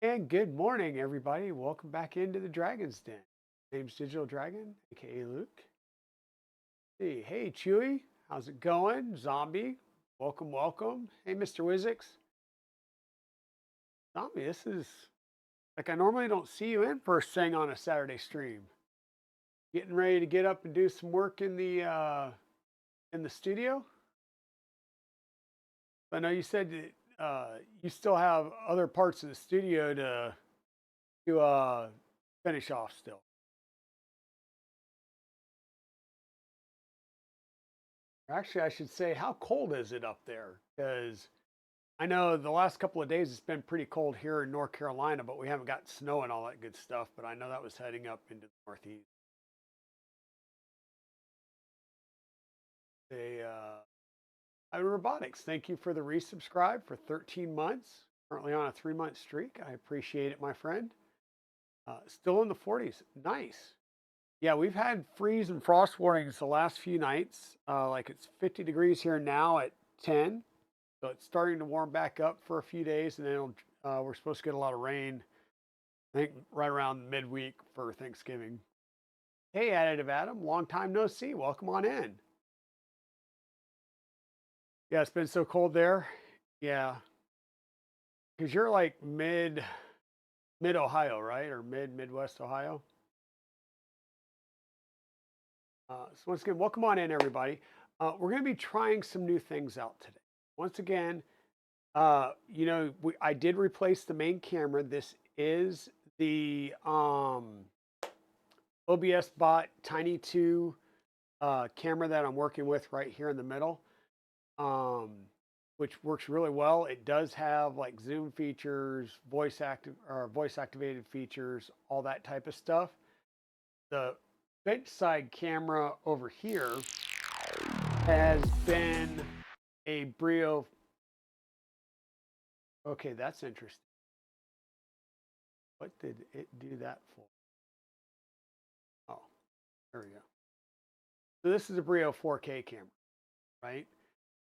And good morning, everybody. Welcome back into the Dragon's Den. Name's Digital Dragon, aka Luke. Hey, Chewy, how's it going? Zombie, welcome, welcome. Hey, Mr. Wizzix. Zombie, this is like I normally don't see you in first thing on a Saturday stream. Getting ready to get up and do some work in the studio. I know you said that you still have other parts of the studio to finish off still. Actually, I should say, how cold is it up there? Because I know the last couple of days it's been pretty cold here in North Carolina, but we haven't got snow and all that good stuff. But I know that was heading up into the Northeast. They, Robotics, thank you for the resubscribe for 13 months. Currently on a 3-month streak. I appreciate it, my friend. Still in the 40s. Nice. Yeah, we've had freeze and frost warnings the last few nights. Like it's 50 degrees here now at 10. So it's starting to warm back up for a few days, and then we're supposed to get a lot of rain. I think right around midweek for Thanksgiving. Hey, Additive Adam, long time no see. Welcome on in. Yeah, it's been so cold there. Yeah, because you're like mid Ohio, right, or Midwest Ohio. So once again, welcome on in, everybody. We're going to be trying some new things out today. Once again, I did replace the main camera. This is the OBS Bot Tiny 2 camera that I'm working with right here in the middle, um, which works really well. It does have like zoom features, voice activated features, all that type of stuff. The bedside camera over here has been a Brio. Okay, that's interesting. What did it do that for? Oh, there we go. So this is a Brio 4K camera, right?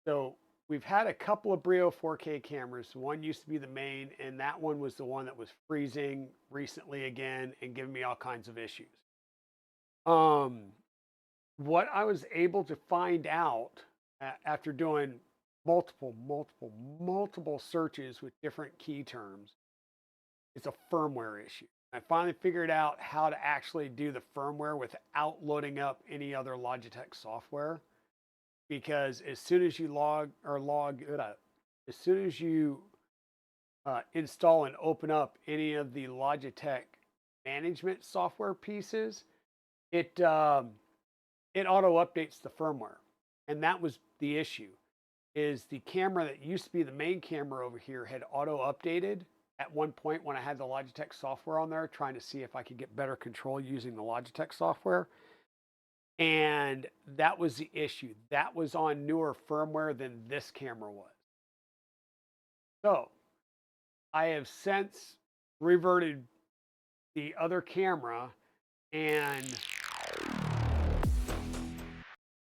So we've had a couple of Brio 4K cameras. One used to be the main, and that one was the one that was freezing recently again and giving me all kinds of issues. Um, what I was able to find out after doing multiple searches with different key terms, it's a firmware issue. I finally figured out how to actually do the firmware without loading up any other Logitech software, because as soon as you as soon as you install and open up any of the Logitech management software pieces, it it auto updates the firmware, and that was the issue. Is the camera that used to be the main camera over here had auto updated at one point when I had the Logitech software on there, trying to see if I could get better control using the Logitech software. And that was the issue. That was on newer firmware than this camera was. So I have since reverted the other camera, and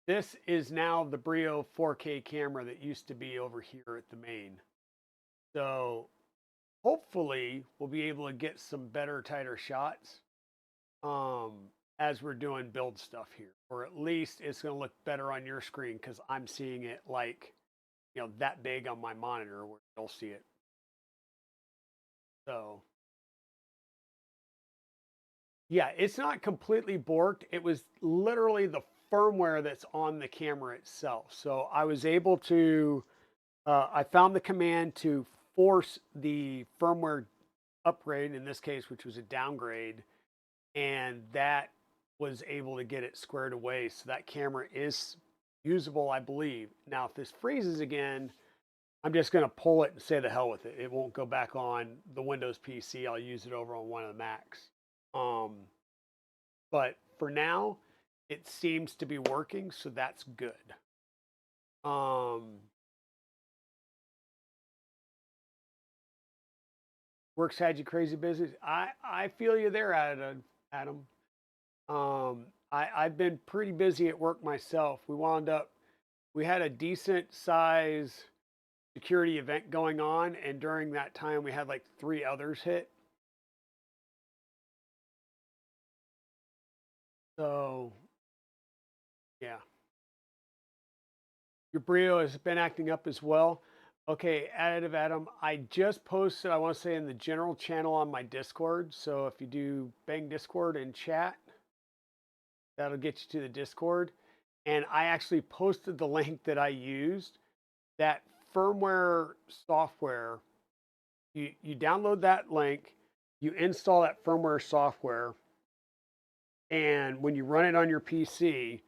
this is now the Brio 4K camera that used to be over here at the main. So hopefully we'll be able to get some better, tighter shots as we're doing build stuff here, or at least it's going to look better on your screen because I'm seeing it like, that big on my monitor where you'll see it. So yeah, it's not completely borked. It was literally the firmware that's on the camera itself. So I was able to, I found the command to force the firmware upgrade, in this case, which was a downgrade, and that was able to get it squared away. So that camera is usable, I believe. Now, if this freezes again, I'm just going to pull it and say the hell with it. It won't go back on the Windows PC. I'll use it over on one of the Macs. Um, but for now, it seems to be working, so that's good. Work's had you crazy busy. I feel you there, Adam. I've been pretty busy at work myself. We had a decent size security event going on, and during that time, we had like 3 others hit. So, yeah. Your Brio has been acting up as well. Okay, additive Adam, I just posted, I want to say in the general channel on my Discord. So if you do bang Discord and chat, that'll get you to the Discord. And I actually posted the link that I used, that firmware software. You download that link, you install that firmware software, and when you run it on your PC,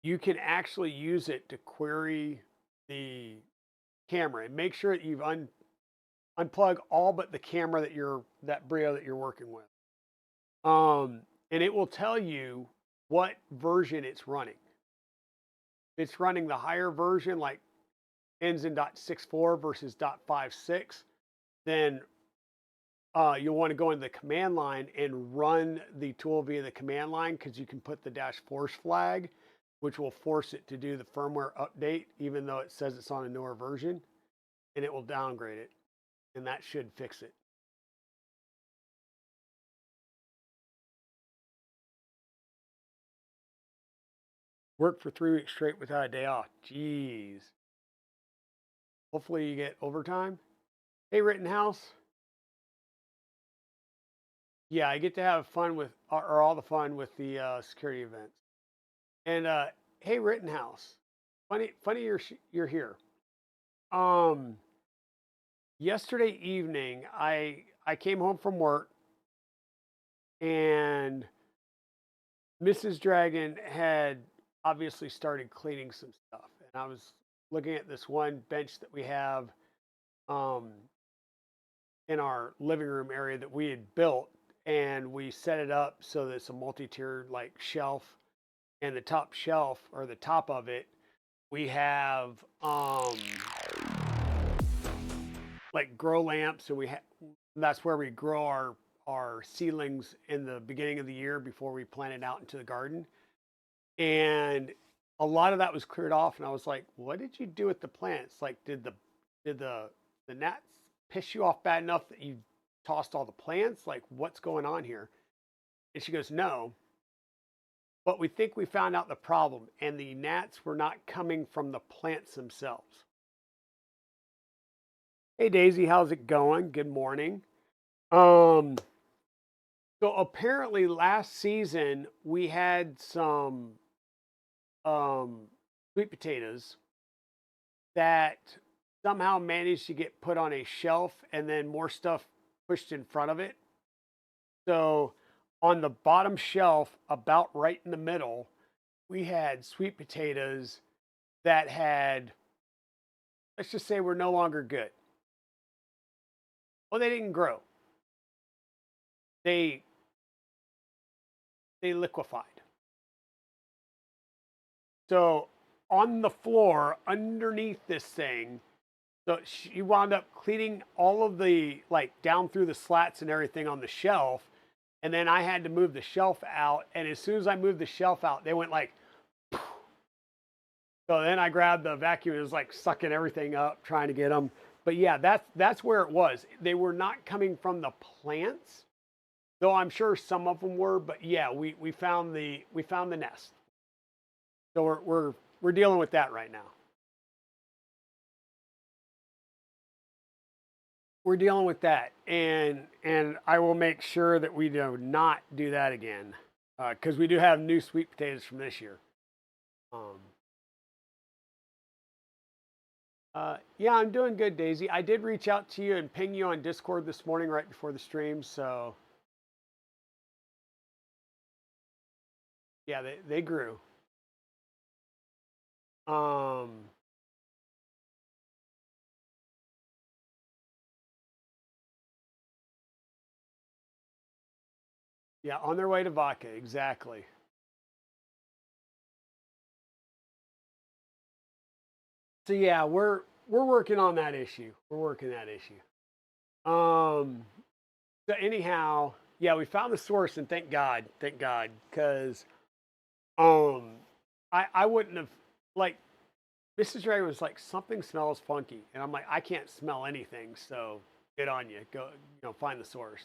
you can actually use it to query the camera and make sure that you've unplug all but the camera that Brio that you're working with. And it will tell you what version it's running. If it's running the higher version, like ends in .64 versus .56, then you'll want to go into the command line and run the tool via the command line, because you can put the -force flag, which will force it to do the firmware update, even though it says it's on a newer version, and it will downgrade it, and that should fix it. Work for 3 weeks straight without a day off. Jeez. Hopefully you get overtime. Hey, Rittenhouse. Yeah, I get to have fun with, or all the fun with the security events. And hey, Rittenhouse. Funny you're here. Um, Yesterday evening, I came home from work, and Mrs. Dragon had obviously started cleaning some stuff, and I was looking at this one bench that we have um, in our living room area that we had built, and we set it up so that it's a multi-tiered like shelf, and the top shelf, or the top of it, we have like grow lamps, and that's where we grow our seedlings in the beginning of the year before we plant it out into the garden. And a lot of that was cleared off, and I was like, what did you do with the plants? Like, did the gnats piss you off bad enough that you tossed all the plants? Like, what's going on here? And she goes, no, but we think we found out the problem, and the gnats were not coming from the plants themselves. Hey Daisy, how's it going? Good morning. Um, so apparently last season we had some um sweet potatoes that somehow managed to get put on a shelf, and then more stuff pushed in front of it. So on the bottom shelf, about right in the middle, we had sweet potatoes that had, let's just say, were no longer good. Well, they didn't grow. They liquefied. So on the floor underneath this thing, so she wound up cleaning all of the, like, down through the slats and everything on the shelf. And then I had to move the shelf out. And as soon as I moved the shelf out, they went like, poof. So then I grabbed the vacuum and was like sucking everything up, trying to get them. But yeah, that's where it was. They were not coming from the plants, though I'm sure some of them were. But yeah, we found the nest. So we're dealing with that right now. We're dealing with that, and I will make sure that we do not do that again, because we do have new sweet potatoes from this year. Um, yeah, I'm doing good, Daisy. I did reach out to you and ping you on Discord this morning right before the stream. So yeah, they grew. Um, yeah, on their way to vodka, exactly. So yeah, we're working on that issue. We're working that issue. Um, so anyhow, yeah, we found the source, and thank God, because um, I wouldn't have, like, Mrs. Dragon was like, something smells funky. And I'm like, I can't smell anything. So get on you. Go, find the source.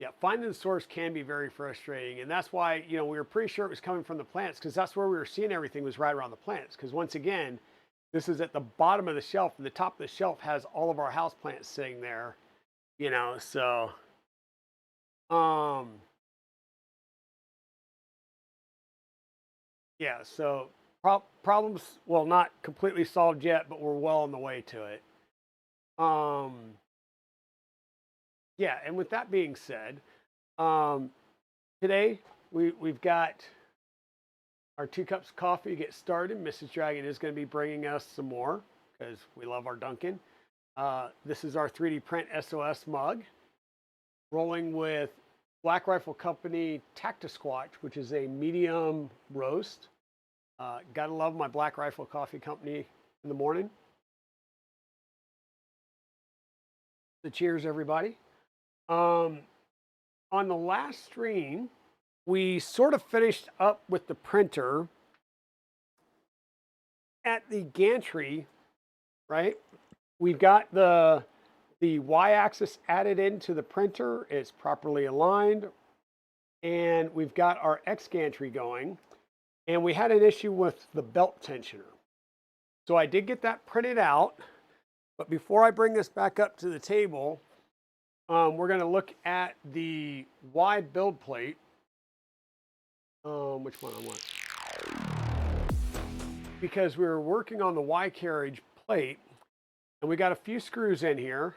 Yeah, finding the source can be very frustrating. And that's why, we were pretty sure it was coming from the plants because that's where we were seeing everything was right around the plants. Because once again, this is at the bottom of the shelf and the top of the shelf has all of our house plants sitting there, so, um, yeah, so problems, well, not completely solved yet, but we're well on the way to it. Um, yeah, and with that being said, um, today we've got our 2 cups of coffee to get started. Mrs. Dragon is going to be bringing us some more because we love our Dunkin'. This is our 3D print SOS mug, rolling with Black Rifle Company Tactisquatch, which is a medium roast. Gotta love my Black Rifle Coffee Company in the morning. So cheers, everybody. On the last stream, we sort of finished up with the printer at the gantry, right? We've got the y-axis added into the printer. It's properly aligned. And we've got our X gantry going. And we had an issue with the belt tensioner. So I did get that printed out. But before I bring this back up to the table, we're going to look at the Y build plate. Which one I want? Because we were working on the Y carriage plate, and we got a few screws in here.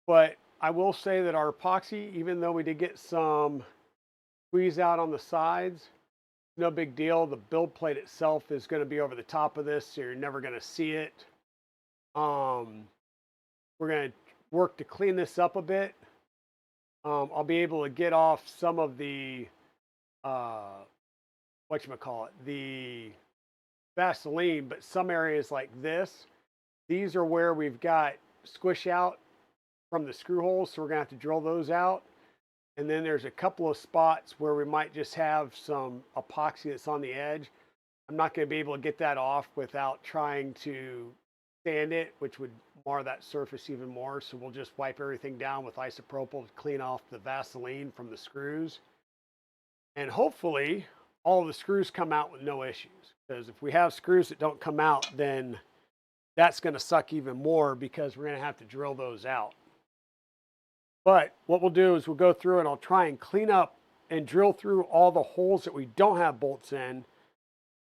But I will say that our epoxy, even though we did get some squeeze out on the sides, no big deal. The build plate itself is going to be over the top of this, so you're never going to see it. We're going to work to clean this up a bit. I'll be able to get off some of the the Vaseline, but some areas like this, these are where we've got squish out from the screw holes, so we're gonna have to drill those out. And then there's a couple of spots where we might just have some epoxy that's on the edge. I'm not gonna be able to get that off without trying to sand it, which would mar that surface even more. So we'll just wipe everything down with isopropyl to clean off the Vaseline from the screws. And hopefully all of the screws come out with no issues. Because if we have screws that don't come out, then that's going to suck even more because we're going to have to drill those out. But what we'll do is we'll go through and I'll try and clean up and drill through all the holes that we don't have bolts in,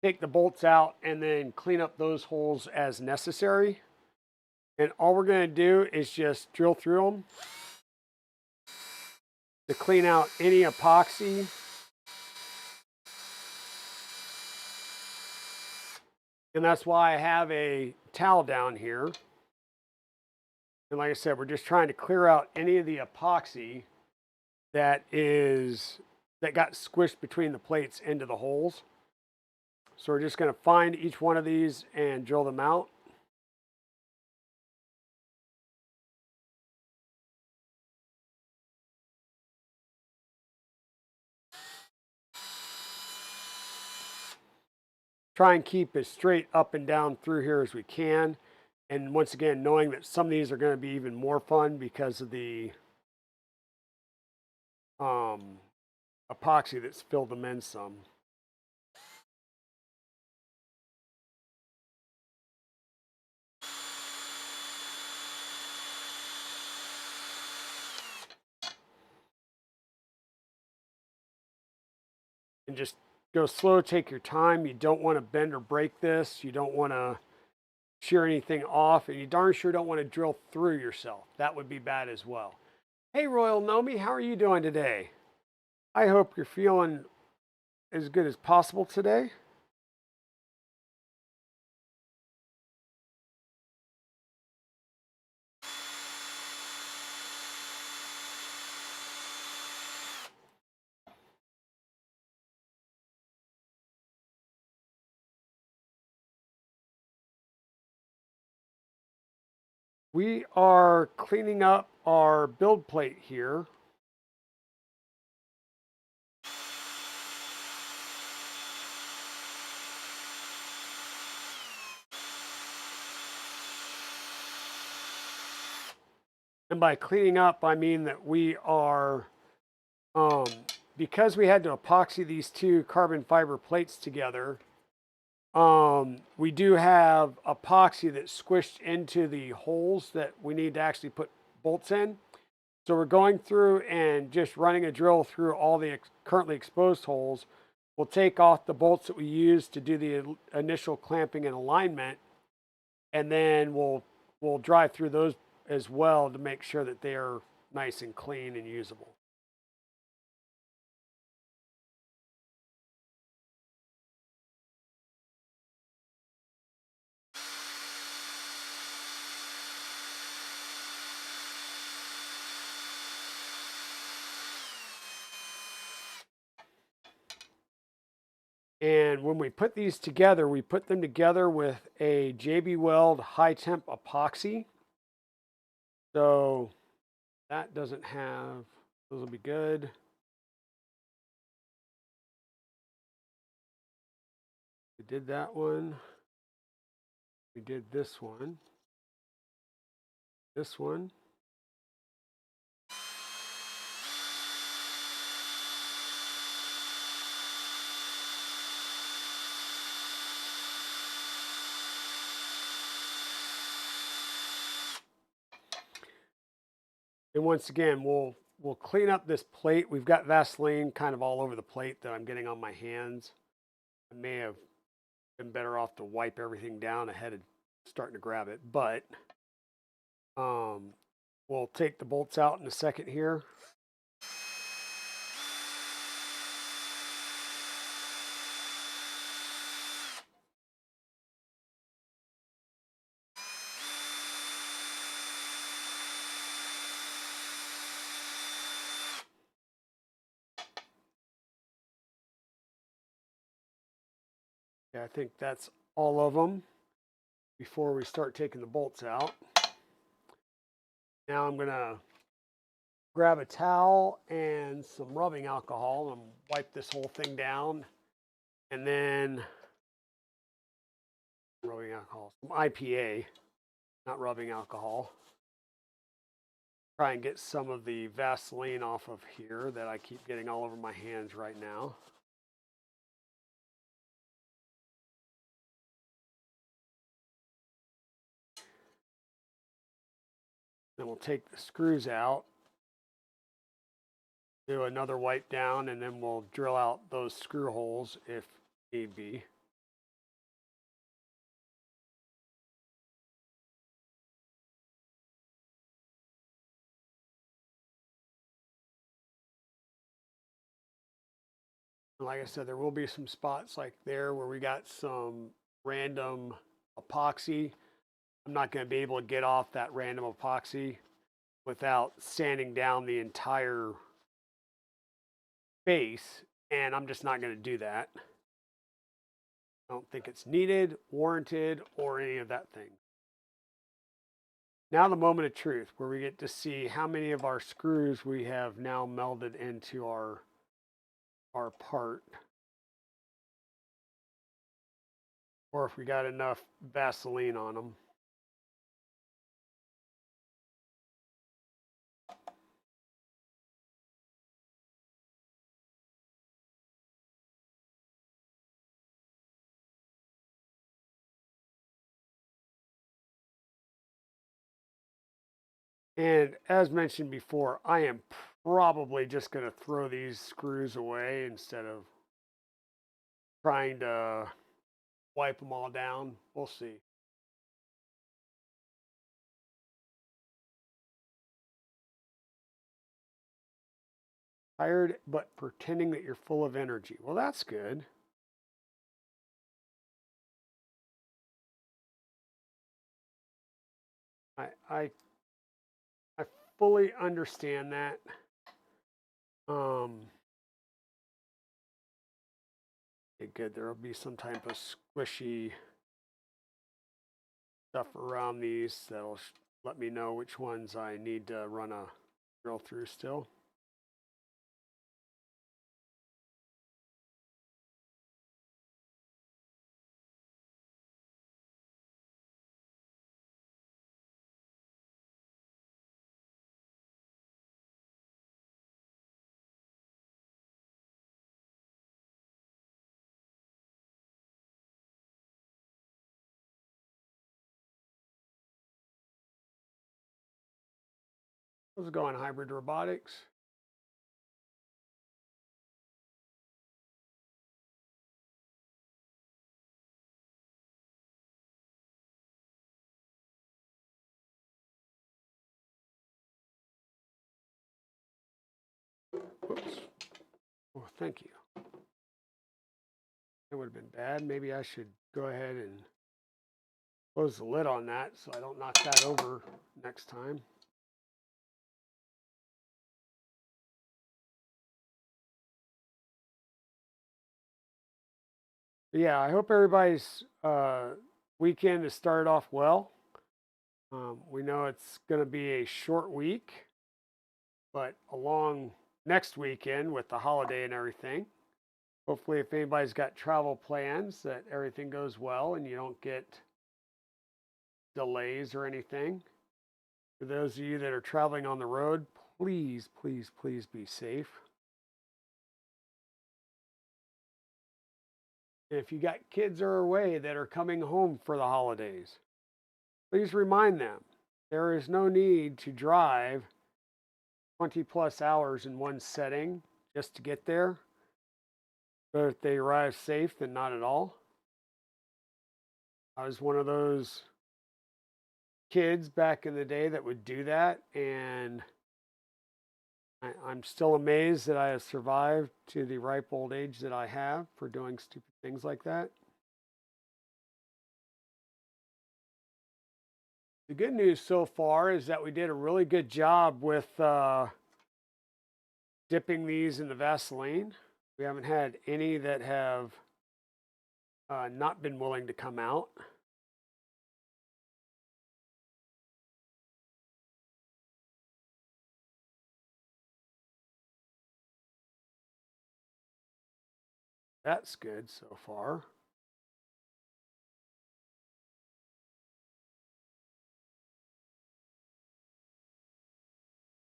take the bolts out, and then clean up those holes as necessary. And all we're going to do is just drill through them to clean out any epoxy. And that's why I have a towel down here. And like I said, we're just trying to clear out any of the epoxy that got squished between the plates into the holes. So we're just going to find each one of these and drill them out. Try and keep as straight up and down through here as we can. And once again, knowing that some of these are going to be even more fun because of the epoxy that's filled them in some. And just go slow, take your time. You don't want to bend or break this. You don't want to shear anything off, and you darn sure don't want to drill through yourself. That would be bad as well. Hey, Royal Nomi, how are you doing today? I hope you're feeling as good as possible today. We are cleaning up our build plate here. And by cleaning up, I mean that we are, um, because we had to epoxy these two carbon fiber plates together, we do have epoxy that's squished into the holes that we need to actually put bolts in. So we're going through and just running a drill through all the currently exposed holes. We'll take off the bolts that we used to do the initial clamping and alignment, and then we'll drive through those as well to make sure that they are nice and clean and usable. And when we put these together, we put them together with a JB Weld high temp epoxy. So that doesn't have, those will be good. We did that one. We did this one. This one. And once again, we'll clean up this plate. We've got Vaseline kind of all over the plate that I'm getting on my hands. I may have been better off to wipe everything down ahead of starting to grab it, but we'll take the bolts out in a second here. Yeah, I think that's all of them before we start taking the bolts out. Now I'm gonna grab a towel and some rubbing alcohol and wipe this whole thing down. And then rubbing alcohol, some IPA, not rubbing alcohol. Try and get some of the Vaseline off of here that I keep getting all over my hands right now. Then we'll take the screws out, do another wipe down, and then we'll drill out those screw holes if need be. Like I said, there will be some spots like there where we got some random epoxy. I'm not going to be able to get off that random epoxy without sanding down the entire face, and I'm just not going to do that. I don't think it's needed, warranted, or any of that thing. Now the moment of truth, where we get to see how many of our screws we have now melded into our part, or if we got enough Vaseline on them. And as mentioned before, I am probably just going to throw these screws away instead of trying to wipe them all down. We'll see. Tired, but pretending that you're full of energy. Well, that's good. I I, I fully understand that. Um, okay, good. There will be some type of squishy stuff around these that'll let me know which ones I need to run a drill through still. How's it going, hybrid robotics? Whoops. Oh, thank you. That would have been bad. Maybe I should go ahead and close the lid on that so I don't knock that over next time. But yeah, I hope everybody's weekend has started off well. We know it's going to be a short week, but a long next weekend with the holiday and everything. Hopefully, if anybody's got travel plans, that everything goes well and you don't get delays or anything. For those of you that are traveling on the road, please, please, please be safe. And if you got kids or away that are coming home for the holidays, please remind them there is no need to drive 20 plus hours in one setting just to get there. But if they arrive safe, then not at all. I was one of those kids back in the day that would do that, and I'm still amazed that I have survived to the ripe old age that I have for doing stupid things like that. The good news so far is that we did a really good job with dipping these in the Vaseline. We haven't had any that have not been willing to come out. That's good so far.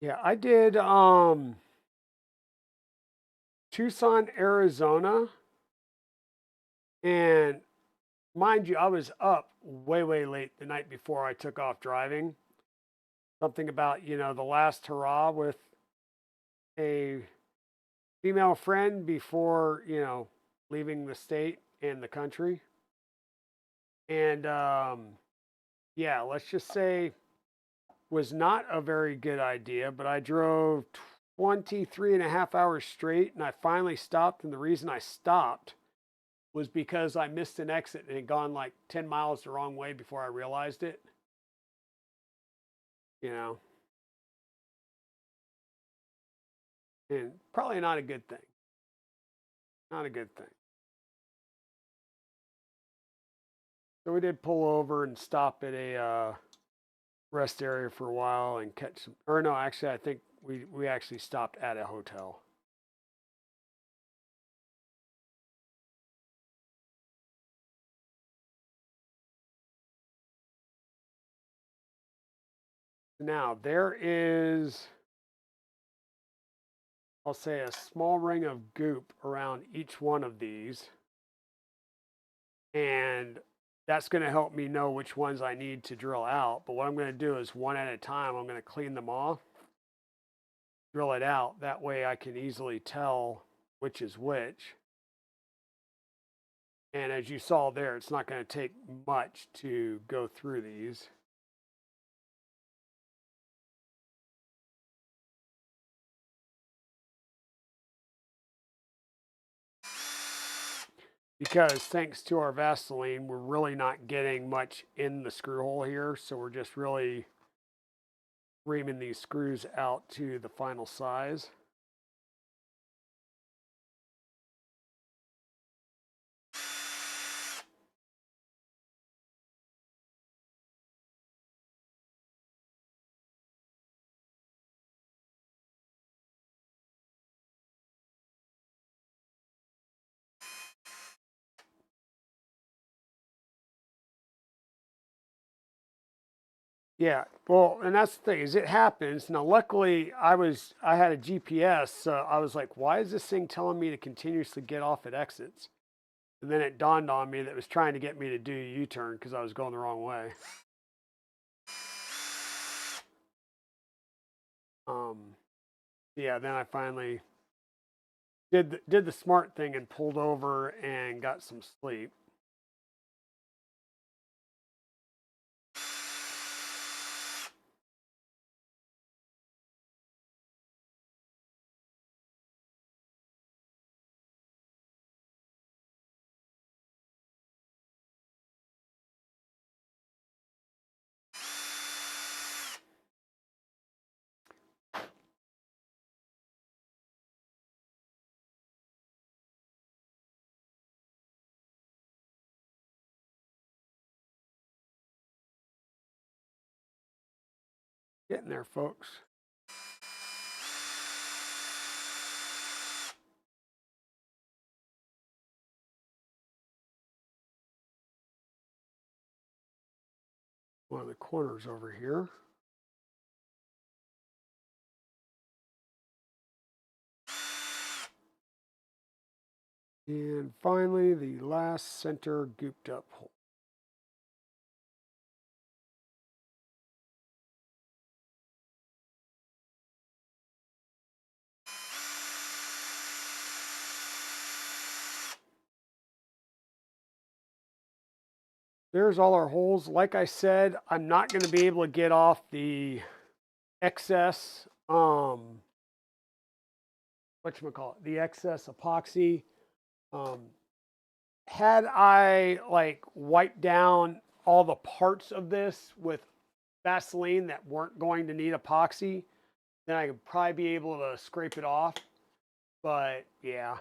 Yeah, I did Tucson, Arizona, and mind you, I was up way, way late the night before I took off driving. Something about, the last hurrah with a female friend before, leaving the state and the country. And yeah, let's just say was not a very good idea, but I drove 23 and a half hours straight and I finally stopped. And the reason I stopped was because I missed an exit and had gone like 10 miles the wrong way before I realized it. You know, and probably not a good thing. Not a good thing. So we did pull over and stop at a rest area for a while and catch some. Or no, actually, I think we actually stopped at a hotel. Now there is, I'll say, a small ring of goop around each one of these, and that's going to help me know which ones I need to drill out. But what I'm going to do is one at a time. I'm going to clean them off, drill it out. That way I can easily tell which is which. And as you saw there, it's not going to take much to go through these. Because thanks to our Vaseline, we're really not getting much in the screw hole here. So we're just really reaming these screws out to the final size. Yeah, well, and that's the thing is it happens. Now, luckily, I had a GPS, so I was like, why is this thing telling me to continuously get off at exits? And then it dawned on me that it was trying to get me to do a U-turn because I was going the wrong way. Yeah, then I finally did the smart thing and pulled over and got some sleep. Getting there, folks. One of the corners over here. And finally, the last center gooped up hole. There's all our holes. Like I said, I'm not going to be able to get off the excess, whatchamacallit, the excess epoxy. Had I like wiped down all the parts of this with Vaseline that weren't going to need epoxy, then I could probably be able to scrape it off. But yeah.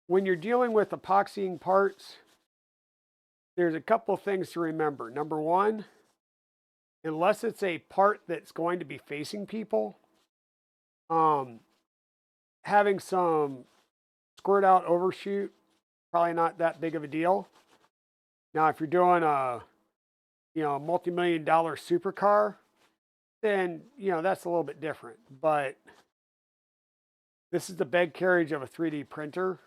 When you're dealing with epoxying parts, there's a couple of things to remember. Number one, unless it's a part that's going to be facing people, having some squirt out overshoot, probably not that big of a deal. Now, if you're doing a multi-million-dollar supercar, then that's a little bit different. But this is the bed carriage of a 3D printer.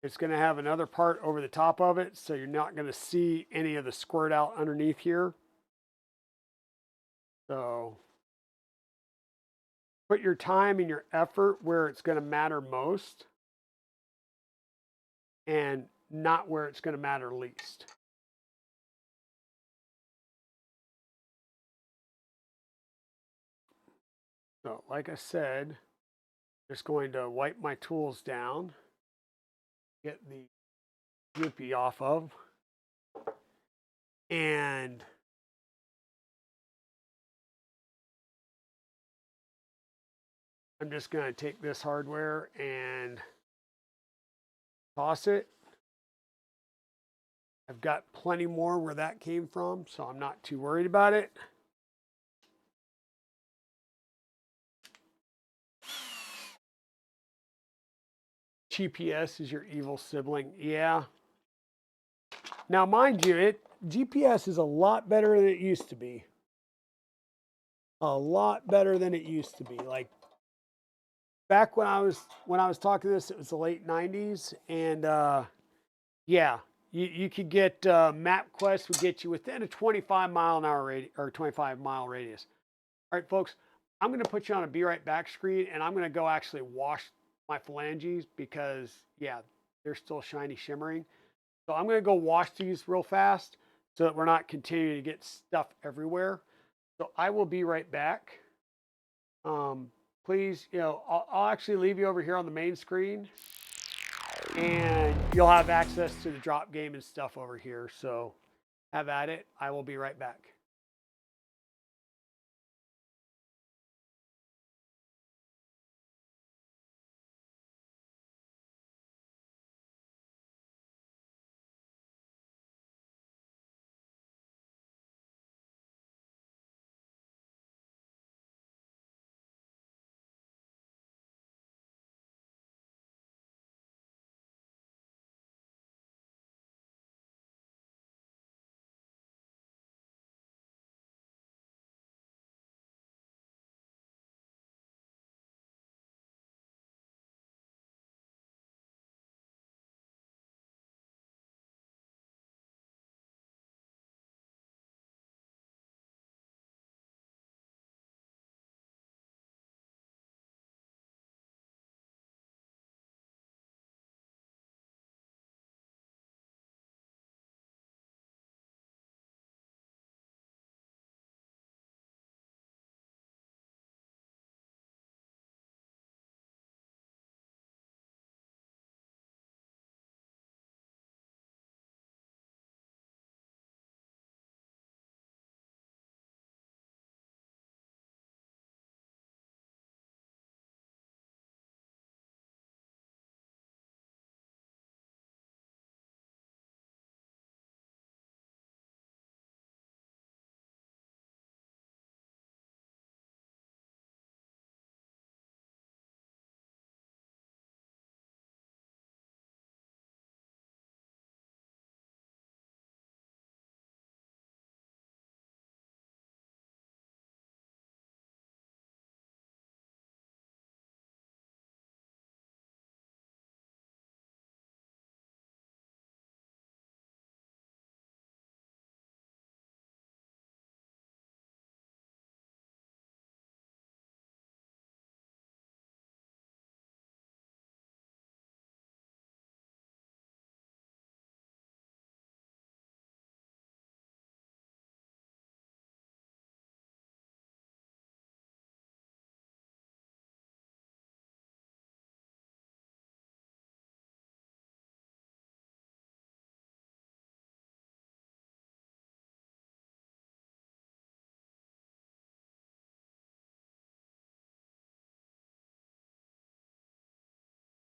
It's going to have another part over the top of it, so you're not going to see any of the squirt out underneath here. So put your time and your effort where it's going to matter most and not where it's going to matter least. So like I said, just going to wipe my tools down, get the droopy off of, and I'm just going to take this hardware and toss it. I've got plenty more where that came from, so I'm not too worried about it. GPS is your evil sibling. Yeah. Now, mind you, GPS is a lot better than it used to be. A lot better than it used to be. Like back when I was talking this, it was the late '90s, and yeah, you could get MapQuest would get you within a 25-mile-an-hour radius or 25-mile radius. All right, folks, I'm going to put you on a be right back screen, and I'm going to go actually wash my phalanges because yeah, they're still shiny shimmering. So I'm going to go wash these real fast so that we're not continuing to get stuff everywhere. So I will be right back. Please, I'll actually leave you over here on the main screen and you'll have access to the drop game and stuff over here. So have at it. I will be right back.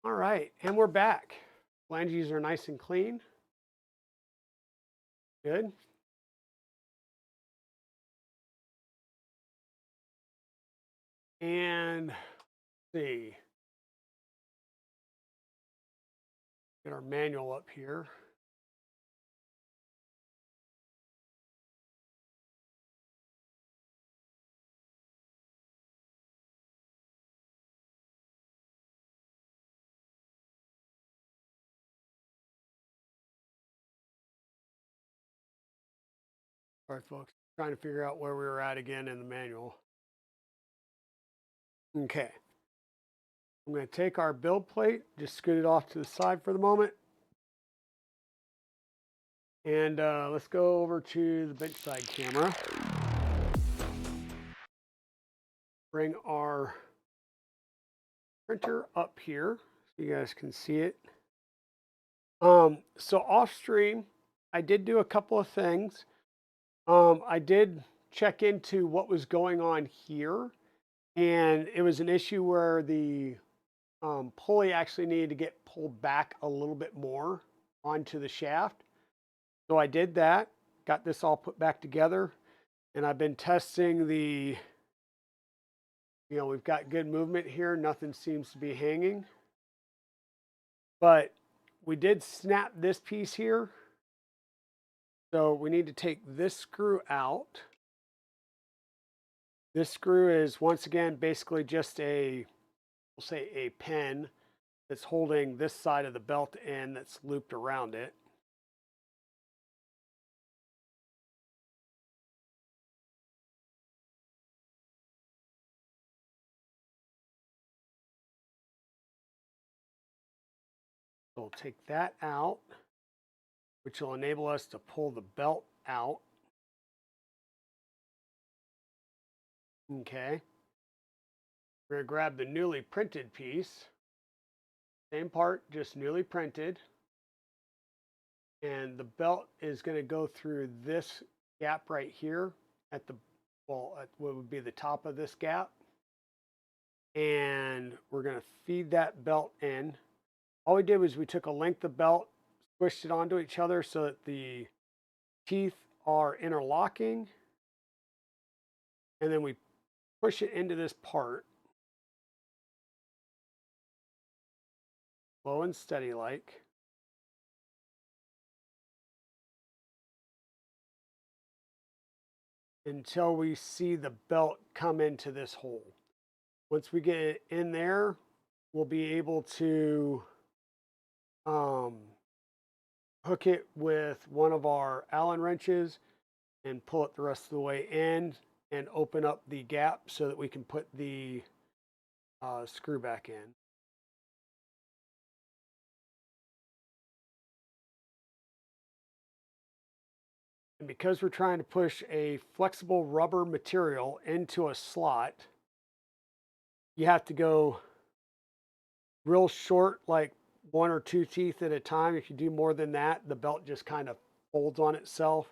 All right, and we're back. Flanges are nice and clean. Good. And let's see, get our manual up here. All right, folks, trying to figure out where we were at again in the manual. Okay. I'm going to take our build plate, just scoot it off to the side for the moment. And let's go over to the bench side camera. Bring our printer up here so you guys can see it. So off stream, I did do a couple of things. I did check into what was going on here, and it was an issue where the pulley actually needed to get pulled back a little bit more onto the shaft. So I did that, got this all put back together, and I've been testing the, we've got good movement here. Nothing seems to be hanging. But we did snap this piece here. So we need to take this screw out. This screw is, once again, basically just we'll say a pin that's holding this side of the belt in that's looped around it. So we'll take that out, which will enable us to pull the belt out. Okay. We're going to grab the newly printed piece. Same part, just newly printed. And the belt is going to go through this gap right here at what would be the top of this gap. And we're going to feed that belt in. All we did was we took a length of belt, squished it onto each other so that the teeth are interlocking. And then we push it into this part. Slow and steady like. Until we see the belt come into this hole. Once we get it in there, we'll be able to hook it with one of our Allen wrenches and pull it the rest of the way in and open up the gap so that we can put the screw back in. And because we're trying to push a flexible rubber material into a slot, you have to go real short, like 1 or 2 teeth at a time. If you do more than that, the belt just kind of folds on itself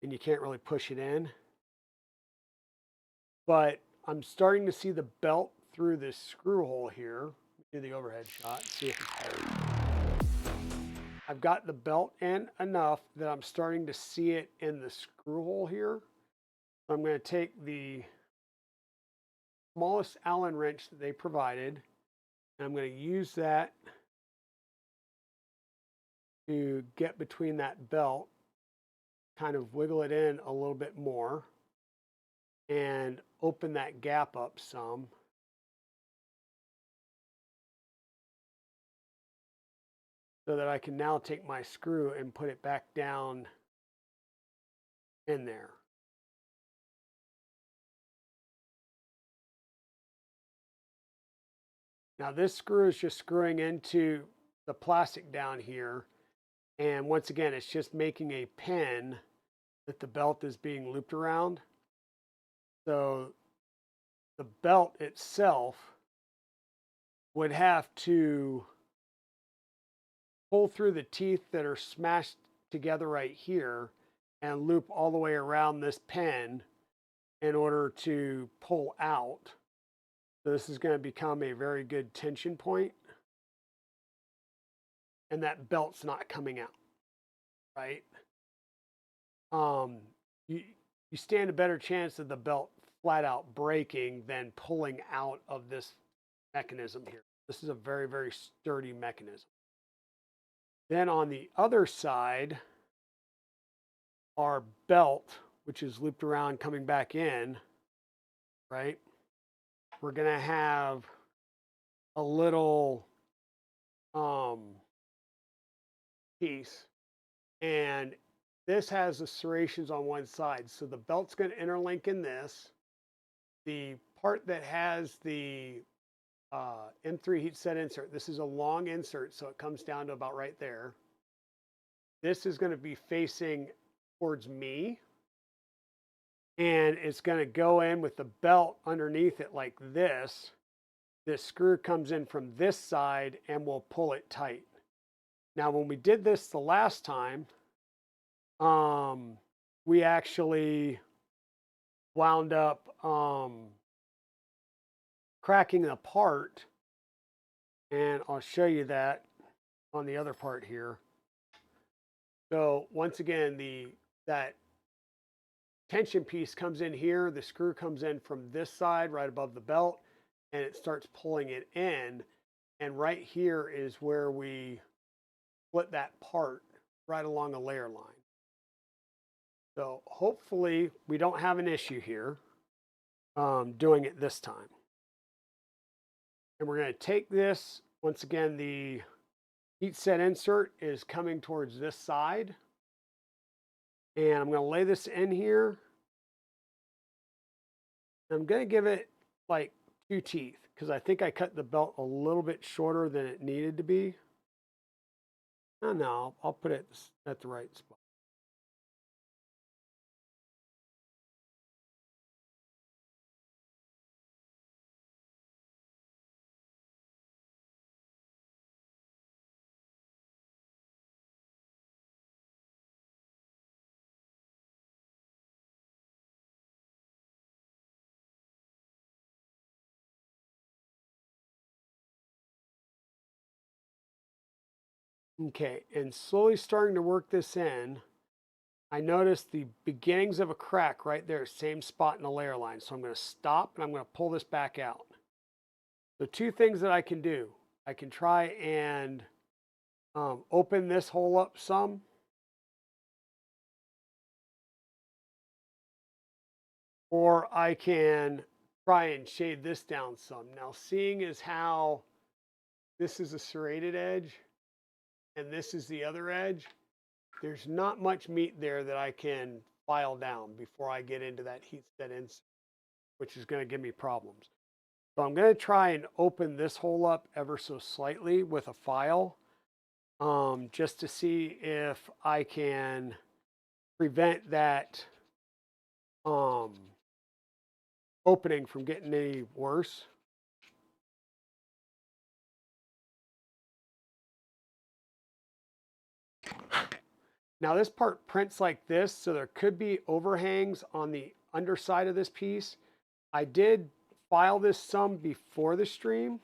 and you can't really push it in. But I'm starting to see the belt through this screw hole here. Do the overhead shot, see if it's hard. I've got the belt in enough that I'm starting to see it in the screw hole here. So I'm going to take the smallest Allen wrench that they provided, and I'm going to use that to get between that belt, kind of wiggle it in a little bit more, and open that gap up some. So that I can now take my screw and put it back down in there. Now this screw is just screwing into the plastic down here. And once again, it's just making a pin that the belt is being looped around. So the belt itself would have to pull through the teeth that are smashed together right here and loop all the way around this pin in order to pull out. So this is going to become a very good tension point. and that belt's not coming out, right? Um, you, you stand a better chance of the belt flat out breaking than pulling out of this mechanism here. This is a very, very sturdy mechanism. Then on the other side, our belt, which is looped around coming back in, right? We're going to have a little piece, and this has the serrations on one side. So the belt's going to interlink in this. The part that has the M3 heat set insert, this is a long insert, so it comes down to about right there. This is going to be facing towards me, and it's going to go in with the belt underneath it like this. This screw comes in from this side and we'll pull it tight. Now, when we did this the last time, we actually wound up cracking a part, and I'll show you that on the other part here. So once again, that tension piece comes in here, the screw comes in from this side right above the belt, and it starts pulling it in. And right here is where we split that part right along a layer line. So hopefully we don't have an issue here doing it this time. And we're going to take this, once again, the heat set insert is coming towards this side. And I'm going to lay this in here. I'm going to give it like 2 teeth because I think I cut the belt a little bit shorter than it needed to be. No, I'll put it at the right spot. Okay, and slowly starting to work this in, I noticed the beginnings of a crack right there, same spot in the layer line. So I'm going to stop and I'm going to pull this back out. So 2 things that I can do. I can try and open this hole up some. Or I can try and shade this down some. Now, seeing as how this is a serrated edge and this is the other edge, there's not much meat there that I can file down before I get into that heat set insert, which is going to give me problems. So I'm going to try and open this hole up ever so slightly with a file, just to see if I can prevent that opening from getting any worse. Now this part prints like this, so there could be overhangs on the underside of this piece. I did file this some before the stream.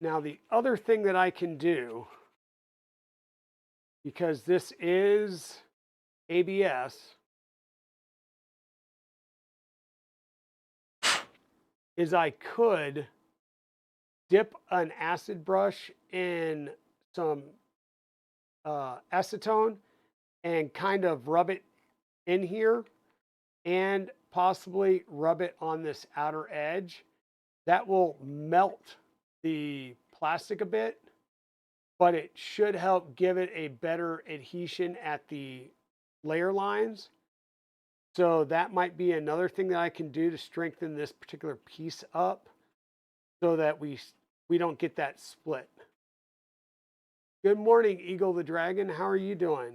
Now the other thing that I can do, because this is ABS, is I could dip an acid brush in some acetone and kind of rub it in here and possibly rub it on this outer edge. That will melt the plastic a bit, but it should help give it a better adhesion at the layer lines. So that might be another thing that I can do to strengthen this particular piece up so that we don't get that split. Good morning, Eagle the Dragon. How are you doing?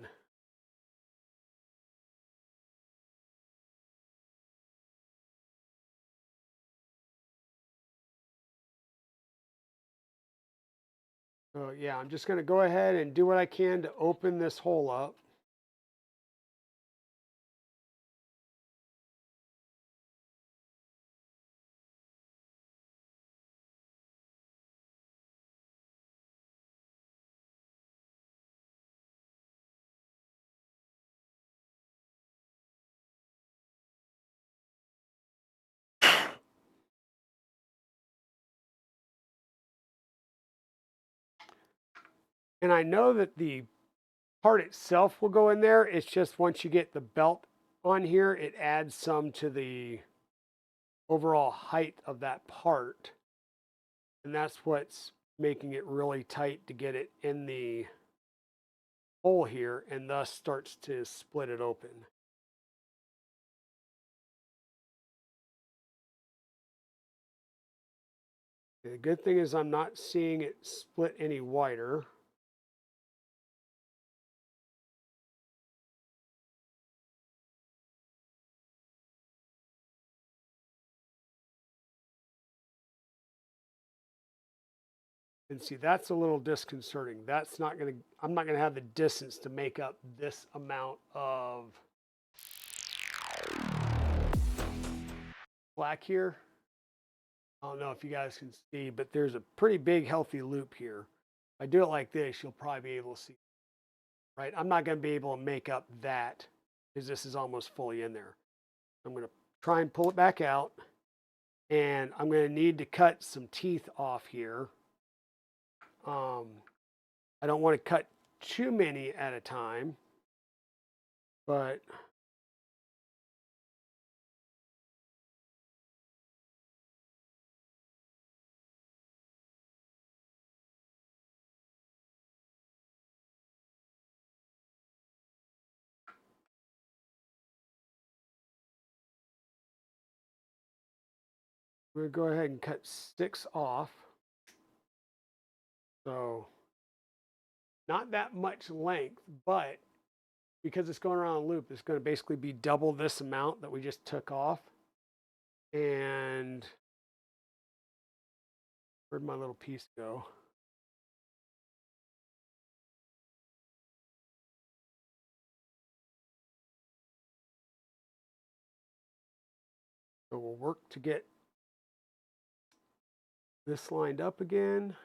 So yeah, I'm just going to go ahead and do what I can to open this hole up. And I know that the part itself will go in there. It's just once you get the belt on here, it adds some to the overall height of that part. And that's what's making it really tight to get it in the hole here, and thus starts to split it open. The good thing is I'm not seeing it split any wider. And see, that's a little disconcerting. That's not going to, I'm not going to have the distance to make up this amount of black here. I don't know if you guys can see, but there's a pretty big healthy loop here. If I do it like this, you'll probably be able to see, right? I'm not going to be able to make up that because this is almost fully in there. I'm going to try and pull it back out, and I'm going to need to cut some teeth off here. I don't want to cut too many at a time, but we're going to go ahead and cut 6 off. So not that much length, but because it's going around a loop, it's going to basically be double this amount that we just took off. And where'd my little piece go? So we'll work to get this lined up again.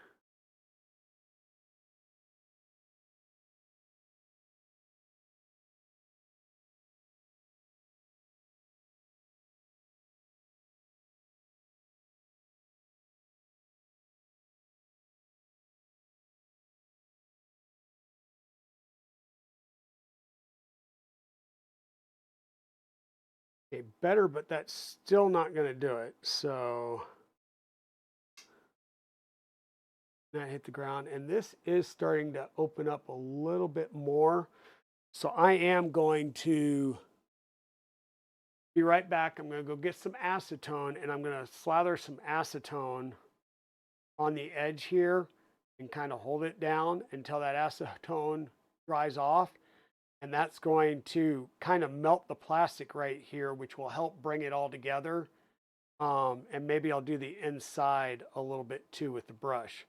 Okay, better, but that's still not going to do it. So that hit the ground, and this is starting to open up a little bit more. So I am going to be right back. I'm going to go get some acetone, and I'm going to slather some acetone on the edge here and kind of hold it down until that acetone dries off. And that's going to kind of melt the plastic right here, which will help bring it all together. And maybe I'll do the inside a little bit too with the brush.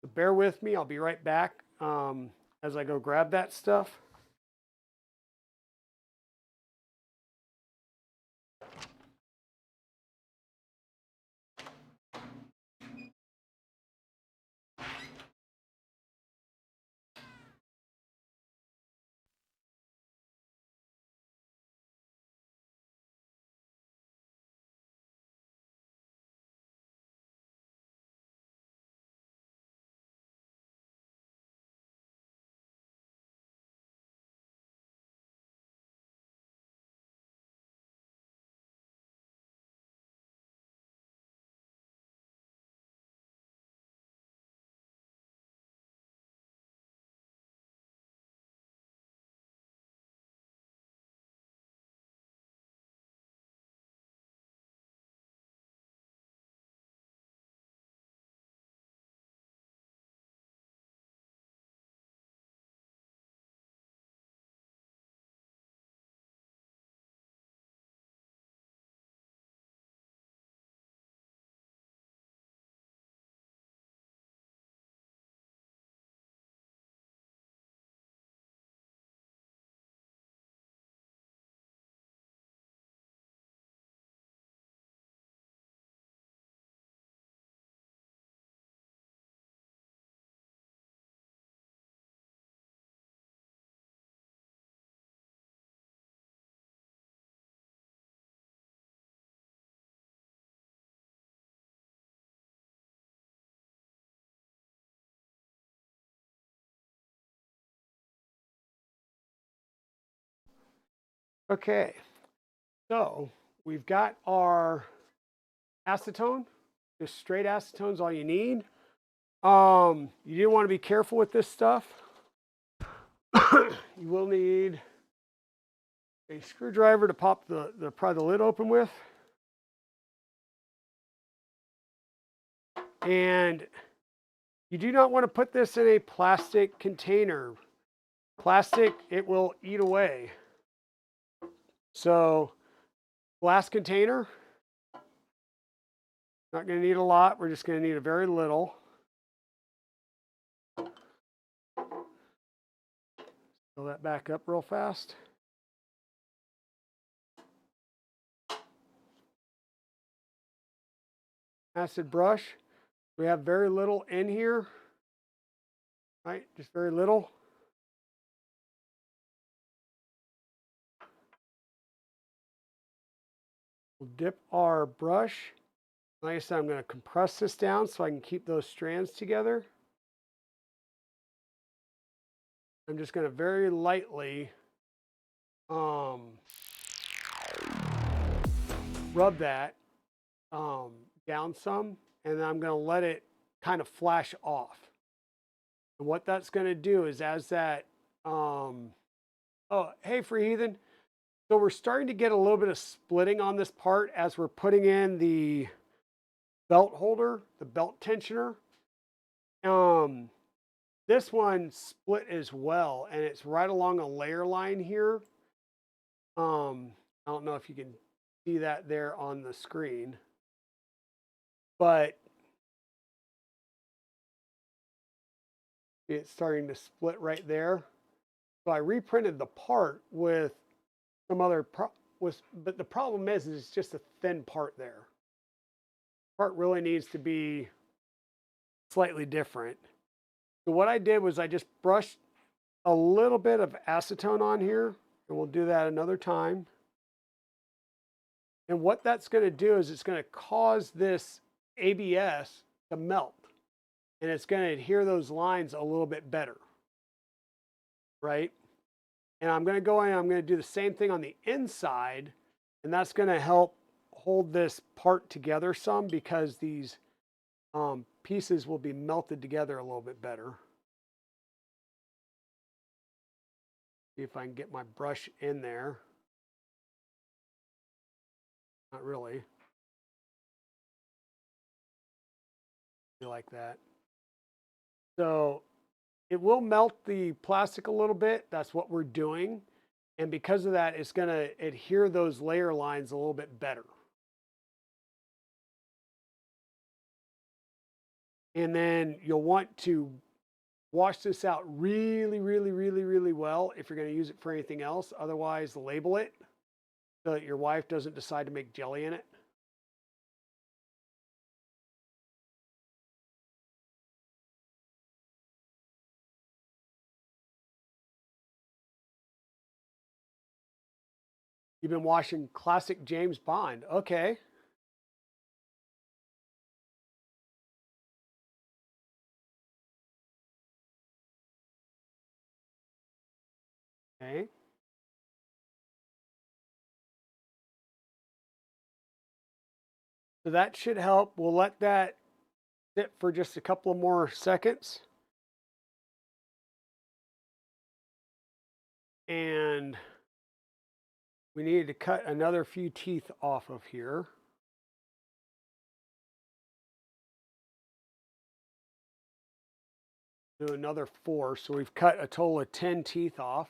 So bear with me. I'll be right back as I go grab that stuff. Okay, so we've got our acetone. Just straight acetone is all you need. You do want to be careful with this stuff. You will need a screwdriver to pop pry the lid open with. And you do not want to put this in a plastic container. Plastic, it will eat away. So, glass container, not going to need a lot. We're just going to need a very little. Fill that back up real fast. Acid brush. We have very little in here, right? Just very little. We'll dip our brush. Like I said, I'm going to compress this down so I can keep those strands together. I'm just going to very lightly rub that down some, and then I'm going to let it kind of flash off. And what that's going to do is as that, oh, hey, Free Heathen. So we're starting to get a little bit of splitting on this part as we're putting in the belt holder, the belt tensioner. This one split as well, and it's right along a layer line here. I don't know if you can see that there on the screen, but it's starting to split right there. So I reprinted the part with some other but the problem is it's just a thin part there. Part really needs to be slightly different. So what I did was I just brushed a little bit of acetone on here, and we'll do that another time. And what that's going to do is it's going to cause this ABS to melt, and it's going to adhere those lines a little bit better, right? And I'm going to go in and I'm going to do the same thing on the inside, and that's going to help hold this part together some because these pieces will be melted together a little bit better. See if I can get my brush in there. Not really. Like that. So it will melt the plastic a little bit. That's what we're doing. And because of that, it's going to adhere those layer lines a little bit better. And then you'll want to wash this out really, really, really, really well if you're going to use it for anything else. Otherwise, label it so that your wife doesn't decide to make jelly in it. You've been watching classic James Bond. Okay. Okay. So that should help. We'll let that sit for just a couple of more seconds. And we needed to cut another few teeth off of here. Do another 4. So we've cut a total of 10 teeth off.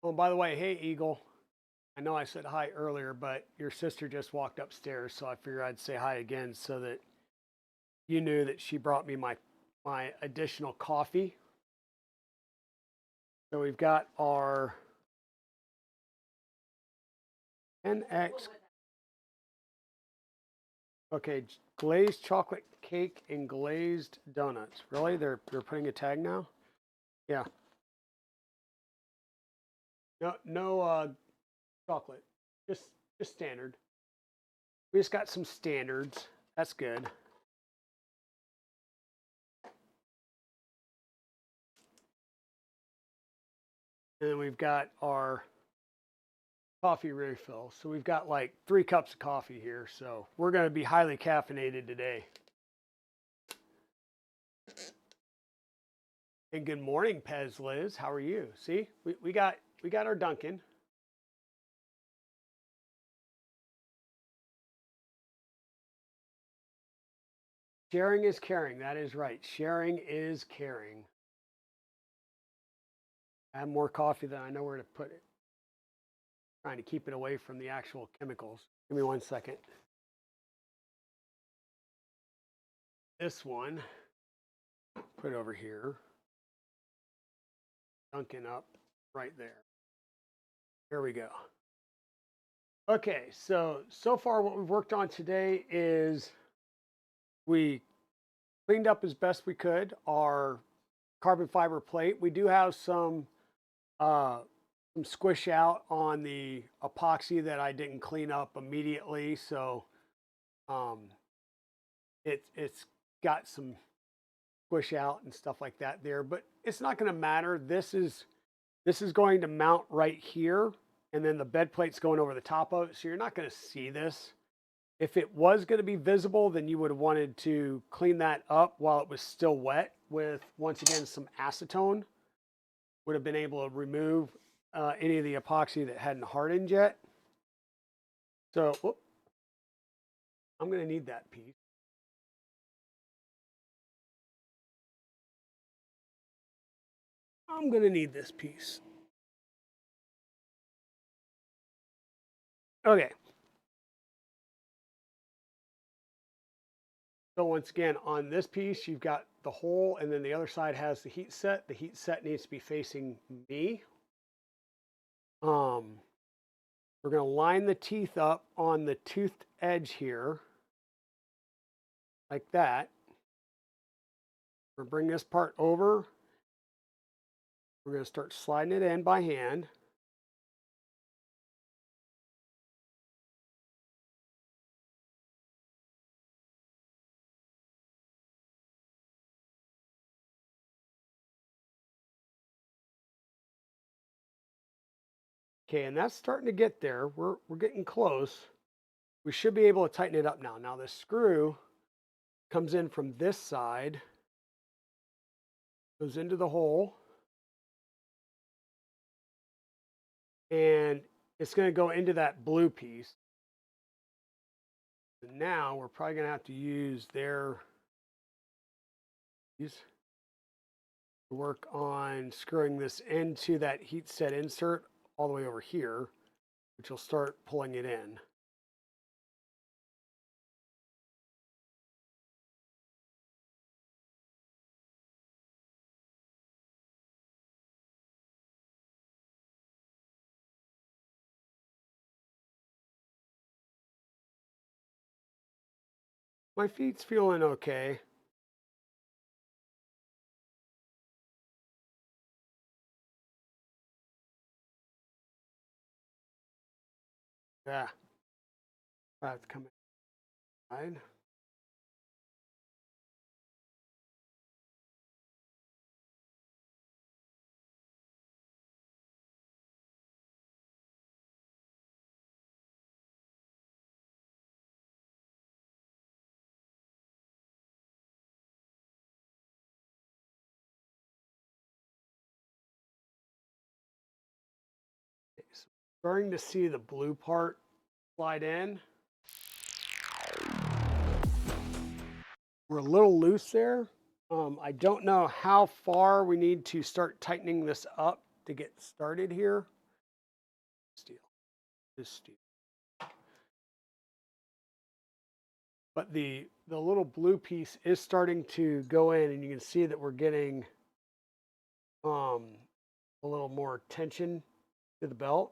Oh, by the way, hey, Eagle. I know I said hi earlier, but your sister just walked upstairs, so I figured I'd say hi again so that you knew that she brought me my additional coffee. So we've got our NX. Okay, glazed chocolate cake and glazed donuts. Really? They're putting a tag now? Yeah. No chocolate. Just standard. We just got some standards. That's good. And then we've got our coffee refill. So we've got like 3 cups of coffee here. So we're going to be highly caffeinated today. And good morning, Pez Liz. How are you? See, we got our Dunkin'. Sharing is caring. That is right. Sharing is caring. I have more coffee than I know where to put it. Trying to keep it away from the actual chemicals. Give me 1 second. This one, put it over here. Dunkin' up right there. Here we go. Okay, so far what we've worked on today is we cleaned up as best we could our carbon fiber plate. We do have some squish out on the epoxy that I didn't clean up immediately, so it's got some squish out and stuff like that there, but it's not going to matter. This is going to mount right here, and then the bed plate's going over the top of it, so you're not going to see this. If it was going to be visible, then you would have wanted to clean that up while it was still wet with, once again, some acetone. Would have been able to remove any of the epoxy that hadn't hardened yet. So I'm going to need that piece. I'm going to need this piece. Okay. So once again, on this piece, you've got the hole, and then the other side has the heat set. The heat set needs to be facing me. We're going to line the teeth up on the toothed edge here, like that. We're going to bring this part over. We're going to start sliding it in by hand. Okay, and that's starting to get there. We're getting close. We should be able to tighten it up now. Now the screw comes in from this side, goes into the hole, and it's going to go into that blue piece. And now we're probably going to have to use these to work on screwing this into that heat set insert all the way over here, which will start pulling it in. My feet's feeling okay. Yeah, that's coming inside. So starting to see the blue part slide in. We're a little loose there. I don't know how far we need to start tightening this up to get started here. Steel, this steel. But the little blue piece is starting to go in, and you can see that we're getting a little more tension to the belt.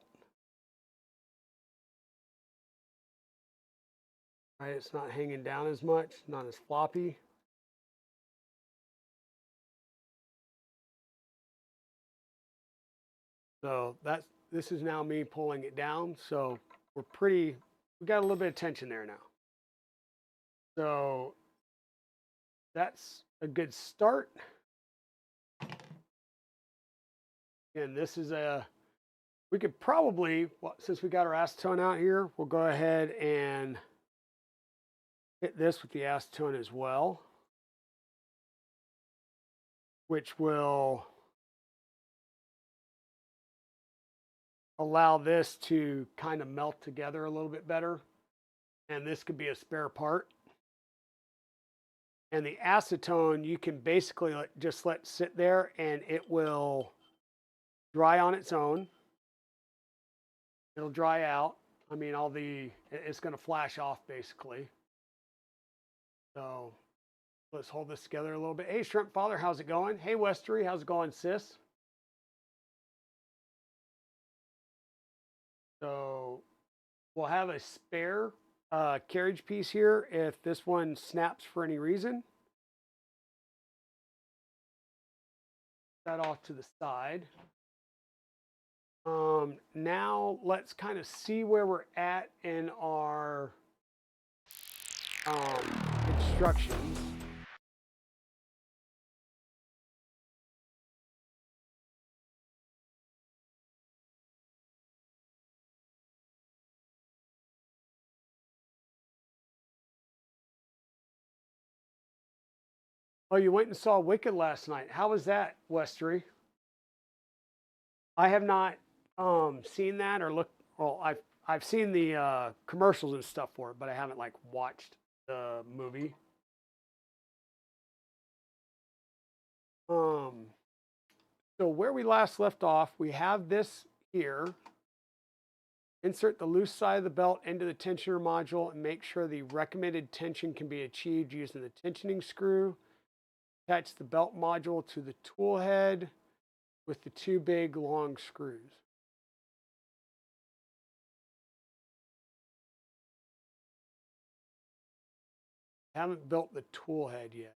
Right, it's not hanging down as much, not as floppy. So this is now me pulling it down. So we got a little bit of tension there now. So that's a good start. And this is we could probably, well, since we got our acetone out here, we'll go ahead and hit this with the acetone as well, which will allow this to kind of melt together a little bit better. And this could be a spare part. And the acetone, you can basically just let sit there and it will dry on its own. It'll dry out. I mean, it's going to flash off basically. So let's hold this together a little bit. Hey, Shrimp Father, how's it going? Hey, Westery, how's it going, sis? So we'll have a spare carriage piece here if this one snaps for any reason. That off to the side. Now let's kind of see where we're at in our instructions. Oh, you went and saw Wicked last night. How was that, Westery? I have not seen that or looked. Well, I've seen the commercials and stuff for it, but I haven't like watched the movie. So where we last left off, we have this here. Insert the loose side of the belt into the tensioner module and make sure the recommended tension can be achieved using the tensioning screw. Attach the belt module to the tool head with the two big long screws. I haven't built the tool head yet.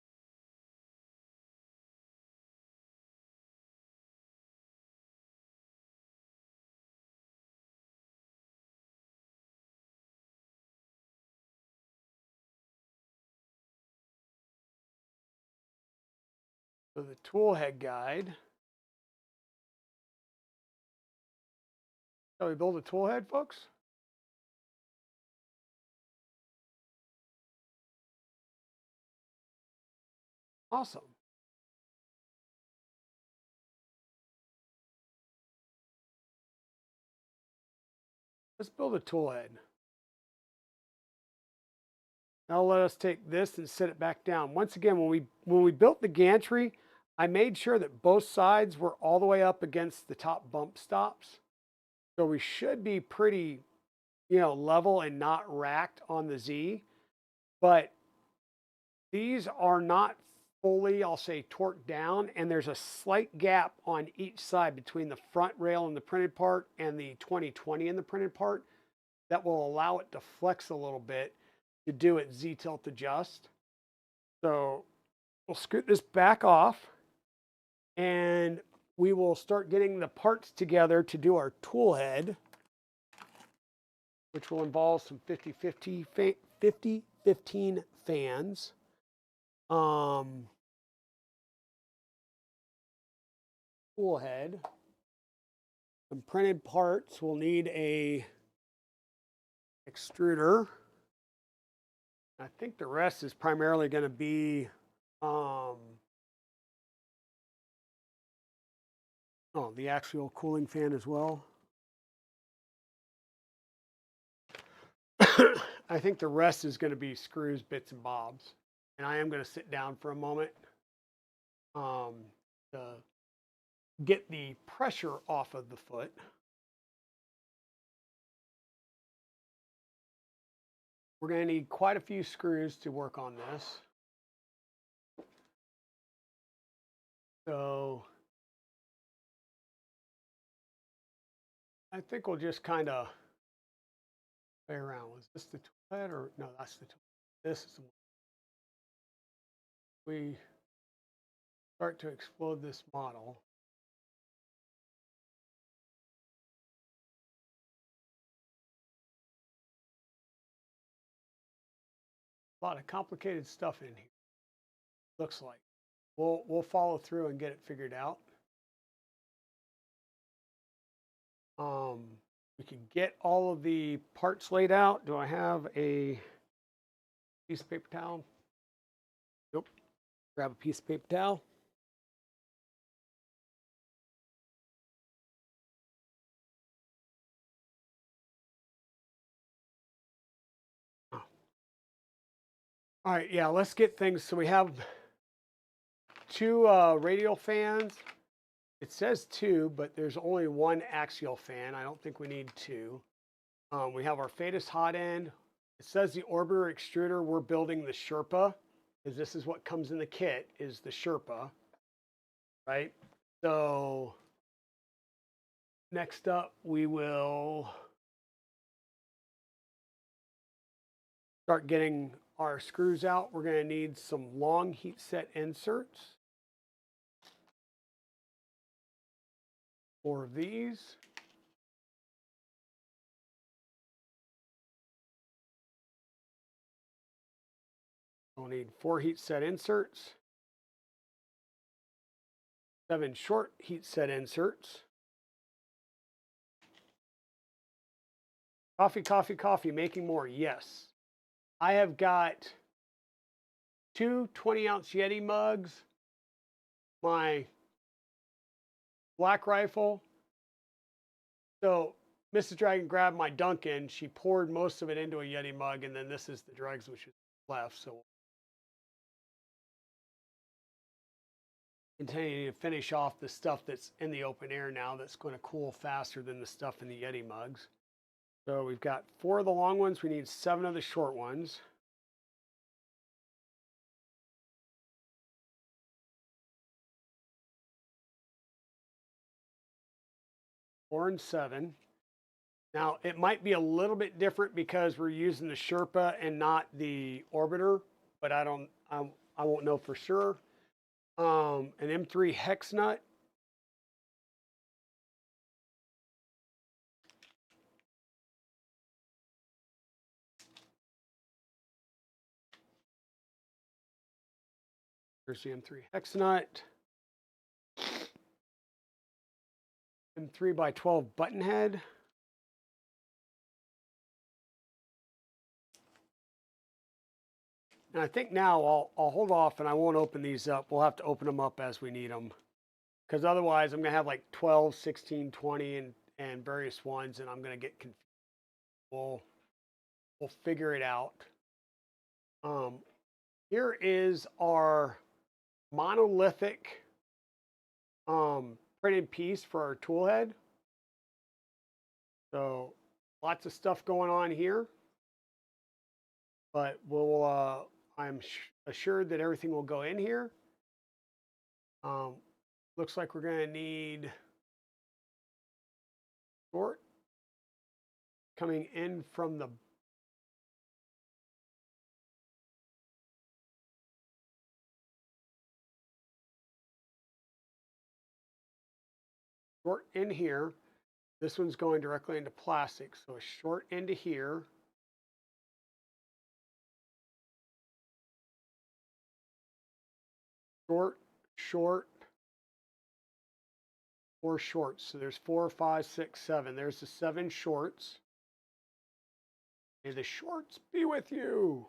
So the tool head guide. Shall we build a tool head, folks? Awesome. Let's build a tool head. Now let us take this and set it back down. Once again, when we built the gantry, I made sure that both sides were all the way up against the top bump stops. So we should be pretty, level and not racked on the Z. But these are not fully, I'll say, torqued down, and there's a slight gap on each side between the front rail in the printed part and the 2020 in the printed part that will allow it to flex a little bit to do its Z-tilt adjust. So we'll scoot this back off and we will start getting the parts together to do our tool head, which will involve some 50-15 fans. Tool head. Some printed parts. We'll need a extruder. I think the rest is primarily going to be the actual cooling fan as well. I think the rest is going to be screws, bits, and bobs. And I am going to sit down for a moment to get the pressure off of the foot. We're going to need quite a few screws to work on this. So I think we'll just kind of play around. Was this the tool head or no, that's the tool. This is the one. We start to explode this model. A lot of complicated stuff in here. Looks like. We'll follow through and get it figured out. We can get all of the parts laid out. Do I have a piece of paper towel? Nope. Grab a piece of paper towel. Oh. All right, yeah, let's get things. So we have two radial fans. It says two, but there's only one axial fan. I don't think we need two. We have our Fadus hot end. It says the orbiter extruder. We're building the Sherpa, because this is what comes in the kit, is the Sherpa, right? So next up, we will start getting our screws out. We're going to need some long heat set inserts. 4 of these. We'll need 4 heat set inserts. 7 short heat set inserts. Coffee, coffee, coffee, making more. Yes. I have got 2 20-ounce Yeti mugs, my black rifle. So Mrs. Dragon grabbed my Duncan. She poured most of it into a Yeti mug, and then this is the dregs which is left. So continuing to finish off the stuff that's in the open air now that's going to cool faster than the stuff in the Yeti mugs. So we've got 4 of the long ones. We need 7 of the short ones. Four and 7. Now it might be a little bit different because we're using the Sherpa and not the orbiter, but I won't know for sure. An M3 hex nut. Here's the M3 hex nut. M3 by 12 button head. And I think now I'll hold off and I won't open these up. We'll have to open them up as we need them. Because otherwise I'm going to have like 12, 16, 20 and various ones, and I'm going to get confused. We'll figure it out. Here is our monolithic printed piece for our tool head. So lots of stuff going on here. But I'm assured that everything will go in here. Looks like we're going to need short coming in from the short in here. This one's going directly into plastic. So a short into here. Short, short, 4 shorts. So there's 4, 5, 6, 7. There's the 7 shorts. May the shorts be with you.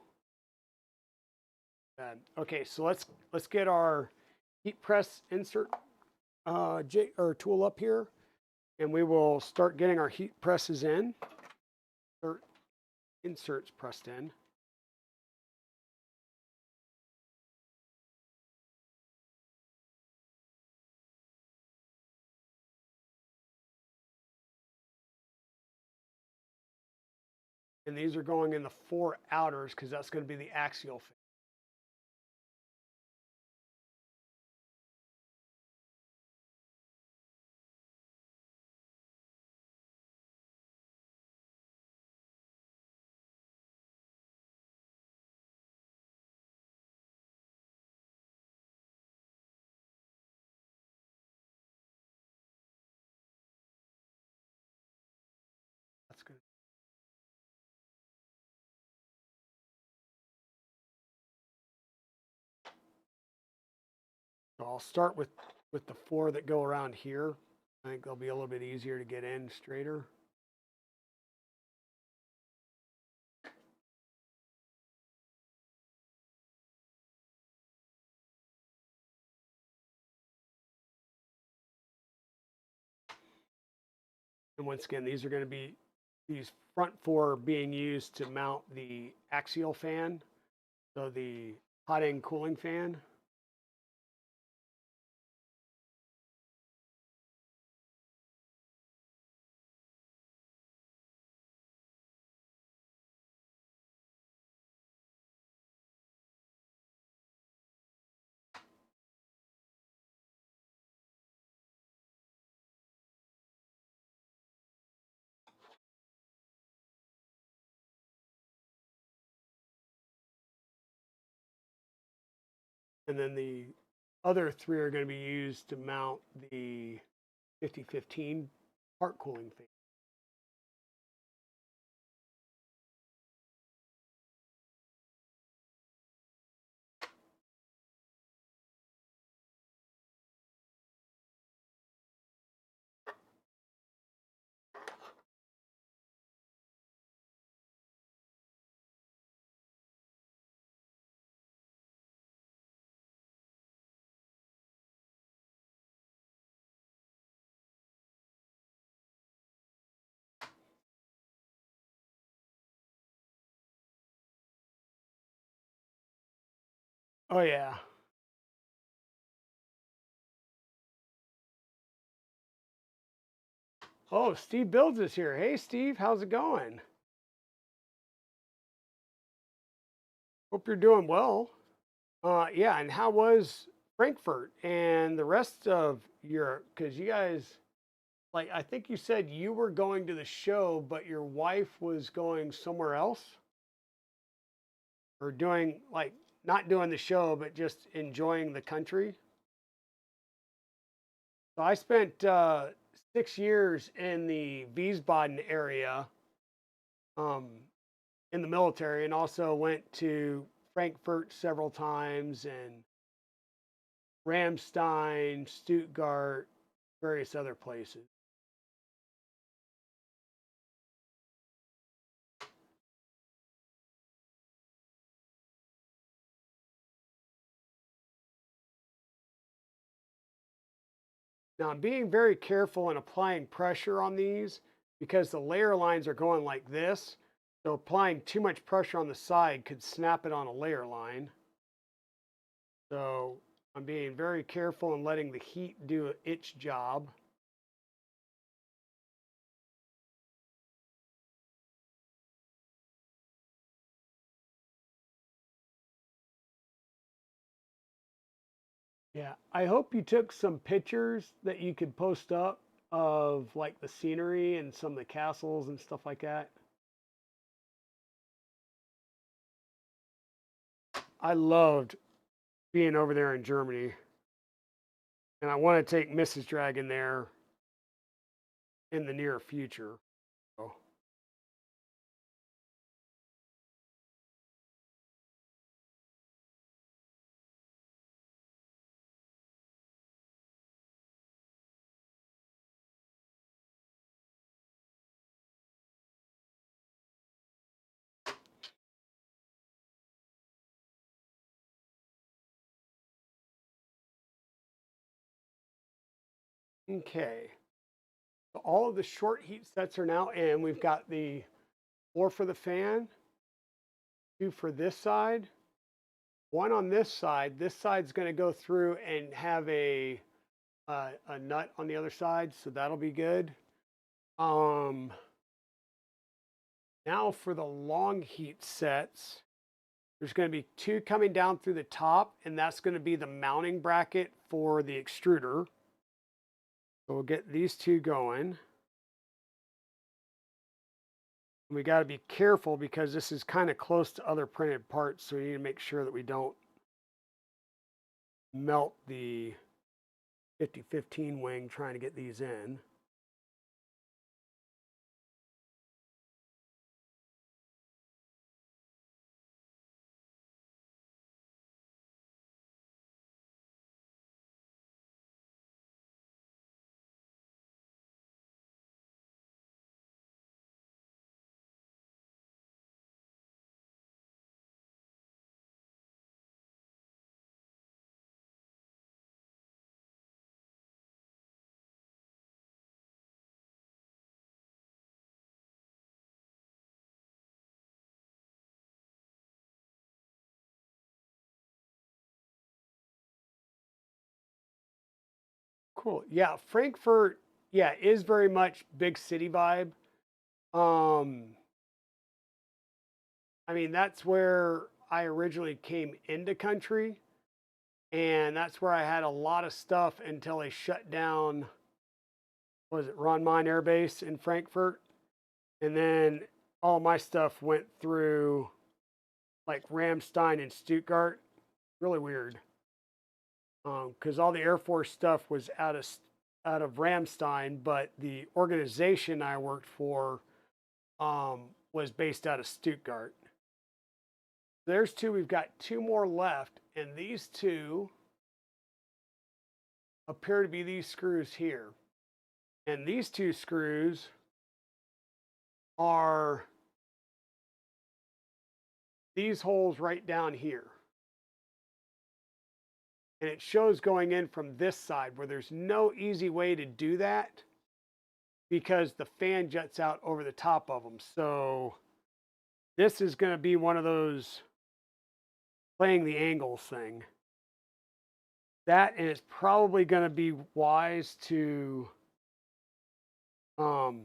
Okay, so let's get our heat press insert tool up here, and we will start getting our heat presses in. Inserts pressed in. And these are going in the 4 outers because that's going to be the axial fan. That's good. So I'll start with the 4 that go around here. I think they'll be a little bit easier to get in straighter. And once again, these are going to be, these front four are being used to mount the axial fan, so the hot end cooling fan. And then the other three are going to be used to mount the 5015 part cooling fan. Oh yeah. Oh, Steve Builds is here. Hey Steve, how's it going? Hope you're doing well. Yeah, and how was Frankfurt and the rest of Europe? Because you guys, like, I think you said you were going to the show, but your wife was going somewhere else, or doing like not doing the show, but just enjoying the country. So I spent 6 years in the Wiesbaden area, um, in the military, and also went to Frankfurt several times and Ramstein, Stuttgart, various other places. Now I'm being very careful in applying pressure on these because the layer lines are going like this. So applying too much pressure on the side could snap it on a layer line. So I'm being very careful and letting the heat do its job. Yeah, I hope you took some pictures that you could post up of like the scenery and some of the castles and stuff like that. I loved being over there in Germany, and I want to take Mrs. Dragon there in the near future. So, okay. So all of the short heat sets are now in. We've got the 4 for the fan, 2 for this side, 1 on this side. This side's going to go through and have a nut on the other side, so that'll be good. Um, Now for the long heat sets, there's going to be 2 coming down through the top, and that's going to be the mounting bracket for the extruder. So we'll get these 2 going. We got to be careful because this is kind of close to other printed parts, so we need to make sure that we don't melt the 5015 wing trying to get these in. Cool. Yeah, Frankfurt, yeah, is very much big city vibe. Um, I mean, that's where I originally came into country, and that's where I had a lot of stuff until they shut down, what was it, Ron Mine Air Base in Frankfurt? And then all my stuff went through like Ramstein and Stuttgart. Really weird. Because all the Air Force stuff was out of Ramstein, but the organization I worked for was based out of Stuttgart. There's two. We've got two more left, and these two appear to be these screws here. And these two screws are these holes right down here. And it shows going in from this side where there's no easy way to do that because the fan juts out over the top of them. So this is going to be one of those playing the angles thing. That, and it's probably going to be wise to um,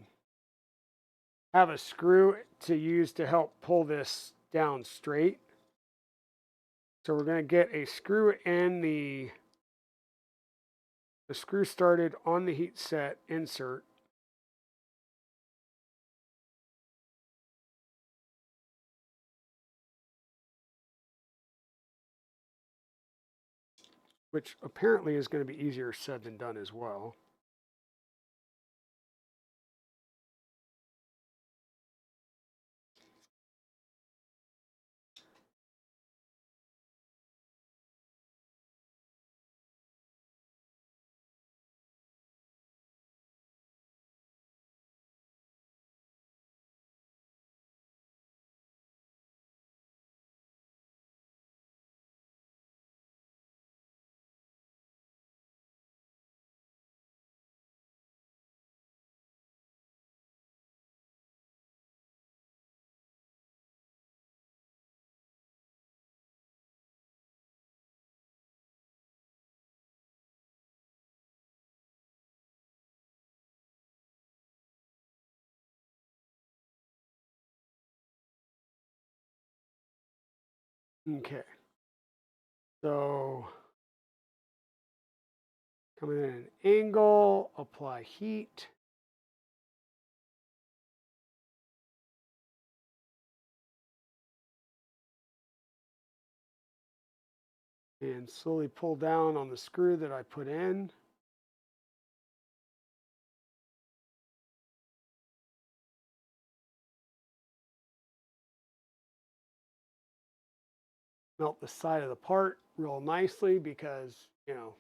have a screw to use to help pull this down straight. So we're going to get a screw in the screw started on the heat set insert. Which apparently is going to be easier said than done as well. Okay. So coming in at an angle, apply heat. And slowly pull down on the screw that I put in. Melt the side of the part real nicely because, you know,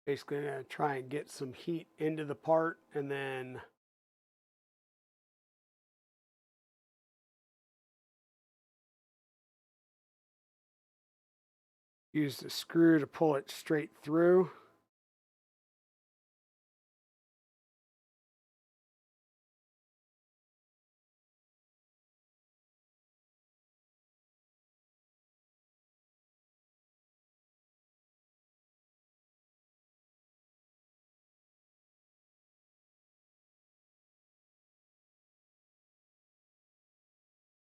basically I'm going to try and get some heat into the part and then use the screw to pull it straight through.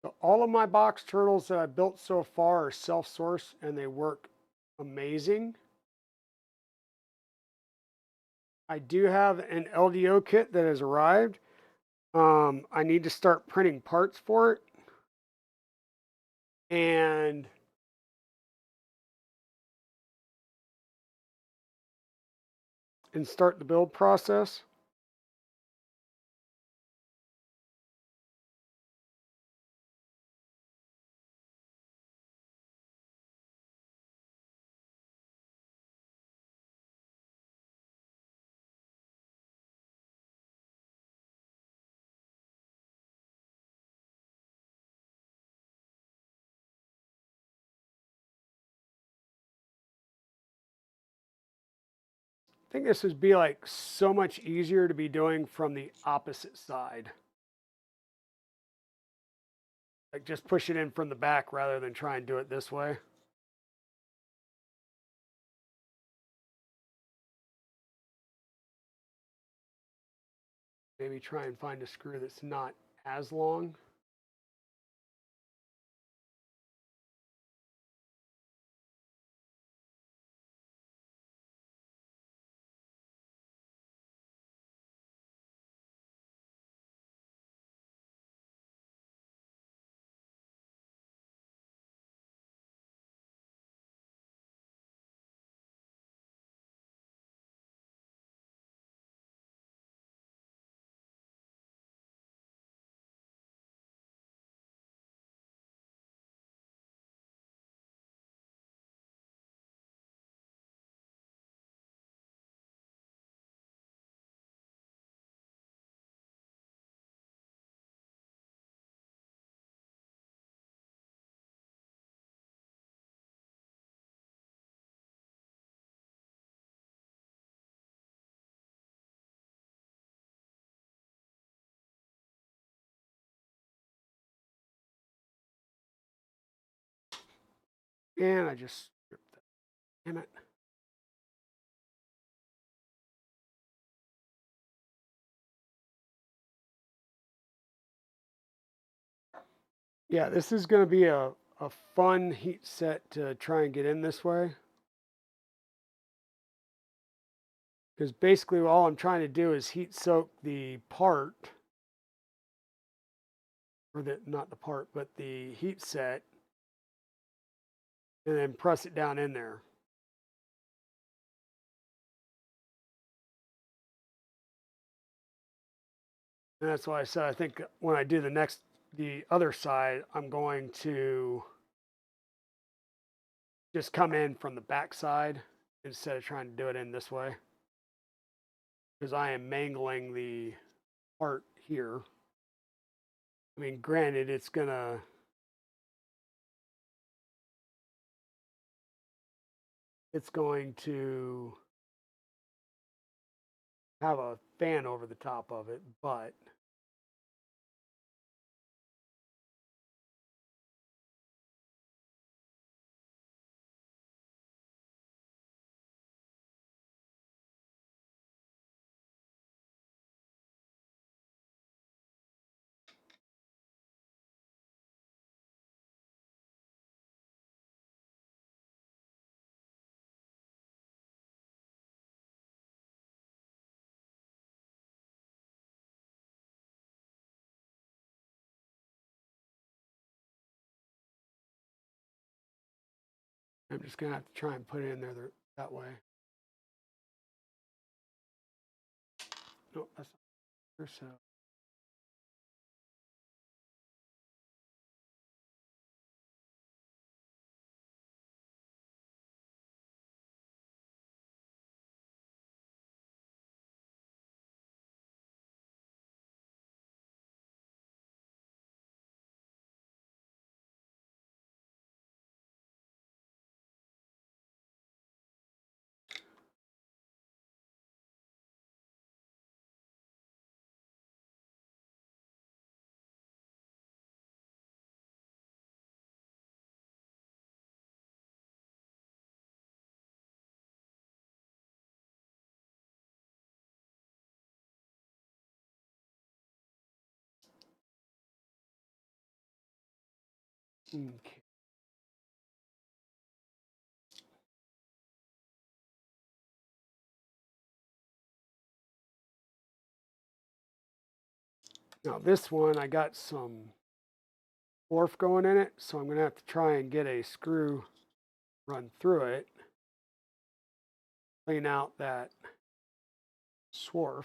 So all of my box turtles that I built so far are self-sourced and they work amazing. I do have an LDO kit that has arrived. I need to start printing parts for it. And start the build process. I think this would be like so much easier to be doing from the opposite side. Like just push it in from the back rather than try and do it this way. Maybe try and find a screw that's not as long. And I just stripped that. Damn it. Yeah, this is going to be a fun heat set to try and get in this way. Because basically all I'm trying to do is heat soak the part, or the not the part, but the heat set, and then press it down in there. And that's why I said I think when I do the other side, I'm going to just come in from the back side instead of trying to do it in this way. Because I am mangling the part here. I mean, granted, it's going to have a fan over the top of it, but I'm just going to have to try and put it in there that way. No, that's not so. Okay. Now this one, I got some swarf going in it, so I'm going to have to try and get a screw run through it, clean out that swarf.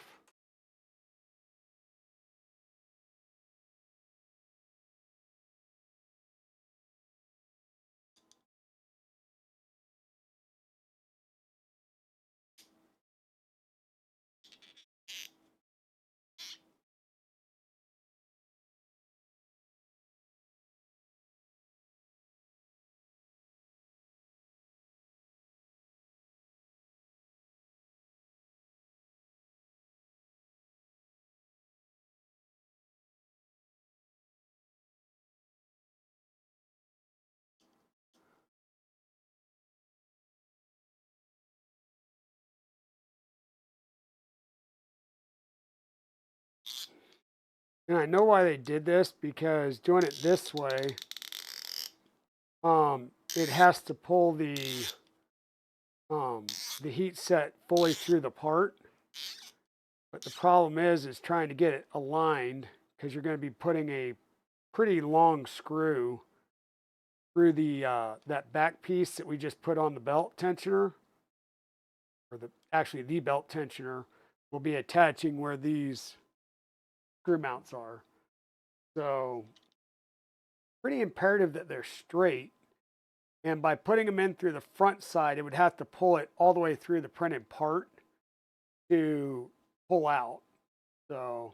And I know why they did this, because doing it this way, it has to pull the heat set fully through the part. But the problem is trying to get it aligned, because you're going to be putting a pretty long screw through the that back piece that we just put on the belt tensioner, or actually the belt tensioner will be attaching where these screw mounts are. So pretty imperative that they're straight. And by putting them in through the front side, it would have to pull it all the way through the printed part to pull out. So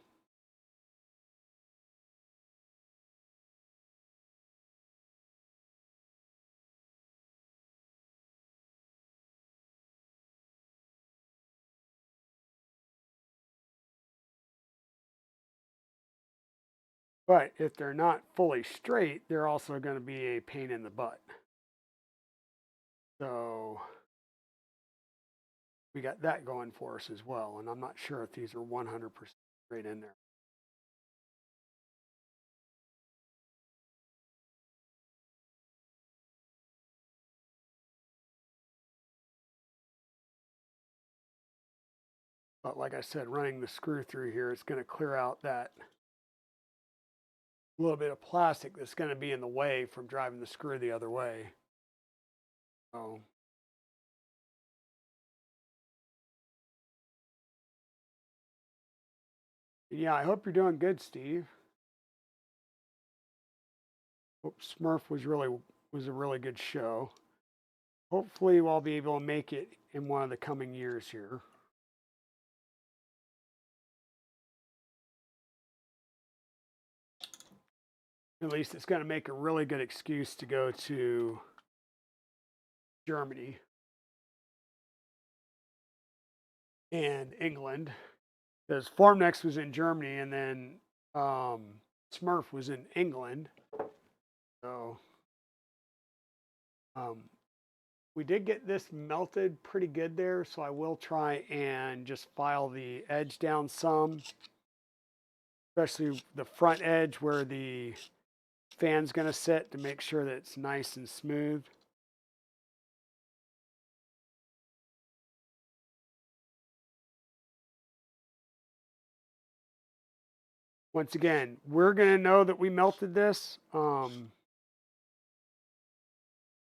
but if they're not fully straight, they're also going to be a pain in the butt. So we got that going for us as well. And I'm not sure if these are 100% straight in there. But like I said, running the screw through here, it's going to clear out that little bit of plastic that's going to be in the way from driving the screw the other way. So yeah, I hope you're doing good, Steve. Hope Smurf was a really good show. Hopefully I'll be able to make it in one of the coming years here. At least it's going to make a really good excuse to go to Germany and England, because Formnext was in Germany and then Smurf was in England. So we did get this melted pretty good there, so I will try and just file the edge down some, especially the front edge where the fan's going to sit, to make sure that it's nice and smooth. Once again, we're going to know that we melted this.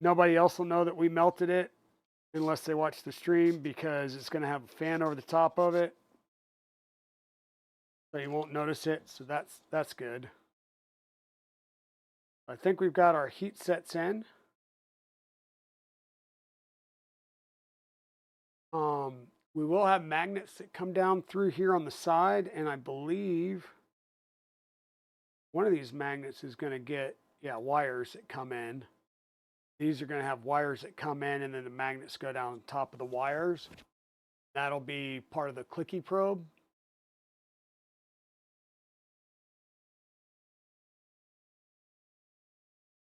Nobody else will know that we melted it unless they watch the stream, because it's going to have a fan over the top of it, so you won't notice it. So that's good. I think we've got our heat sets in. We will have magnets that come down through here on the side, and I believe one of these magnets is going to get, yeah, wires that come in. These are going to have wires that come in, and then the magnets go down top of the wires. That'll be part of the clicky probe.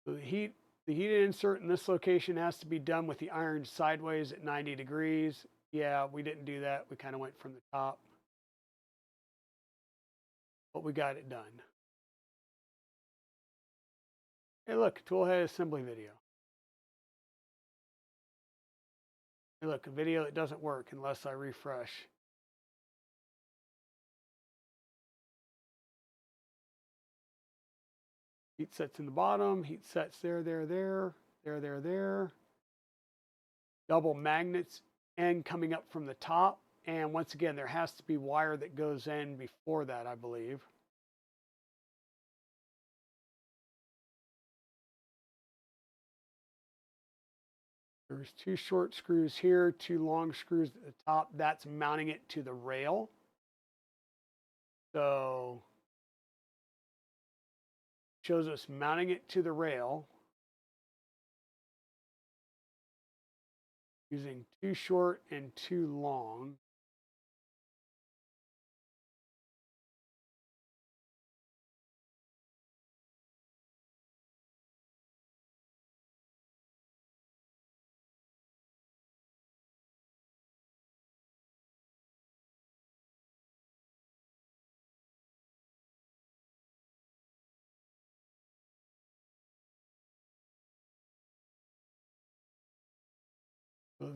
So the heat insert in this location has to be done with the iron sideways at 90 degrees. Yeah, we didn't do that. We kind of went from the top, but we got it done. Hey, look, Toolhead assembly video. Hey, look, a video that doesn't work unless I refresh. Heat sets in the bottom, heat sets there. Double magnets and coming up from the top. And once again, there has to be wire that goes in before that, I believe. There's 2 short screws here, 2 long screws at the top. That's mounting it to the rail. So shows us mounting it to the rail using 2 short and 2 long.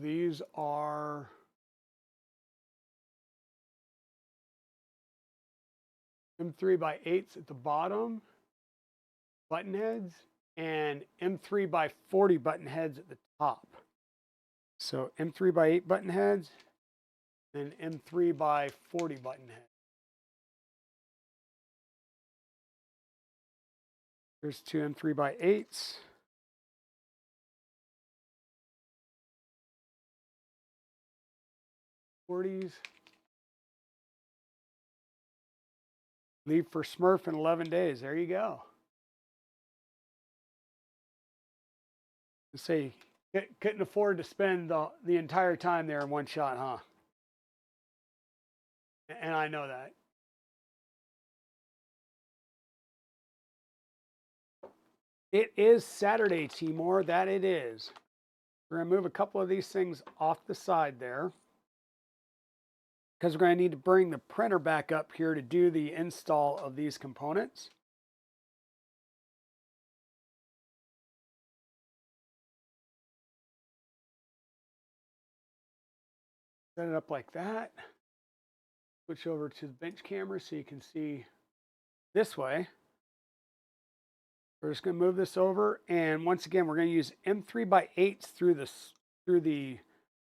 these are M3 by 8s at the bottom, button heads, and M3 by 40 button heads at the top. So M3 by 8 button heads and M3 by 40 button heads. There's two M3 by 8s. '40s. Leave for Smurf in 11 days. There you go. Say, couldn't afford to spend the entire time there in one shot, huh? And I know that. It is Saturday, Timor. That it is. We're going to move a couple of these things off the side there, because we're going to need to bring the printer back up here to do the install of these components. Set it up like that. Switch over to the bench camera so you can see this way. We're just going to move this over, and once again, we're going to use M3 by 8s through the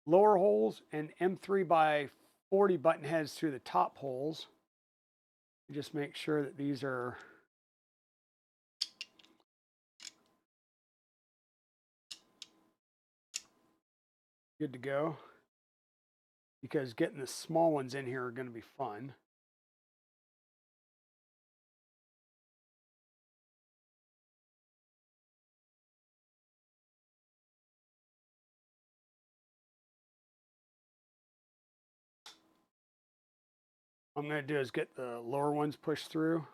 lower holes and M3 by 40 button heads through the top holes. Just make sure that these are good to go, because getting the small ones in here are going to be fun. What I'm going to do is get the lower ones pushed through.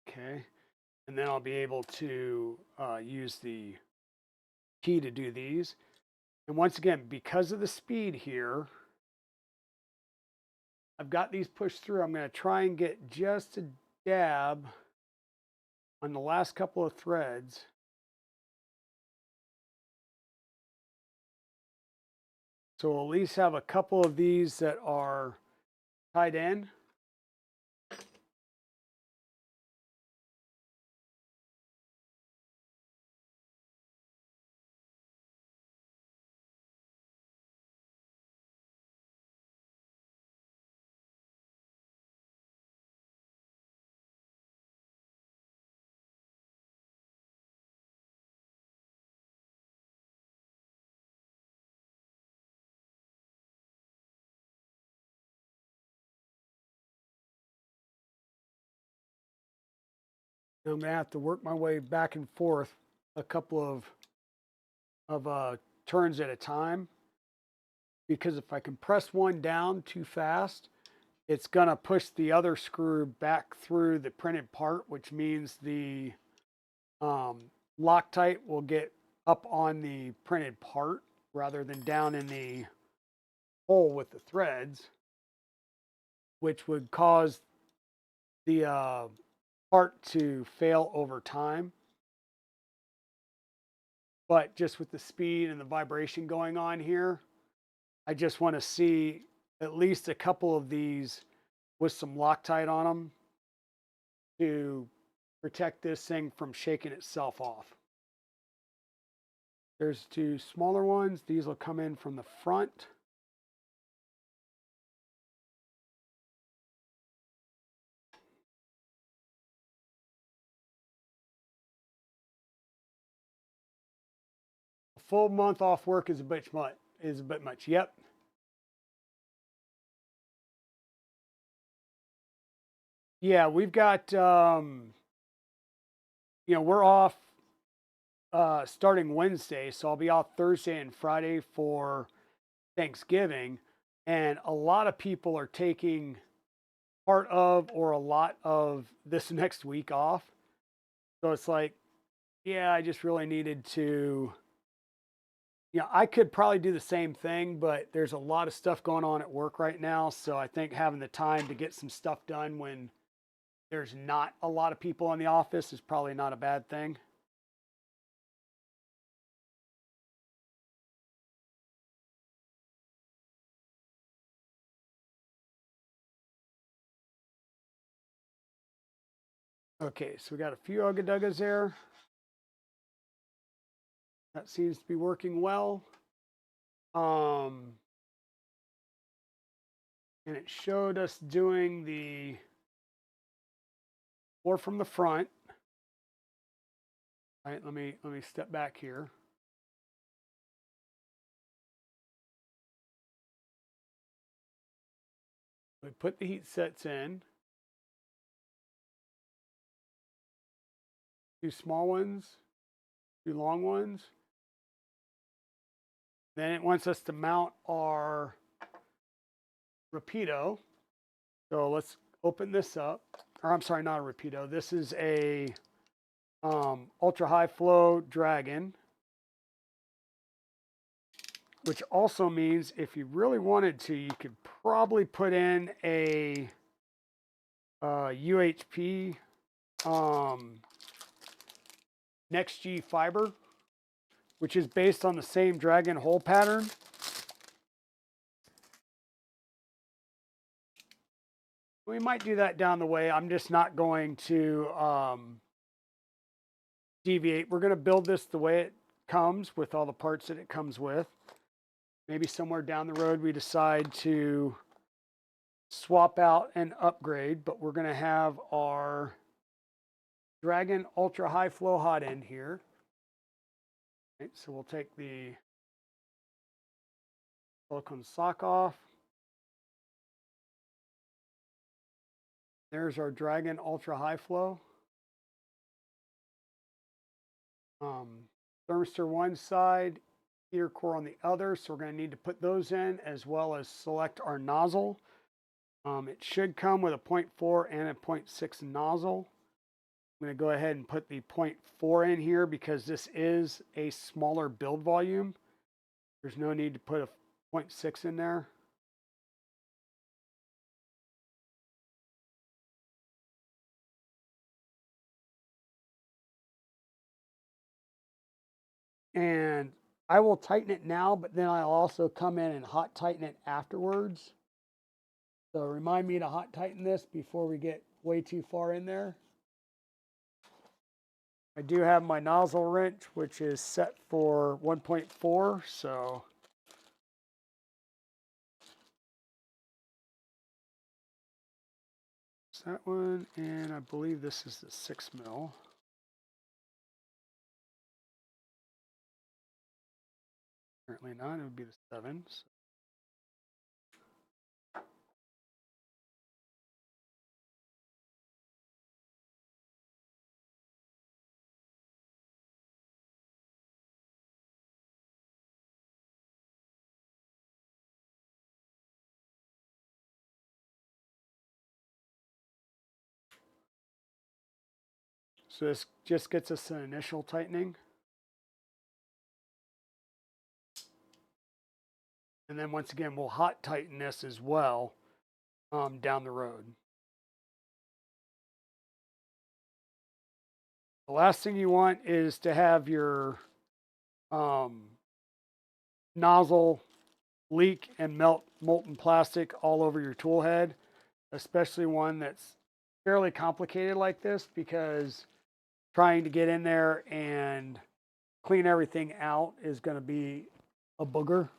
Okay, and then I'll be able to use the key to do these. And once again, because of the speed here, I've got these pushed through. I'm going to try and get just a dab on the last couple of threads. So we'll at least have a couple of these that are tied in. I'm going to have to work my way back and forth a couple of turns at a time, because if I can press one down too fast, it's going to push the other screw back through the printed part, which means the Loctite will get up on the printed part rather than down in the hole with the threads, which would cause the part to fail over time. But just with the speed and the vibration going on here, I just want to see at least a couple of these with some Loctite on them to protect this thing from shaking itself off. There's two smaller ones. These will come in from the front. A full month off work is a bit much. Yep. Yeah, we've got we're off starting Wednesday, so I'll be off Thursday and Friday for Thanksgiving, and a lot of people are taking part of or a lot of this next week off. So it's like, yeah, I just really needed to, I could probably do the same thing, but there's a lot of stuff going on at work right now. So I think having the time to get some stuff done when there's not a lot of people in the office is probably not a bad thing. Okay, so we got a few Ugga there. That seems to be working well. And it showed us doing the or from the front. All right, let me step back here. We put the heat sets in. Two small ones, two long ones. Then it wants us to mount our Rapido. So let's open this up. Or I'm sorry, not a Rapido. This is a ultra high flow Dragon, which also means if you really wanted to, you could probably put in a UHP Next G fiber, which is based on the same Dragon hole pattern. We might do that down the way. I'm just not going to deviate. We're going to build this the way it comes with all the parts that it comes with. Maybe somewhere down the road we decide to swap out and upgrade, but we're going to have our Dragon ultra high flow hot end here. Right, so we'll take the silicone sock off. There's our Dragon ultra high flow. Thermistor one side, heater core on the other. So we're going to need to put those in as well as select our nozzle. It should come with a 0.4 and a 0.6 nozzle. I'm going to go ahead and put the 0.4 in here because this is a smaller build volume. There's no need to put a 0.6 in there. And I will tighten it now, but then I'll also come in and hot tighten it afterwards. So remind me to hot tighten this before we get way too far in there. I do have my nozzle wrench, which is set for 1.4, so it's that one, and I believe this is the 6 mil. Apparently not, it would be the 7. So this just gets us an initial tightening. And then once again, we'll hot tighten this as well down the road. The last thing you want is to have your nozzle leak and melt molten plastic all over your tool head, especially one that's fairly complicated like this, because trying to get in there and clean everything out is going to be a booger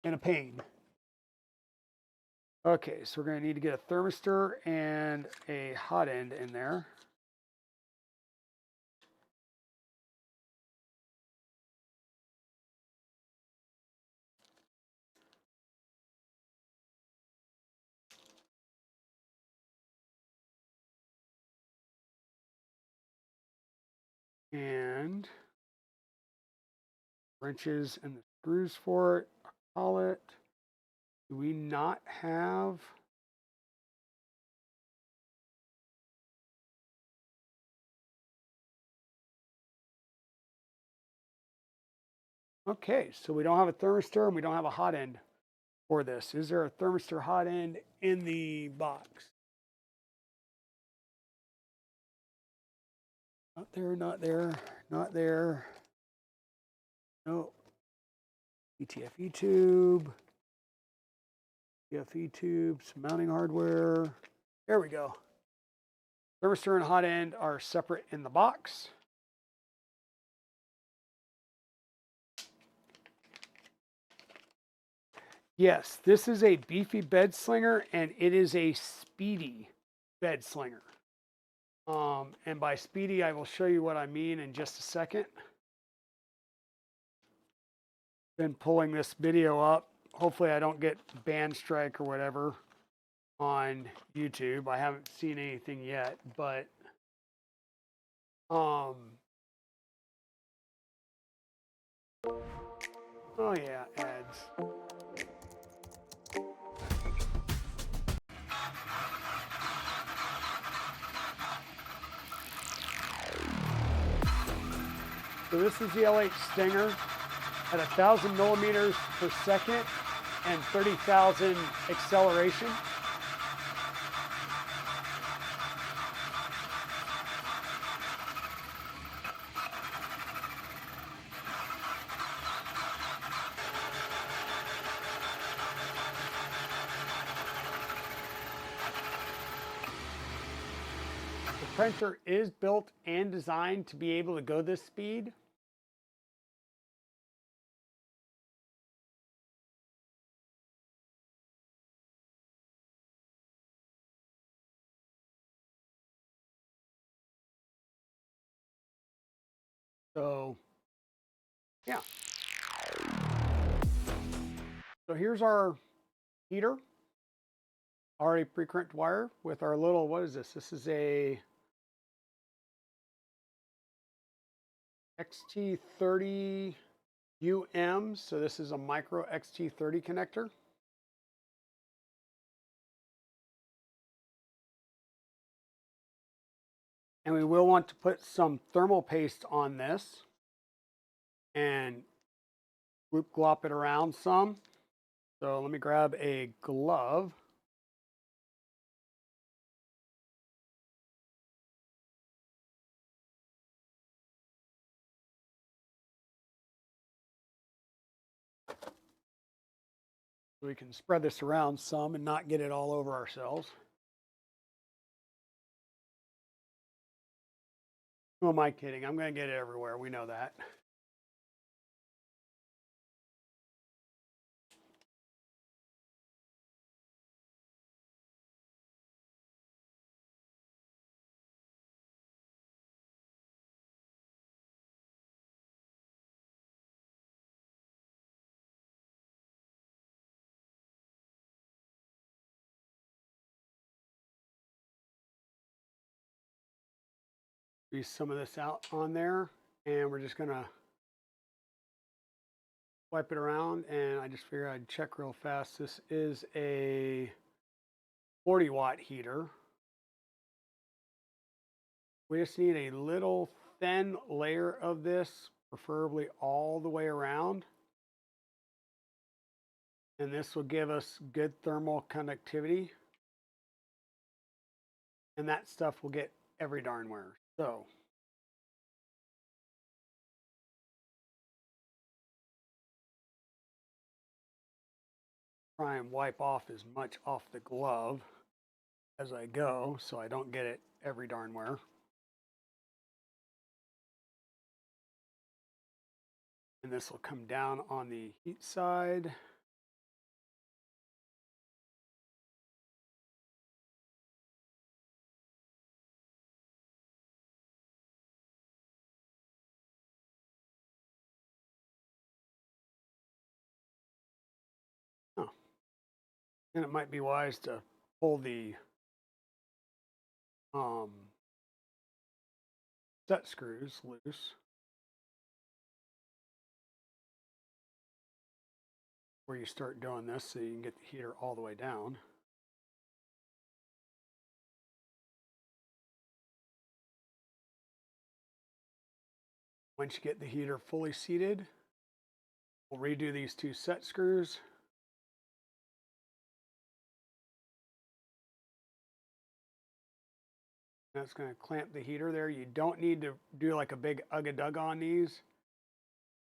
and a pain. Okay, so we're going to need to get a thermistor and a hot end in there. And wrenches and the screws for it. I'll call it. Do we not have? Okay, so we don't have a thermistor and we don't have a hot end for this. Is there a thermistor hot end in the box? Not there, not there, not there. No. ETFE tube. ETFE tubes, mounting hardware. There we go. Thermistor and hot end are separate in the box. Yes, this is a beefy bed slinger, and it is a speedy bed slinger. And by speedy, I will show you what I mean in just a second. Been pulling this video up. Hopefully I don't get band strike or whatever on YouTube. I haven't seen anything yet, but oh yeah, ads. So this is the LH Stinger at 1,000 millimeters per second and 30,000 acceleration. The printer is built and designed to be able to go this speed. So, yeah. So here's our heater, already pre-crimped wire with our little, what is this? This is a XT30 UM. So this is a micro XT30 connector. And we will want to put some thermal paste on this and loop glop it around some. So let me grab a glove. So we can spread this around some and not get it all over ourselves. Who am I kidding? I'm going to get it everywhere. We know that. Squeeze some of this out on there, and we're just going to wipe it around. And I just figured I'd check real fast. This is a 40-watt heater. We just need a little thin layer of this, preferably all the way around. And this will give us good thermal conductivity. And that stuff will get every darn where. So try and wipe off as much off the glove as I go so I don't get it every darn where. And this will come down on the heat side. Oh. And it might be wise to pull the set screws loose where you start doing this so you can get the heater all the way down. Once you get the heater fully seated, we'll redo these two set screws. That's going to clamp the heater there. You don't need to do like a big ugga-dugga on these.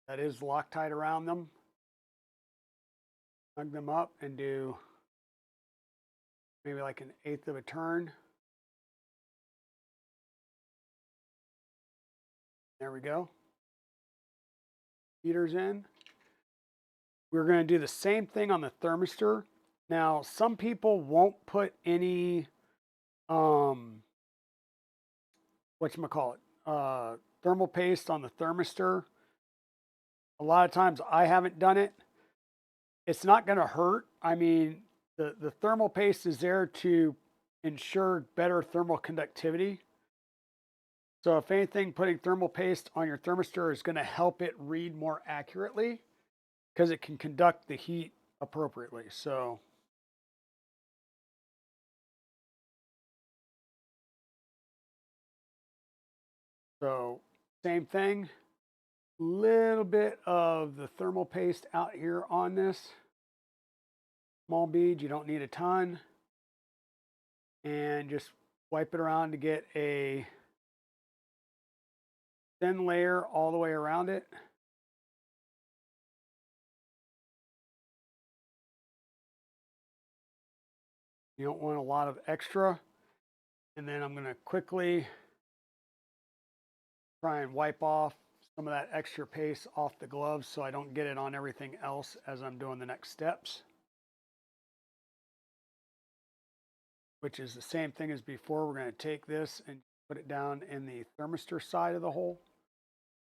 That is Loctite around them. Snug them up and do maybe like an eighth of a turn. There we go. Heater's in. We're going to do the same thing on the thermistor. Now, some people won't put any whatchamacallit, thermal paste on the thermistor. A lot of times I haven't done it. It's not going to hurt. I mean, the thermal paste is there to ensure better thermal conductivity. So if anything, putting thermal paste on your thermistor is going to help it read more accurately because it can conduct the heat appropriately. So same thing, little bit of the thermal paste out here on this. Small bead, you don't need a ton. And just wipe it around to get a thin layer all the way around it. You don't want a lot of extra. And then I'm going to quickly try and wipe off some of that extra paste off the gloves so I don't get it on everything else as I'm doing the next steps. Which is the same thing as before. We're going to take this and put it down in the thermistor side of the hole,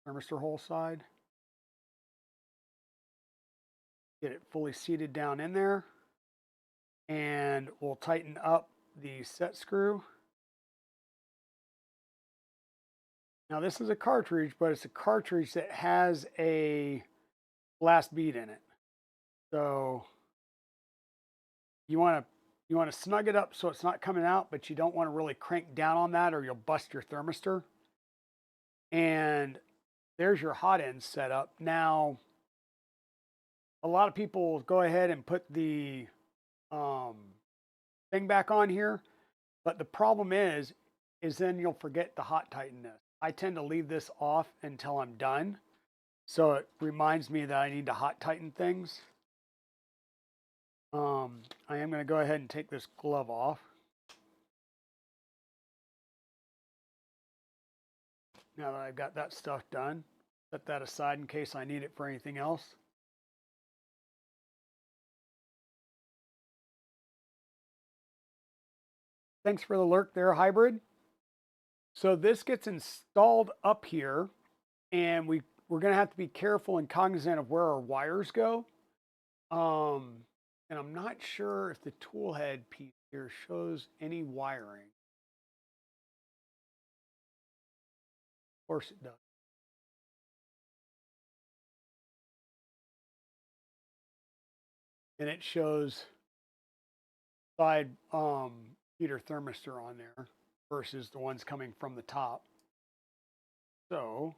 thermistor hole side. Get it fully seated down in there. And we'll tighten up the set screw. Now this is a cartridge, but it's a cartridge that has a blast bead in it. So you want to snug it up so it's not coming out, but you don't want to really crank down on that or you'll bust your thermistor. And there's your hot end set up. Now, a lot of people will go ahead and put the thing back on here, but the problem is then you'll forget to hot tighten this. I tend to leave this off until I'm done. So it reminds me that I need to hot tighten things. I am going to go ahead and take this glove off. Now that I've got that stuff done, set that aside in case I need it for anything else. Thanks for the lurk there, hybrid. So this gets installed up here, and we're going to have to be careful and cognizant of where our wires go. And I'm not sure if the tool head piece here shows any wiring. Of course it does. And it shows side heater thermistor on there versus the ones coming from the top. So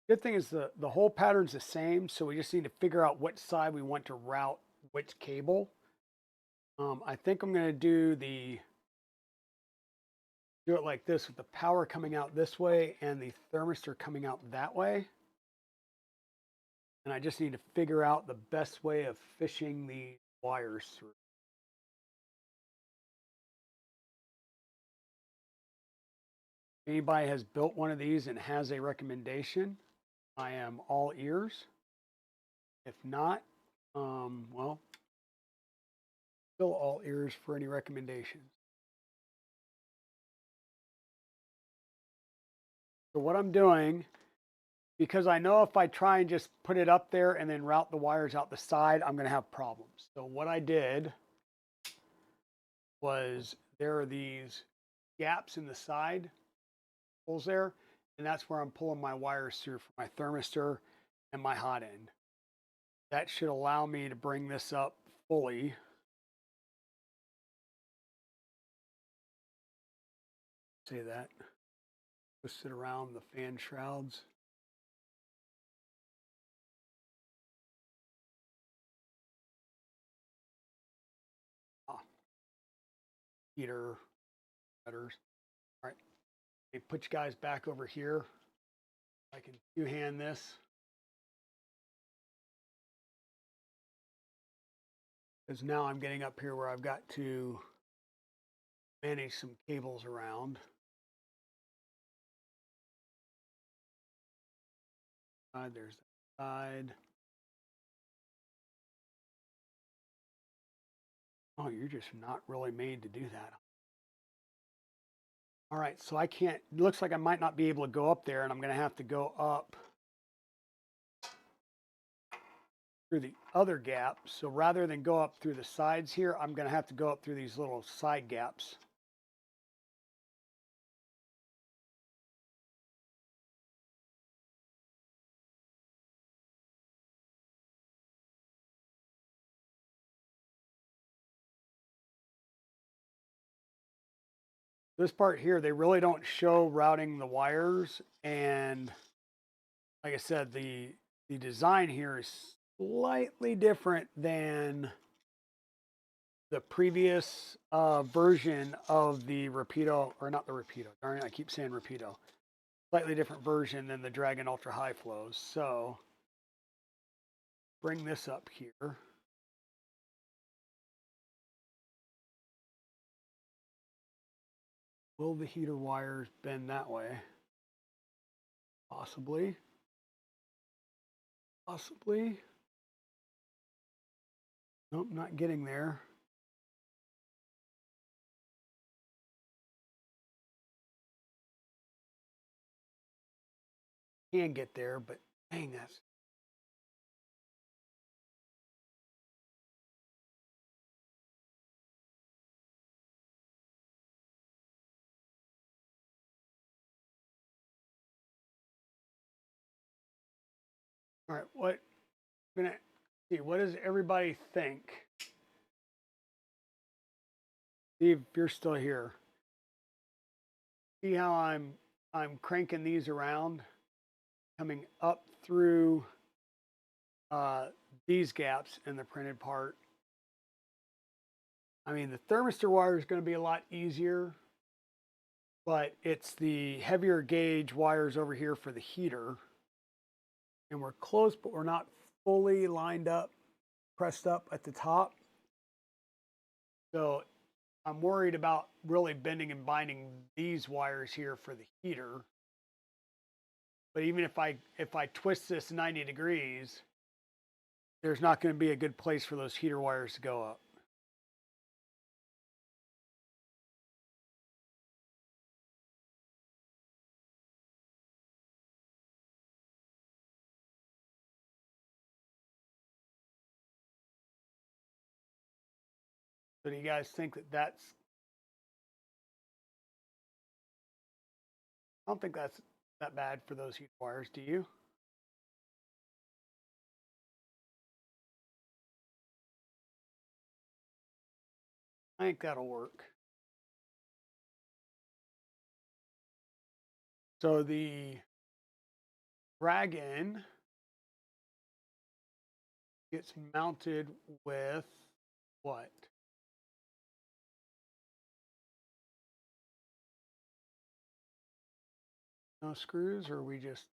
good thing is the whole pattern's the same, so we just need to figure out which side we want to route which cable. I think I'm going to do it like this with the power coming out this way and the thermistor coming out that way. And I just need to figure out the best way of fishing the wires through. If anybody has built one of these and has a recommendation, I am all ears. If not, well, still all ears for any recommendations. So what I'm doing, because I know if I try and just put it up there and then route the wires out the side, I'm going to have problems. So what I did was there are these gaps in the side holes there, and that's where I'm pulling my wires through for my thermistor and my hot end. That should allow me to bring this up fully. Say that. Twist it around the fan shrouds. heater headers. All right, let me put you guys back over here. I can two-hand this. Because now I'm getting up here where I've got to manage some cables around. There's the side. Oh, you're just not really made to do that. All right, so I can't, it looks like I might not be able to go up there, and I'm going to have to go up through the other gap. So rather than go up through the sides here, I'm going to have to go up through these little side gaps. This part here, they really don't show routing the wires. And like I said, the design here is slightly different than the previous version of the Rapido, or not the Rapido, darn it, I keep saying Rapido. Slightly different version than the Dragon Ultra High Flows. So bring this up here. Will the heater wires bend that way? Possibly. Possibly. Nope, not getting there. Can get there, but dang, that's. All right, what I'm gonna see, what does everybody think? See if you're still here. See how I'm cranking these around, coming up through these gaps in the printed part. I mean, the thermistor wire is going to be a lot easier, but it's the heavier gauge wires over here for the heater. And we're close, but we're not fully lined up, pressed up at the top. So I'm worried about really bending and binding these wires here for the heater. But even if I twist this 90 degrees, there's not going to be a good place for those heater wires to go up. So do you guys think that that's, I don't think that's that bad for those heater wires, do you? I think that'll work. So the Dragon gets mounted with what? No screws, or we just.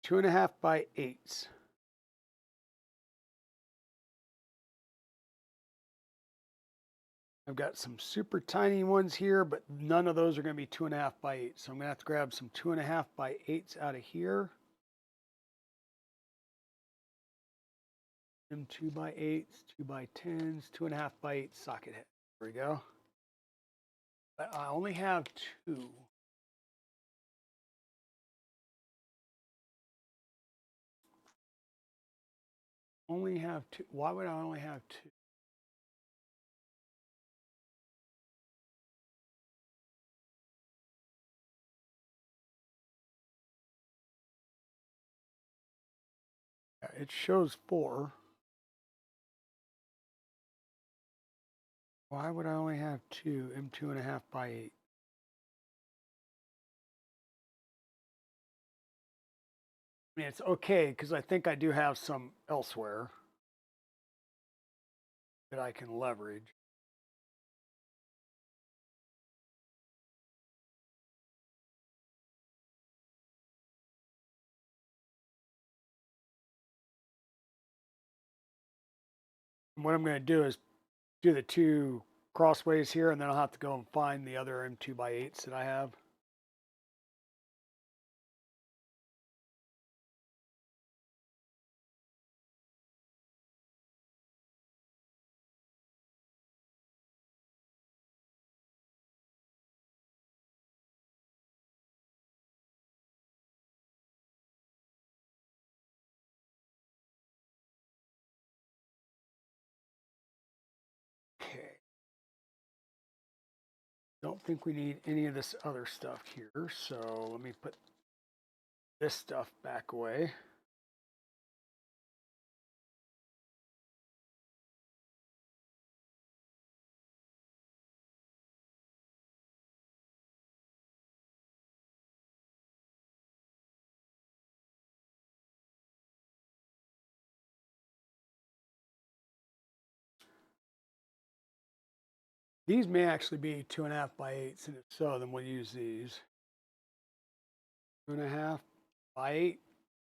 2.5 by 8s. I've got some super tiny ones here, but none of those are going to be 2.5 by 8. So I'm going to have to grab some 2.5 by 8s out of here. Some 2 by 8s, 2 by 10s, 2.5 by 8 socket head. There we go. But I only have 2. Only have 2. Why would I only have 2? It shows 4. Why would I only have 2 M2.5 by 8? I mean, it's okay because I think I do have some elsewhere that I can leverage. And what I'm going to do is do the 2 crossways here, and then I'll have to go and find the other M2x8s that I have. Okay. Don't think we need any of this other stuff here, so let me put this stuff back away. These may actually be 2.5x8s, and if so, then we'll use these. 2.5x8.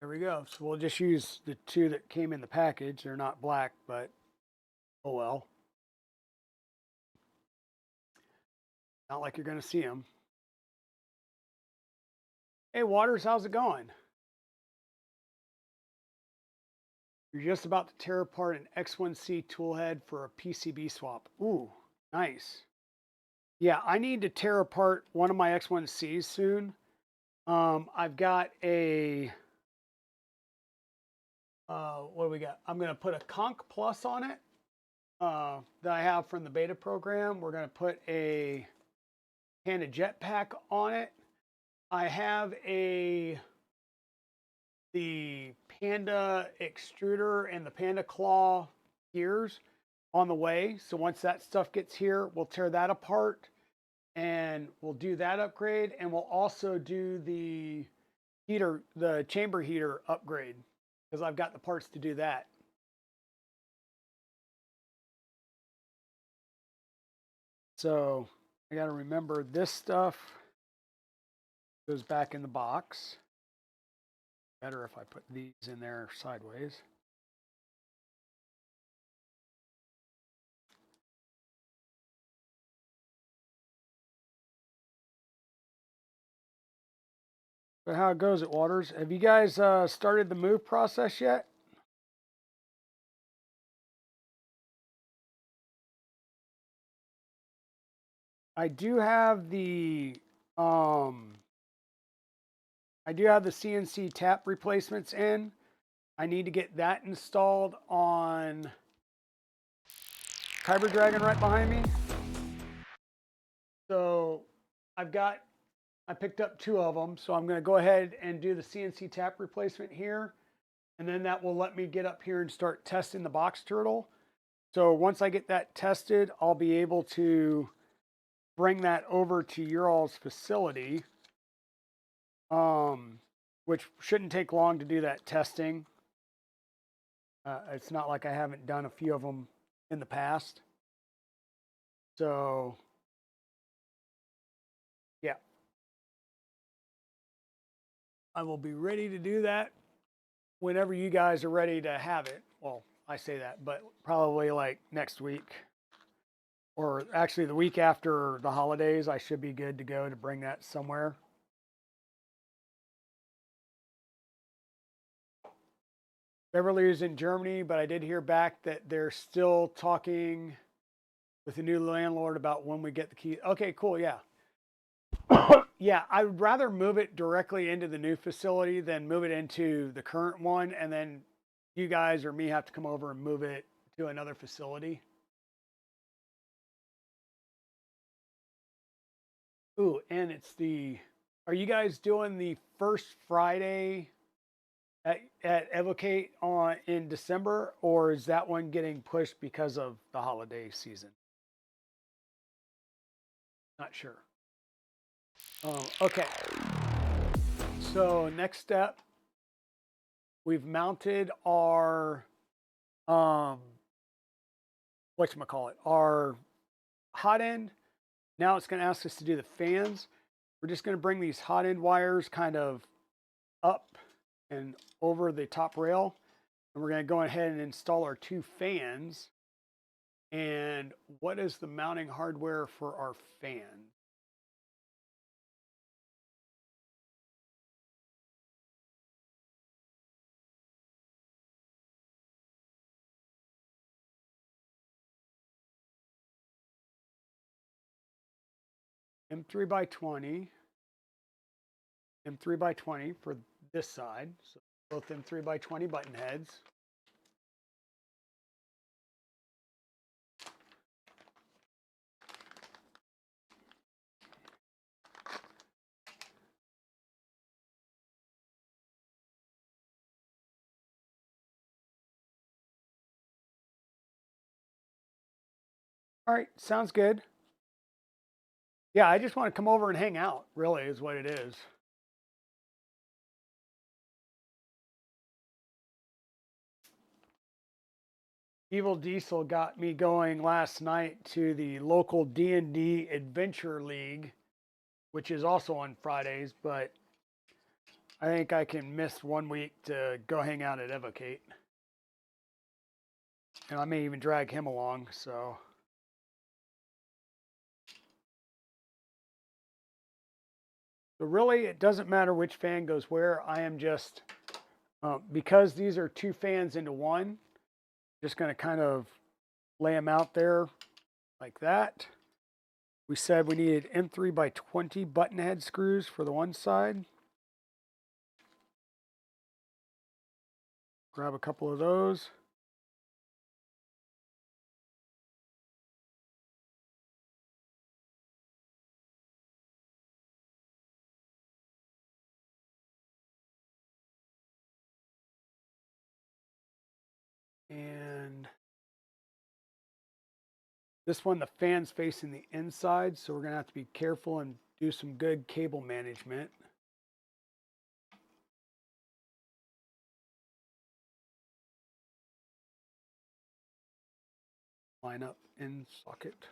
There we go. So we'll just use the 2 that came in the package. They're not black, but oh well. Not like you're going to see them. Hey, Waters, how's it going? You're just about to tear apart an X1C toolhead for a PCB swap. Ooh, nice. Yeah, I need to tear apart one of my X1Cs soon. I've got a, what do we got? I'm going to put a Conch Plus on it that I have from the beta program. We're going to put a Panda Jetpack on it. I have the Panda extruder and the Panda claw gears on the way. So once that stuff gets here, we'll tear that apart and we'll do that upgrade. And we'll also do the heater, the chamber heater upgrade, because I've got the parts to do that. So I got to remember this stuff goes back in the box. Better if I put these in there sideways. But how it goes at Waters. Have you guys started the move process yet? I do have the CNC tap replacements in. I need to get that installed on Kyber Dragon right behind me. So I picked up 2 of them. So I'm going to go ahead and do the CNC tap replacement here. And then that will let me get up here and start testing the box turtle. So once I get that tested, I'll be able to bring that over to your all's facility, which shouldn't take long to do that testing. It's not like I haven't done a few of them in the past. So, yeah. I will be ready to do that whenever you guys are ready to have it. Well, I say that, but probably like next week. Or actually the week after the holidays, I should be good to go to bring that somewhere. Beverly is in Germany, but I did hear back that they're still talking with the new landlord about when we get the key. Okay, cool. Yeah. Yeah, I would rather move it directly into the new facility than move it into the current one. And then you guys or me have to come over and move it to another facility. Ooh, and are you guys doing the first Friday at Evocate in December, or is that one getting pushed because of the holiday season? Not sure. Okay. So next step, we've mounted our whatchamacallit, our hot end. Now it's going to ask us to do the fans. We're just going to bring these hot end wires kind of up and over the top rail. And we're going to go ahead and install our 2 fans. And what is the mounting hardware for our fan? M3 by 20. M3 by 20 for this side. So both M3 by 20 button heads. All right, sounds good. Yeah, I just want to come over and hang out, really, is what it is. Evil Diesel got me going last night to the local D&D Adventure League, which is also on Fridays, but I think I can miss 1 week to go hang out at Evocate. And I may even drag him along, so. So really, it doesn't matter which fan goes where. I am just, because these are 2 fans into one, just going to kind of lay them out there like that. We said we needed M3 by 20 button head screws for the one side. Grab a couple of those. And this one, the fan's facing the inside, so we're going to have to be careful and do some good cable management. Line up in socket.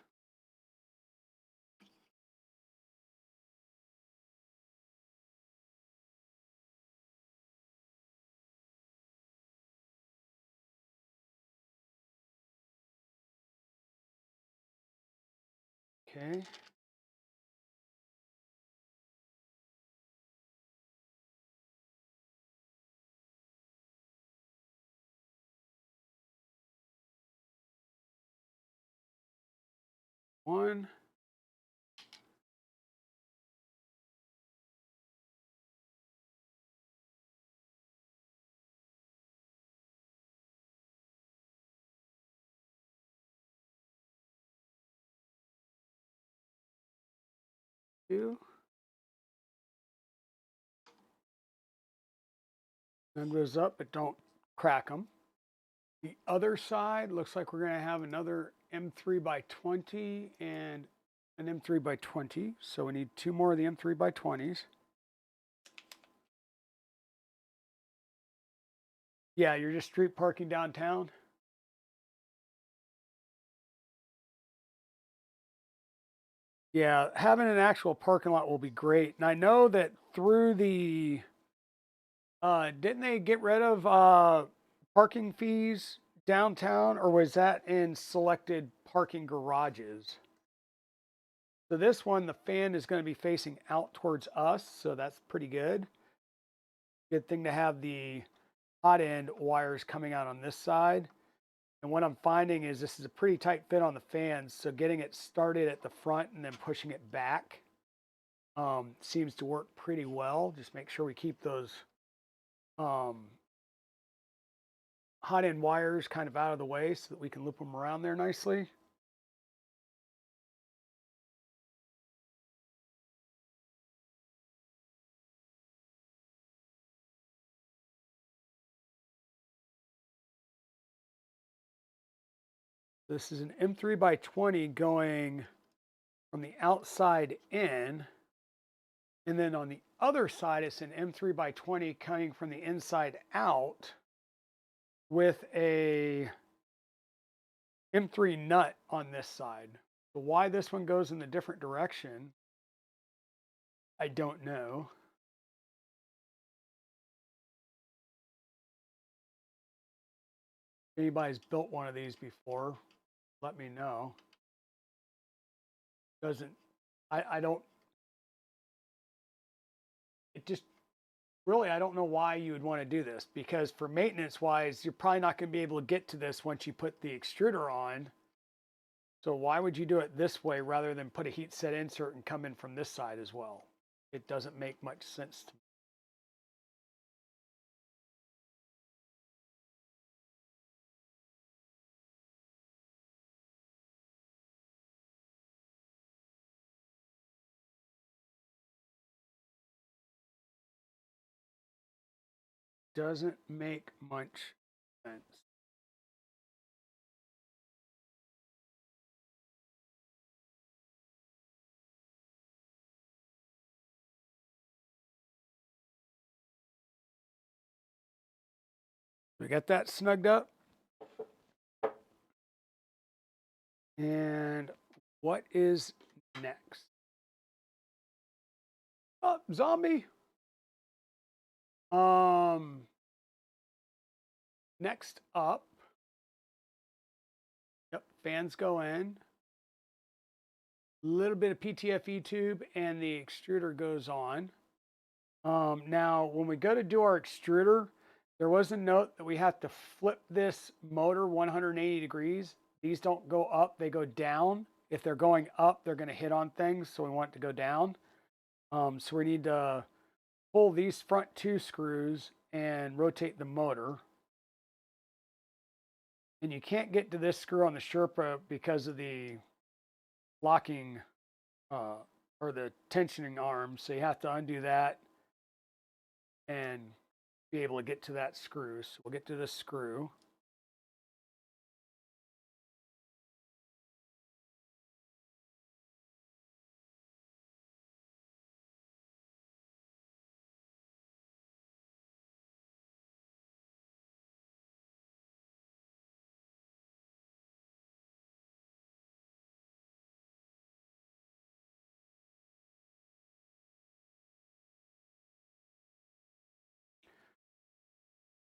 Okay. One. Two. None goes up, but don't crack them. The other side looks like we're going to have another M3 by 20 and an M3 by 20. So we need 2 more of the M3 by 20s. Yeah, you're just street parking downtown. Yeah, having an actual parking lot will be great. And I know that through the, didn't they get rid of parking fees downtown, or was that in selected parking garages? So this one, the fan is going to be facing out towards us, so that's pretty good. Good thing to have the hot end wires coming out on this side. And what I'm finding is this is a pretty tight fit on the fans, so getting it started at the front and then pushing it back seems to work pretty well. Just make sure we keep those hot end wires kind of out of the way so that we can loop them around there nicely. This is an M3 by 20 going from the outside in. And then on the other side, it's an M3x20 coming from the inside out with a M3 nut on this side. So why this one goes in the different direction, I don't know. If anybody's built one of these before, let me know. Doesn't, I don't, it just, really, I don't know why you would want to do this, because for maintenance wise, you're probably not going to be able to get to this once you put the extruder on. So why would you do it this way rather than put a heat set insert and come in from this side as well? It doesn't make much sense to me. Doesn't make much sense. We got that snugged up. And what is next? Oh, zombie. Next up. Yep, fans go in. A little bit of PTFE tube and the extruder goes on. Now, when we go to do our extruder, there was a note that we have to flip this motor 180 degrees. These don't go up, they go down. If they're going up, they're going to hit on things, so we want it to go down. So we need to pull these front two screws and rotate the motor. And you can't get to this screw on the Sherpa because of the locking or the tensioning arm. So you have to undo that and be able to get to that screw. So we'll get to this screw.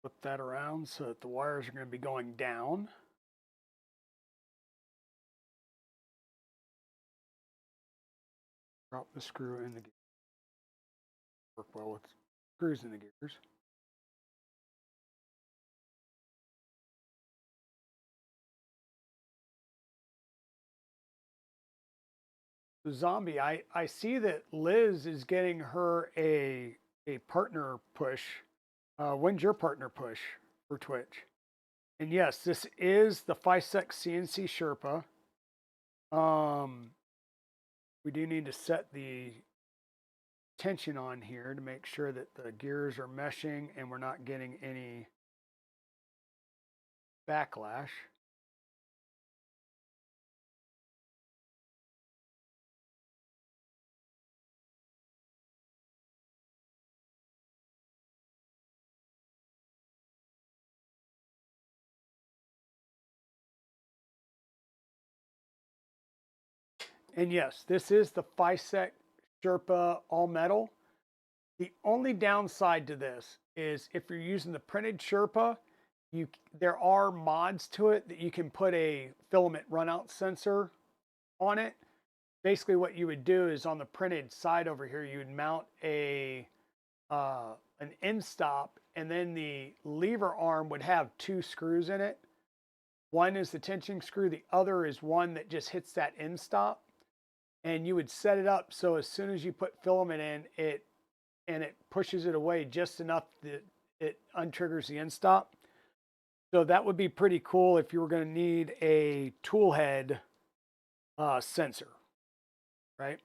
Flip that around so that the wires are going to be going down. Drop the screw in the gear. Work well with screws in the gears. The zombie, I see that Liz is getting her a partner push. When's your partner push for Twitch? And yes, this is the FISEC CNC Sherpa. We do need to set the tension on here to make sure that the gears are meshing and we're not getting any backlash. And yes, this is the FISEC Sherpa all metal. The only downside to this is if you're using the printed Sherpa, there are mods to it that you can put a filament runout sensor on it. Basically, what you would do is on the printed side over here, you would mount an end stop, and then the lever arm would have two screws in it. One is the tension screw, the other is one that just hits that end stop. And you would set it up so as soon as you put filament in, it pushes it away just enough that it untriggers the end stop. So that would be pretty cool if you were going to need a tool head sensor, right?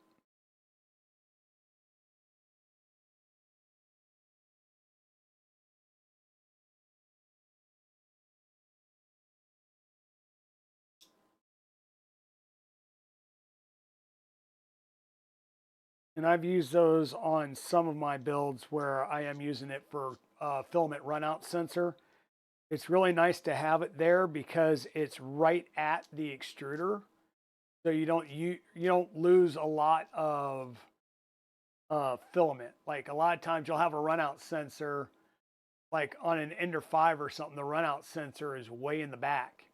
And I've used those on some of my builds where I am using it for filament runout sensor. It's really nice to have it there because it's right at the extruder. So you don't lose a lot of filament. Like a lot of times you'll have a runout sensor, like on an Ender 5 or something, the runout sensor is way in the back.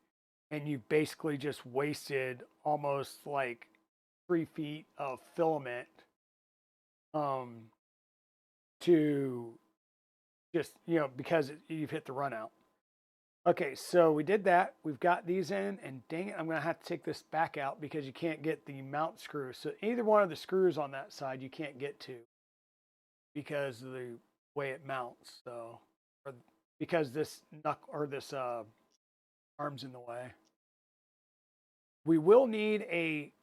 And you basically just wasted almost like 3 feet of filament um, to just, because you've hit the runout. Okay, so we did that. We've got these in, and dang it, I'm going to have to take this back out because you can't get the mount screws. So either one of the screws on that side you can't get to because of the way it mounts. So, or because this this arm's in the way. We will need a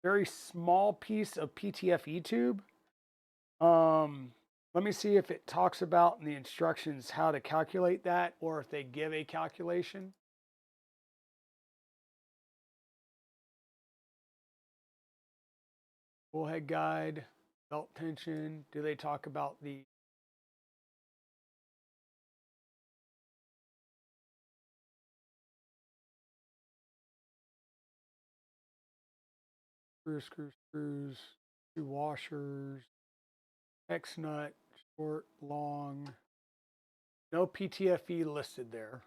very small piece of PTFE tube. Let me see if it talks about in the instructions how to calculate that or if they give a calculation. Bullhead guide, belt tension. Do they talk about the screws, 2 washers, X nut, short, long. No PTFE listed there.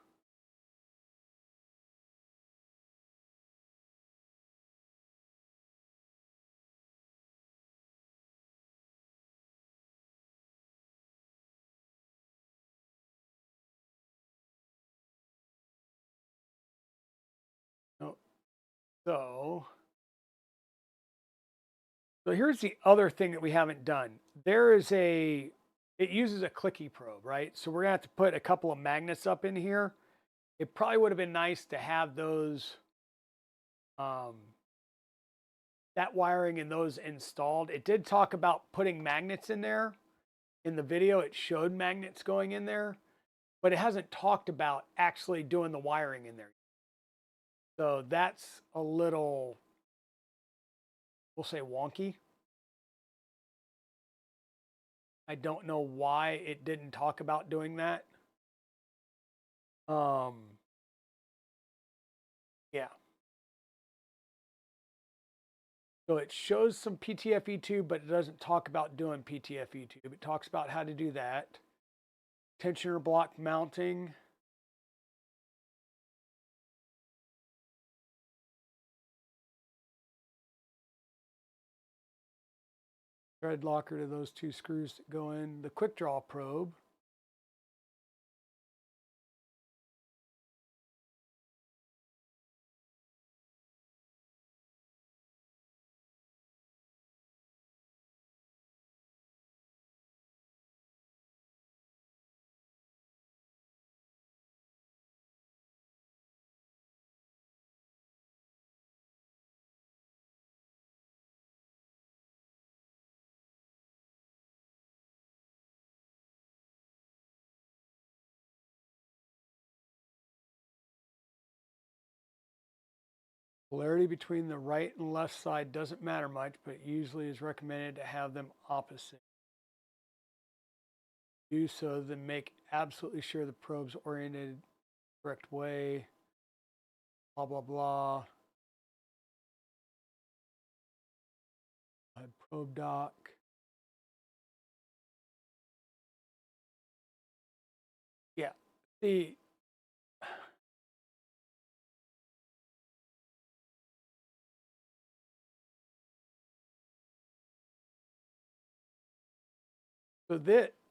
No. So here's the other thing that we haven't done. It uses a clicky probe, right? So we're gonna have to put a couple of magnets up in here. It probably would have been nice to have those, um, that wiring and those installed. It did talk about putting magnets in there. In the video, it showed magnets going in there, but it hasn't talked about actually doing the wiring in there. So that's a little, we'll say, wonky. I don't know why it didn't talk about doing that. Yeah. So it shows some PTFE tube, but it doesn't talk about doing PTFE tube. It talks about how to do that. Tensioner block mounting. Thread locker to those 2 screws that go in. The quick draw probe. Polarity between the right and left side doesn't matter much, but usually is recommended to have them opposite. Do so, then make absolutely sure the probe's oriented the correct way. Blah, blah, blah. Probe dock. Yeah. So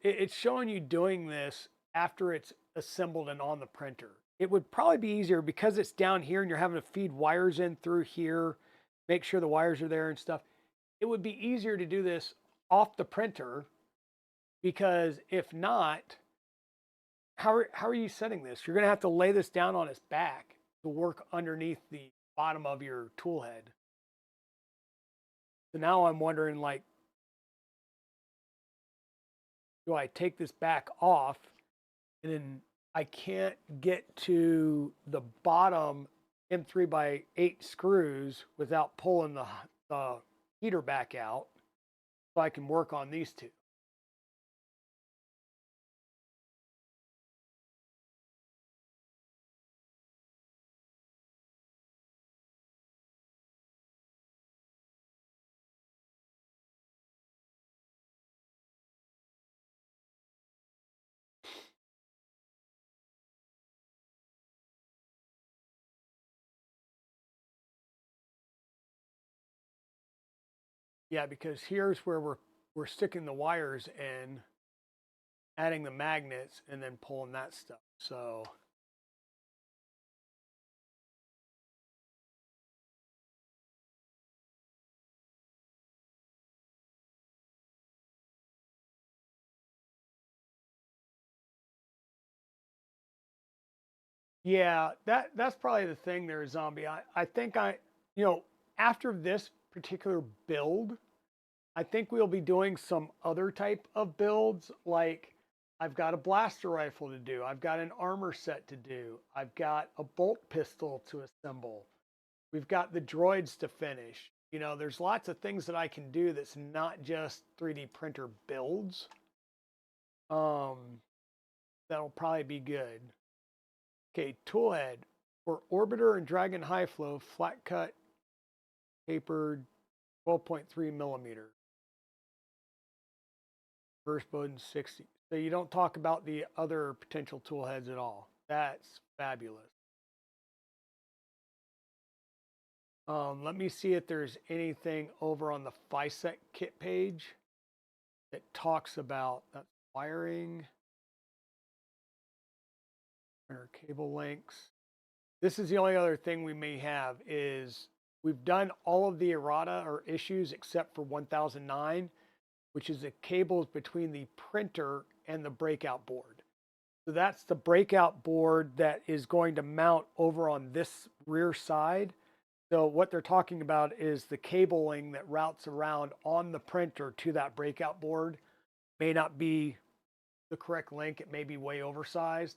it's showing you doing this after it's assembled and on the printer. It would probably be easier because it's down here and you're having to feed wires in through here, make sure the wires are there and stuff. It would be easier to do this off the printer because if not, how are you setting this? You're going to have to lay this down on its back to work underneath the bottom of your tool head. So now I'm wondering, like, do I take this back off and then I can't get to the bottom M3 by 8 screws without pulling the heater back out? so I can work on these two. Yeah, because here's where we're sticking the wires in, adding the magnets, and then pulling that stuff. So yeah, that's probably the thing there, Zombie. I think you know, after this particular build, I think we'll be doing some other type of builds. Like I've got a blaster rifle to do. I've got an armor set to do. I've got a bolt pistol to assemble. We've got the droids to finish. You know, there's lots of things that I can do that's not just 3D printer builds. Um, that'll probably be good. Okay, toolhead for orbiter and dragon high flow, flat cut, tapered, 12.3 millimeter. First Bowden 60. So you don't talk about the other potential tool heads at all. That's fabulous. Let me see if there's anything over on the FISEC kit page that talks about wiring or cable links. This is the only other thing we may have is we've done all of the errata or issues except for 1009, which is the cables between the printer and the breakout board. So that's the breakout board that is going to mount over on this rear side. So what they're talking about is the cabling that routes around on the printer to that breakout board may not be the correct length. It may be way oversized.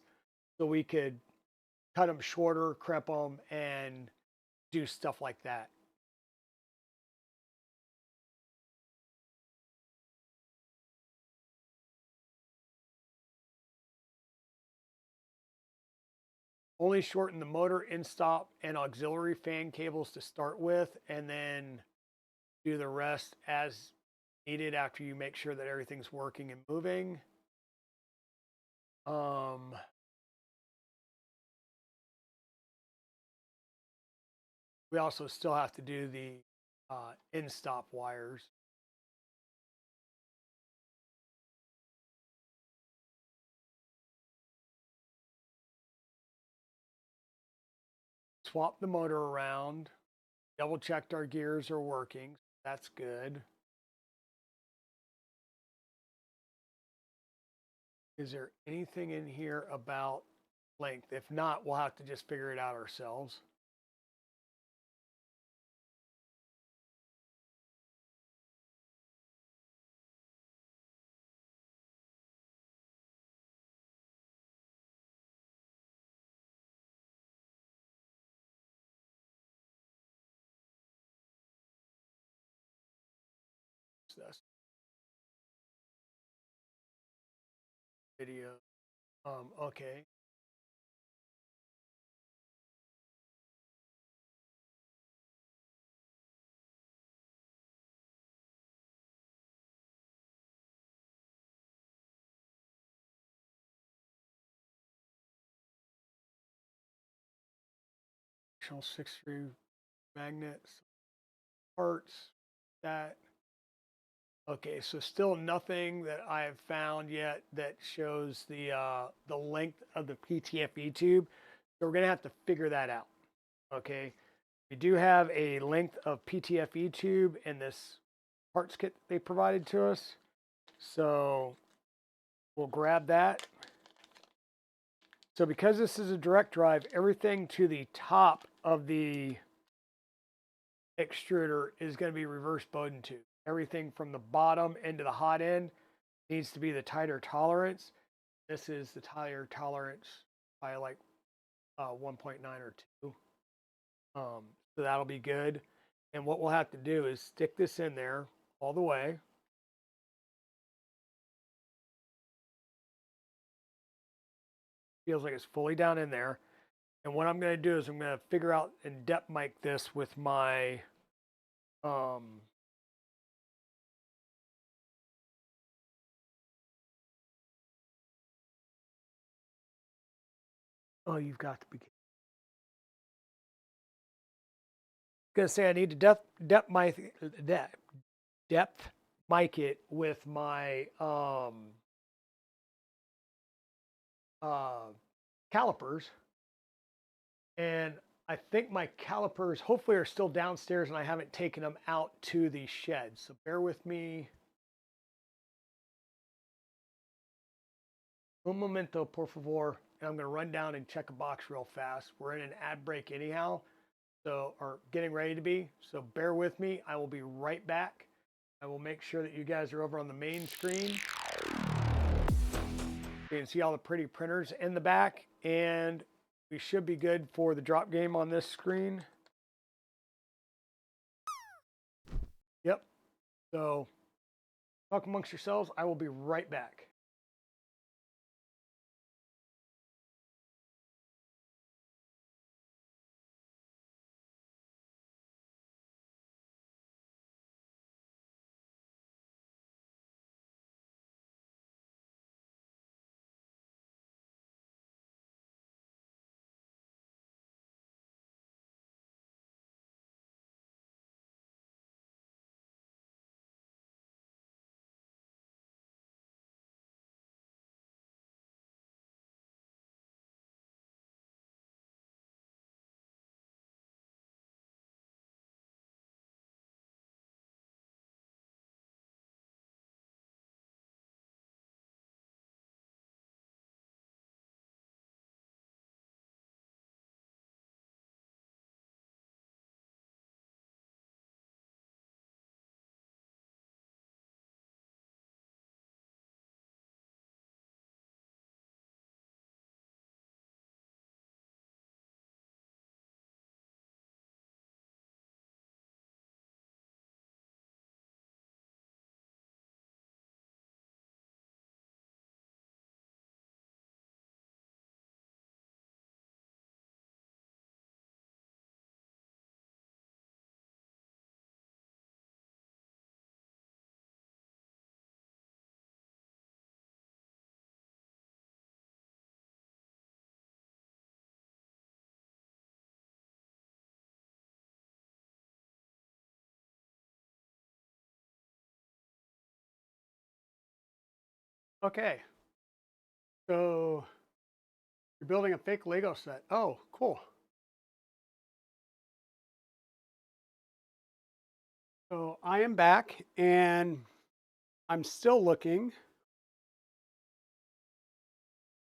So we could cut them shorter, crimp them, and do stuff like that. Only shorten the motor, in-stop, and auxiliary fan cables to start with, and then do the rest as needed after you make sure that everything's working and moving. Um, we also still have to do the in-stop wires. Swap the motor around. Double checked our gears are working. That's good. Is there anything in here about length? If not, we'll have to just figure it out ourselves. So that's video. Okay. Additional 6 screw magnets, parts, that. Okay, so still nothing that I have found yet that shows the length of the PTFE tube. So we're gonna have to figure that out. Okay, we do have a length of PTFE tube in this parts kit they provided to us. So we'll grab that. So because this is a direct drive, everything to the top of the extruder is going to be reverse Bowden tube. Everything from the bottom end to the hot end needs to be the tighter tolerance. This is the tighter tolerance by like 1.9 or 2. So that'll be good. And what we'll have to do is stick this in there all the way. Feels like it's fully down in there. And what I'm going to do is I'm going to figure out and depth mic this with my um, oh, you've got to be going to say I need to depth mic it with my uh, calipers. And I think my calipers hopefully are still downstairs and I haven't taken them out to the shed. So bear with me. Un momento, por favor. And I'm going to run down and check a box real fast. We're in an ad break anyhow, so or getting ready to be. So bear with me. I will be right back. I will make sure that you guys are over on the main screen. You can see all the pretty printers in the back, and we should be good for the drop game on this screen. Yep. So talk amongst yourselves. I will be right back. Okay. So you're building a fake Lego set. Oh, cool. So I am back and I'm still looking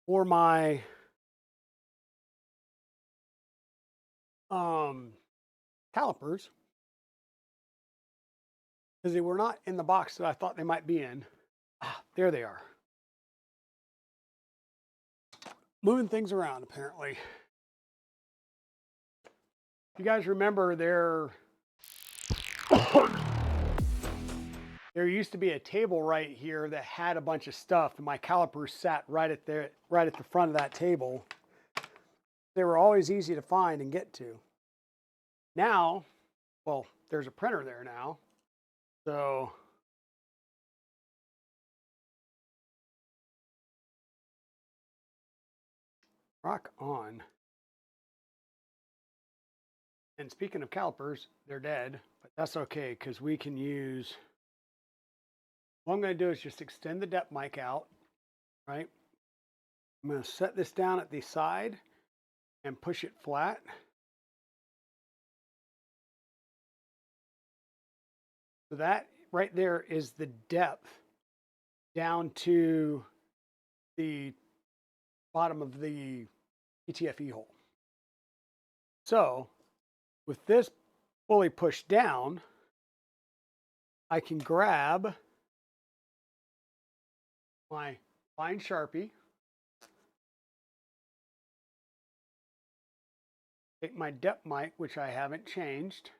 for my um, calipers because they were not in the box that I thought they might be in. Ah, there they are. Moving things around apparently. If you guys remember there used to be a table right here that had a bunch of stuff and my calipers sat right at the front of that table. They were always easy to find and get to. Now, well, there's a printer there now. So rock on. And speaking of calipers, they're dead, but that's okay because we can use, what I'm going to do is just extend the depth mic out, right? I'm going to set this down at the side and push it flat. So that right there is the depth down to the bottom of the ETFE hole. So with this fully pushed down, I can grab my fine Sharpie, take my depth mic, which I haven't changed,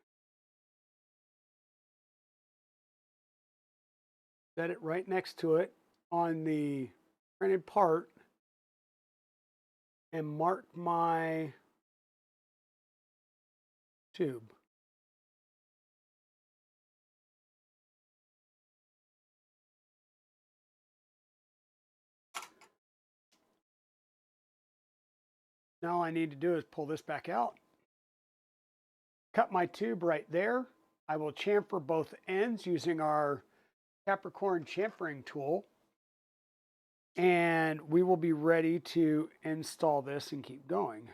set it right next to it on the printed part, and mark my tube. Now all I need to do is pull this back out, cut my tube right there. I will chamfer both ends using our Capricorn chamfering tool, and we will be ready to install this and keep going.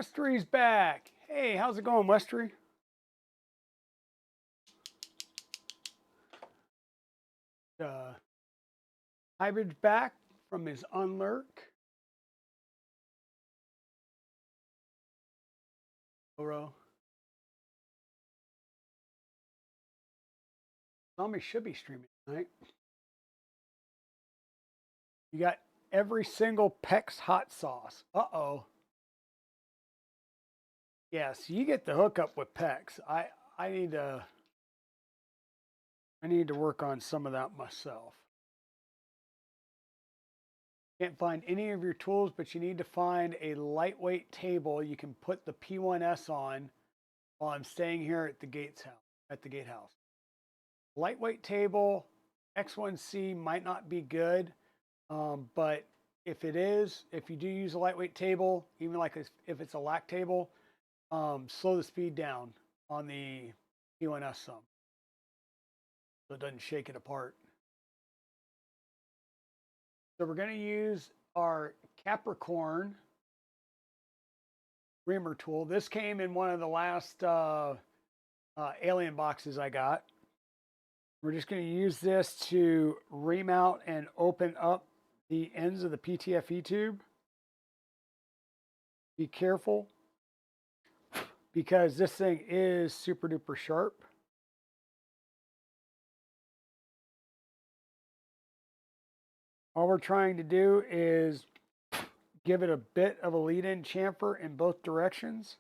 Westry's back. Hey, how's it going, Westry? Hybrid's back from his unlurk. Oro. Zombie should be streaming tonight. You got every single Pex hot sauce. Uh-oh. Yes, you get the hookup with Pex. I need to work on some of that myself. Can't find any of your tools, but you need to find a lightweight table you can put the P1S on while I'm staying here at the gatehouse. Lightweight table, X1C might not be good, but if you do use a lightweight table, even like if it's a LAC table, slow the speed down on the P1S some so it doesn't shake it apart. So we're going to use our Capricorn reamer tool. This came in one of the last alien boxes I got. We're just going to use this to ream out and open up the ends of the PTFE tube. Be careful because this thing is super duper sharp. All we're trying to do is give it a bit of a lead-in chamfer in both directions.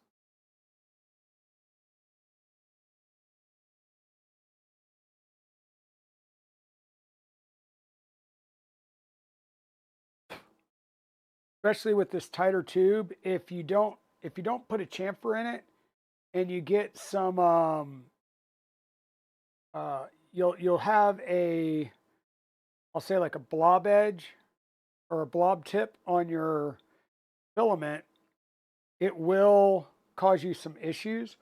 Especially with this tighter tube, if you don't put a chamfer in it and you get some you'll have I'll say like a blob edge or a blob tip on your filament, it will cause you some issues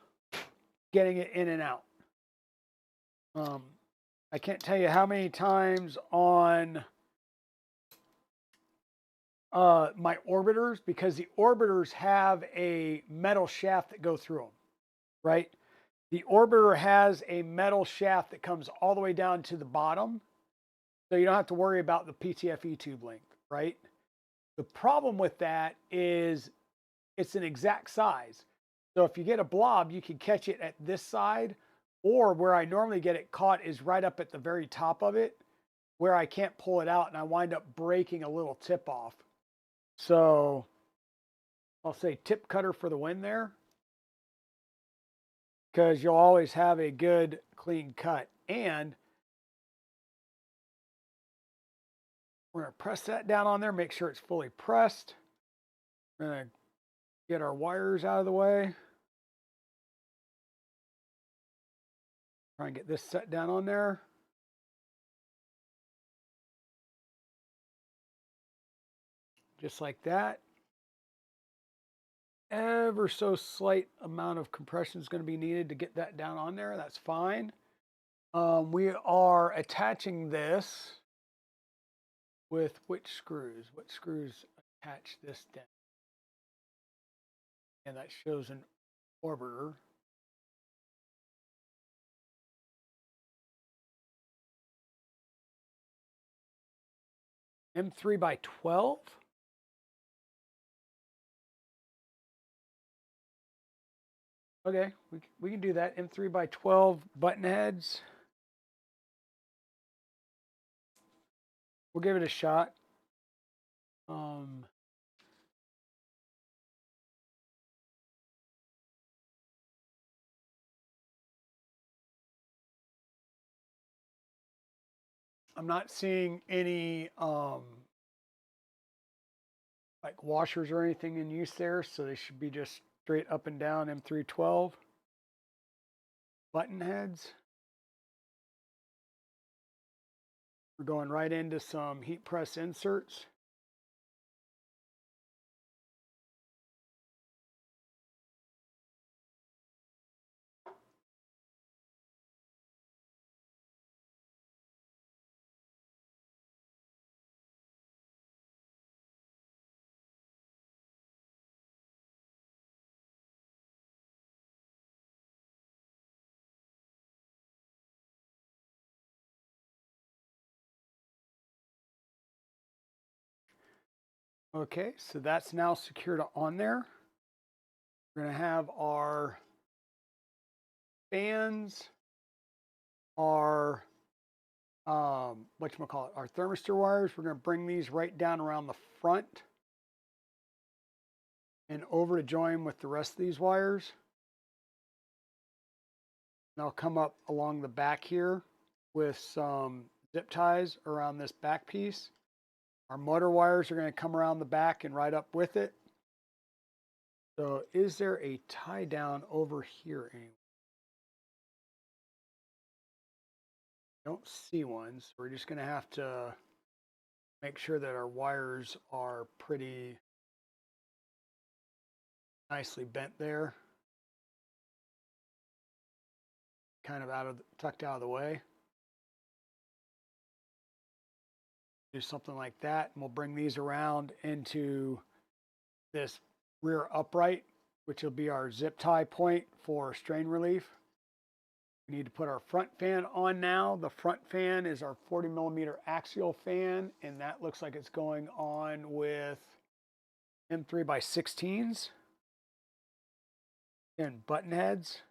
getting it in and out. I can't tell you how many times on my orbiters, because the orbiters have a metal shaft that go through them, right? The orbiter has a metal shaft that comes all the way down to the bottom, so you don't have to worry about the PTFE tube length, right? The problem with that is it's an exact size. So if you get a blob, you can catch it at this side, or where I normally get it caught is right up at the very top of it, where I can't pull it out and I wind up breaking a little tip off. So I'll say tip cutter for the win there, because you'll always have a good clean cut. And we're going to press that down on there, make sure it's fully pressed. We're going to get our wires out of the way. Try and get this set down on there. Just like that. Ever so slight amount of compression is going to be needed to get that down on there. That's fine. We are attaching this with which screws? What screws attach this down? And that shows an orbiter. M3 by 12. Okay, we can do that. M3 by 12 button heads. We'll give it a shot. I'm not seeing any like washers or anything in use there, so they should be just straight up and down M312 button heads. We're going right into some heat press inserts. Okay, so that's now secured on there. We're going to have our fans, our whatchamacallit, our thermistor wires. We're going to bring these right down around the front and over to join with the rest of these wires. And I'll come up along the back here with some zip ties around this back piece. Our motor wires are going to come around the back and right up with it. So is there a tie down over here anywhere? Don't see one, so we're just going to have to make sure that our wires are pretty nicely bent there. Kind of tucked out of the way. Do something like that, and we'll bring these around into this rear upright, which will be our zip tie point for strain relief. We need to put our front fan on now. The front fan is our 40 millimeter axial fan, and that looks like it's going on with M3 by 16s and button heads.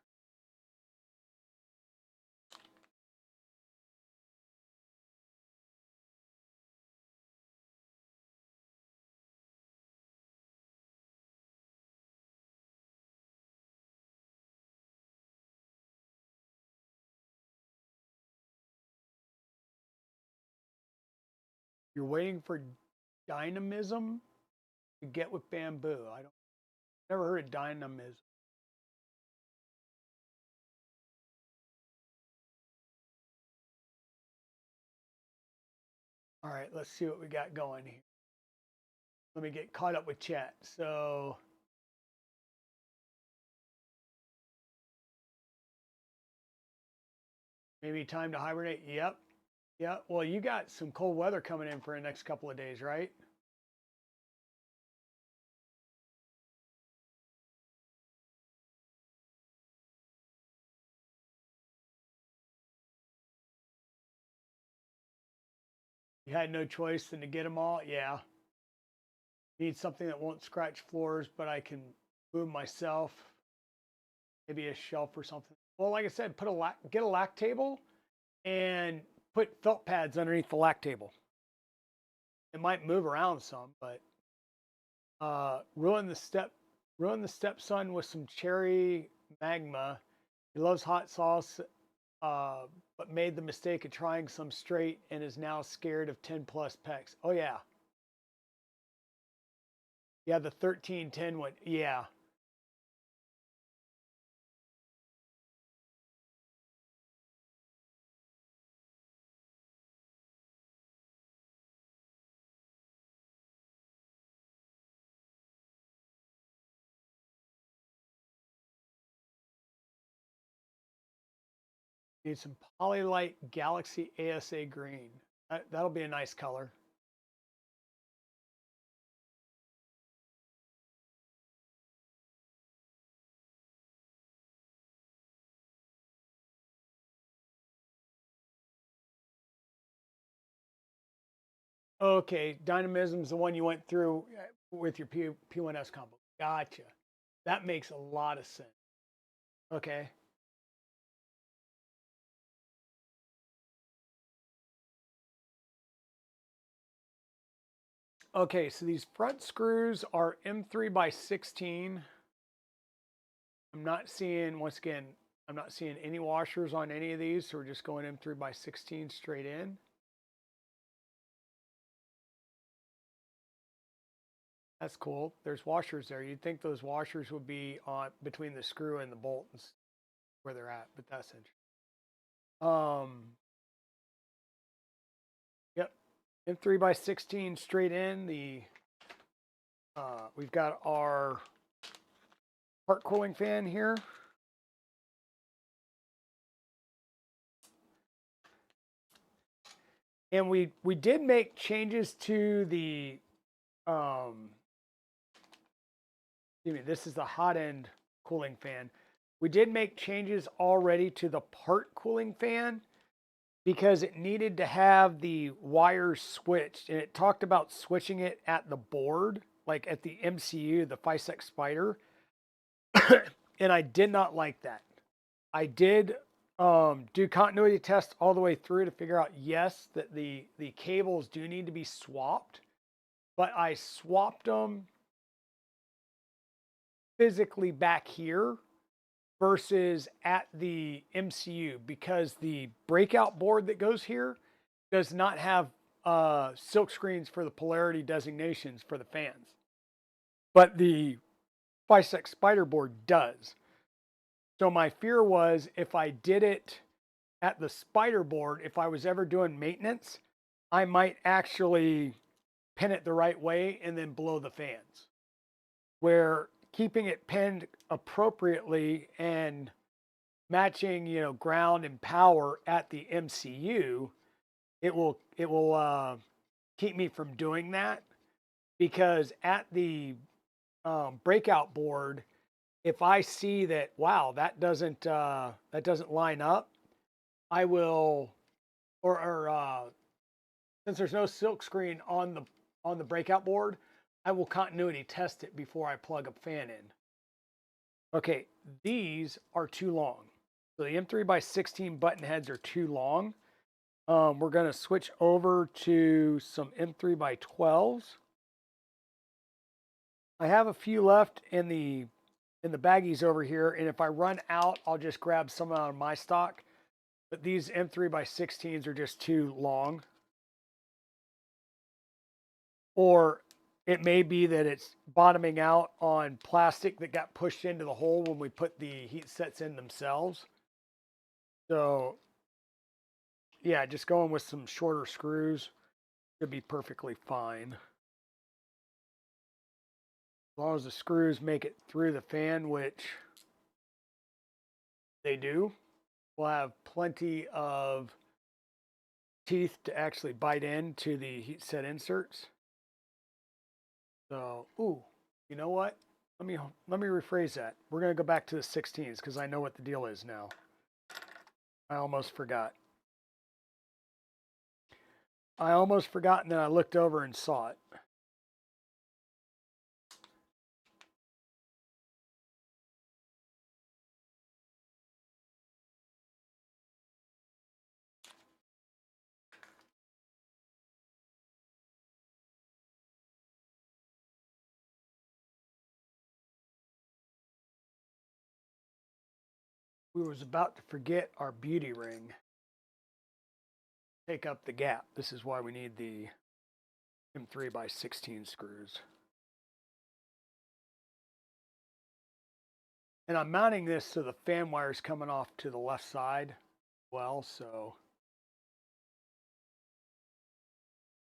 You're waiting for dynamism to get with bamboo. Never heard of dynamism. All right, let's see what we got going here. Let me get caught up with chat. So maybe time to hibernate. Yep. Yeah. Well, you got some cold weather coming in for the next couple of days, right? You had no choice than to get them all. Yeah. Need something that won't scratch floors, but I can move myself. Maybe a shelf or something. Well, like I said, get a lac table and put felt pads underneath the lac table. It might move around some, but ruin the stepson with some cherry magma. He loves hot sauce, but made the mistake of trying some straight and is now scared of 10 plus pecs. Oh yeah. Yeah, the 1310 one. Yeah. Need some Polylite Galaxy ASA green. That'll be a nice color. Okay, Dynamism's the one you went through with your P1S combo. Gotcha. That makes a lot of sense. Okay. Okay, so these front screws are M3 by 16. I'm not seeing, once again, I'm not seeing any washers on any of these, so we're just going M3 by 16 straight in. That's cool. There's washers there. You'd think those washers would be on between the screw and the bolt where they're at, but that's interesting. Yep, M3 by 16 straight in. We've got our part cooling fan here. And we did make changes to the excuse me, this is the hot end cooling fan. We did make changes already to the part cooling fan because it needed to have the wires switched, and it talked about switching it at the board, like at the MCU, the FISEC Spider. And I did not like that. I did do continuity tests all the way through to figure out, yes, that the cables do need to be swapped, but I swapped them physically back here versus at the MCU because the breakout board that goes here does not have silk screens for the polarity designations for the fans, but the FISEC Spider board does. So my fear was if I did it at the Spider board, if I was ever doing maintenance, I might actually pin it the right way and then blow the fans. Where keeping it pinned appropriately and matching, you know, ground and power at the MCU, it will keep me from doing that, because at the breakout board, if I see that, wow, that doesn't line up, I will, since there's no silk screen on the breakout board, I will continuity test it before I plug a fan in. Okay, these are too long. So the M3 by 16 button heads are too long. We're going to switch over to some M3 by 12s. I have a few left in the baggies over here, and if I run out, I'll just grab some out of my stock. But these M3 by 16s are just too long. Or it may be that it's bottoming out on plastic that got pushed into the hole when we put the heat sets in themselves. So yeah, just going with some shorter screws should be perfectly fine. As long as the screws make it through the fan, which they do, we'll have plenty of teeth to actually bite into the heat set inserts. So, ooh, you know what? Let me rephrase that. We're going to go back to the 16s because I know what the deal is now. I almost forgot. And then I looked over and saw it. We was about to forget our beauty ring. Take up the gap. This is why we need the M3 by 16 screws. And I'm mounting this so the fan wire's coming off to the left side. Well, so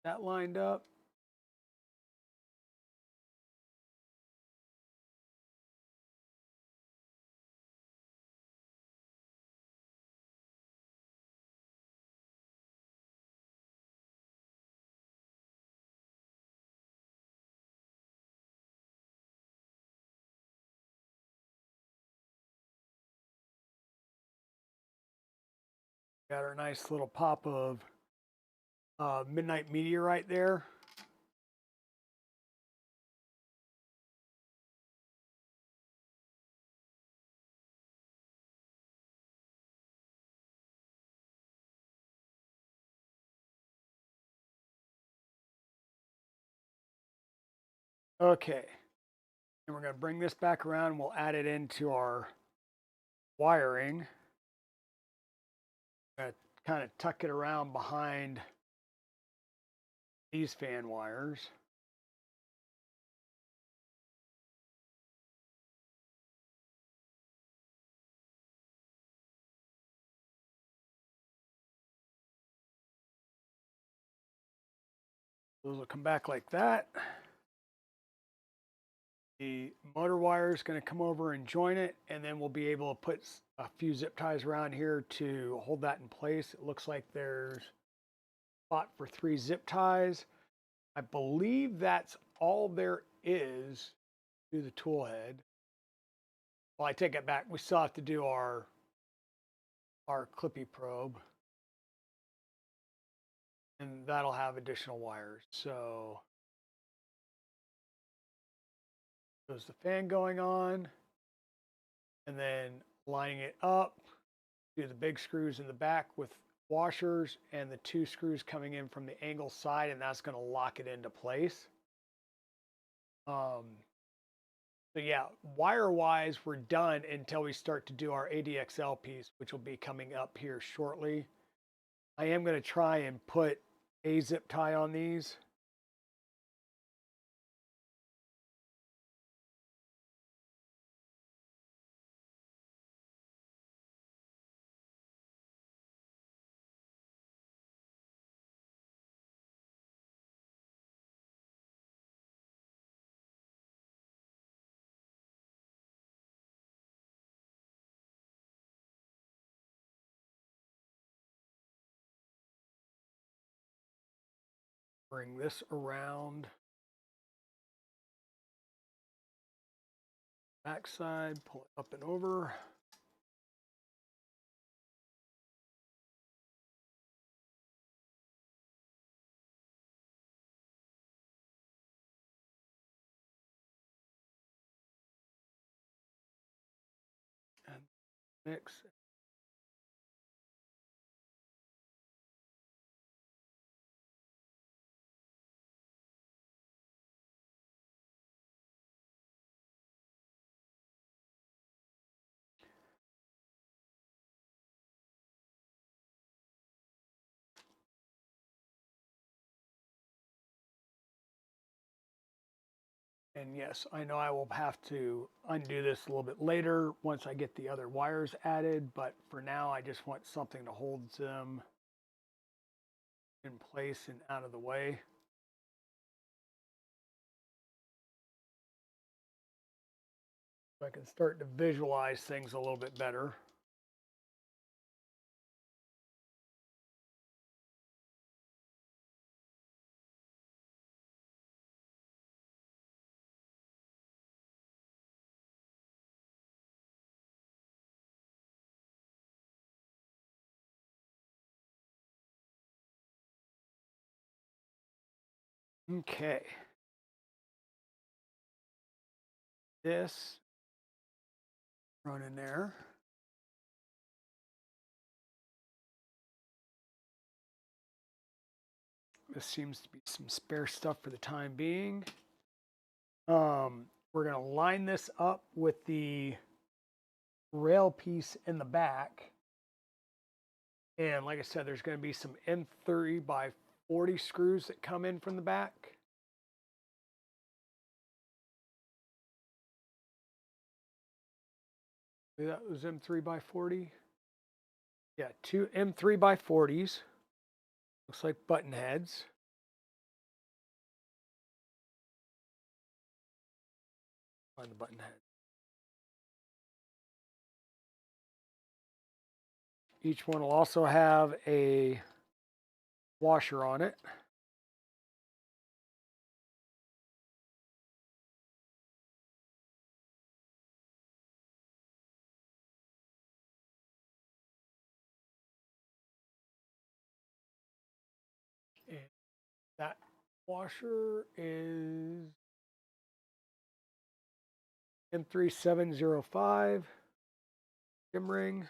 that lined up. Got our nice little pop of midnight meteorite there. Okay. And we're going to bring this back around and we'll add it into our wiring. Going to kind of tuck it around behind these fan wires. Those will come back like that. The motor wire is going to come over and join it, and then we'll be able to put a few zip ties around here to hold that in place. It looks like there's a spot for 3 zip ties. I believe that's all there is to the tool head. Well, I take it back. We still have to do our clippy probe, and that'll have additional wires. So there's the fan going on, and then lining it up, do the big screws in the back with washers and the 2 screws coming in from the angle side, and that's going to lock it into place. So yeah, wire-wise, we're done until we start to do our ADXL piece, which will be coming up here shortly. I am going to try and put a zip tie on these. Bring this around backside, pull it up and over. And mix. And yes, I know I will have to undo this a little bit later once I get the other wires added, but for now I just want something to hold them in place and out of the way. So I can start to visualize things a little bit better. Okay. This run in there. This seems to be some spare stuff for the time being. We're going to line this up with the rail piece in the back. And like I said, there's going to be some M3 by 40 screws that come in from the back. That was M3 by 40. Yeah, 2 M3 by 40s. Looks like button heads. Find the button head. Each one will also have a washer on it. And that washer is M3705 jim ring,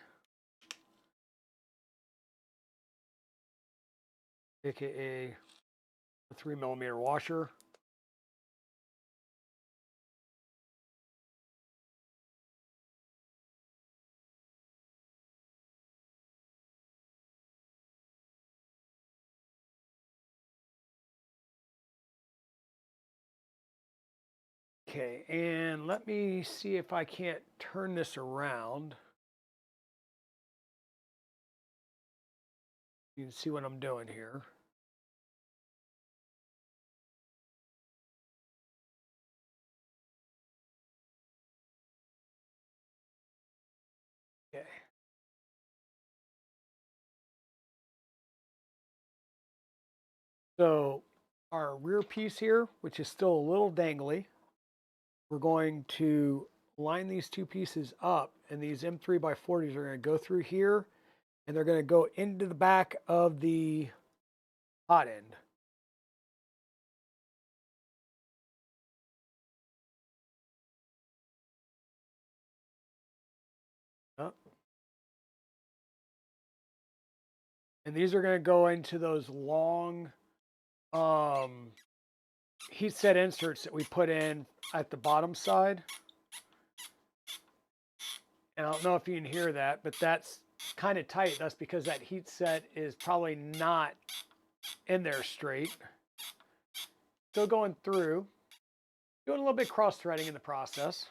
aka a 3mm washer. Okay, and let me see if I can't turn this around. You can see what I'm doing here. Okay. So our rear piece here, which is still a little dangly, we're going to line these two pieces up, and these M3x40s are going to go through here, and they're going to go into the back of the hot end. Yep. And these are going to go into those long heat set inserts that we put in at the bottom side. And I don't know if you can hear that, but that's kind of tight. That's because that heat set is probably not in there straight. Still going through, doing a little bit cross threading in the process,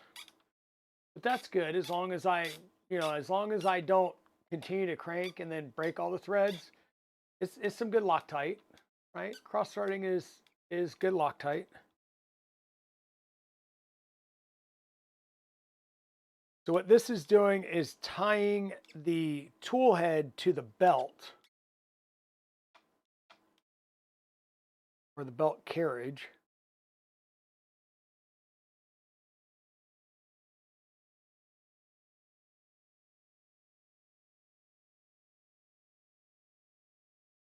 but that's good as long as as long as I don't continue to crank and then break all the threads. It's some good Loctite, right? Cross threading is good Loctite. So what this is doing is tying the tool head to the belt, or the belt carriage.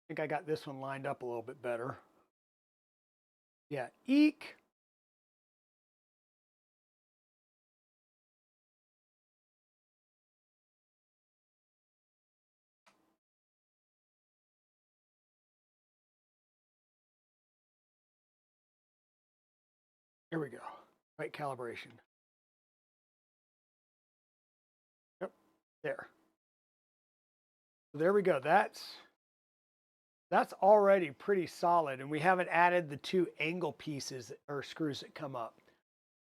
I think I got this one lined up a little bit better. Yeah, eek. Here we go. Right calibration. Yep, there. So there we go. That's already pretty solid, and we haven't added the two angle pieces or screws that come up.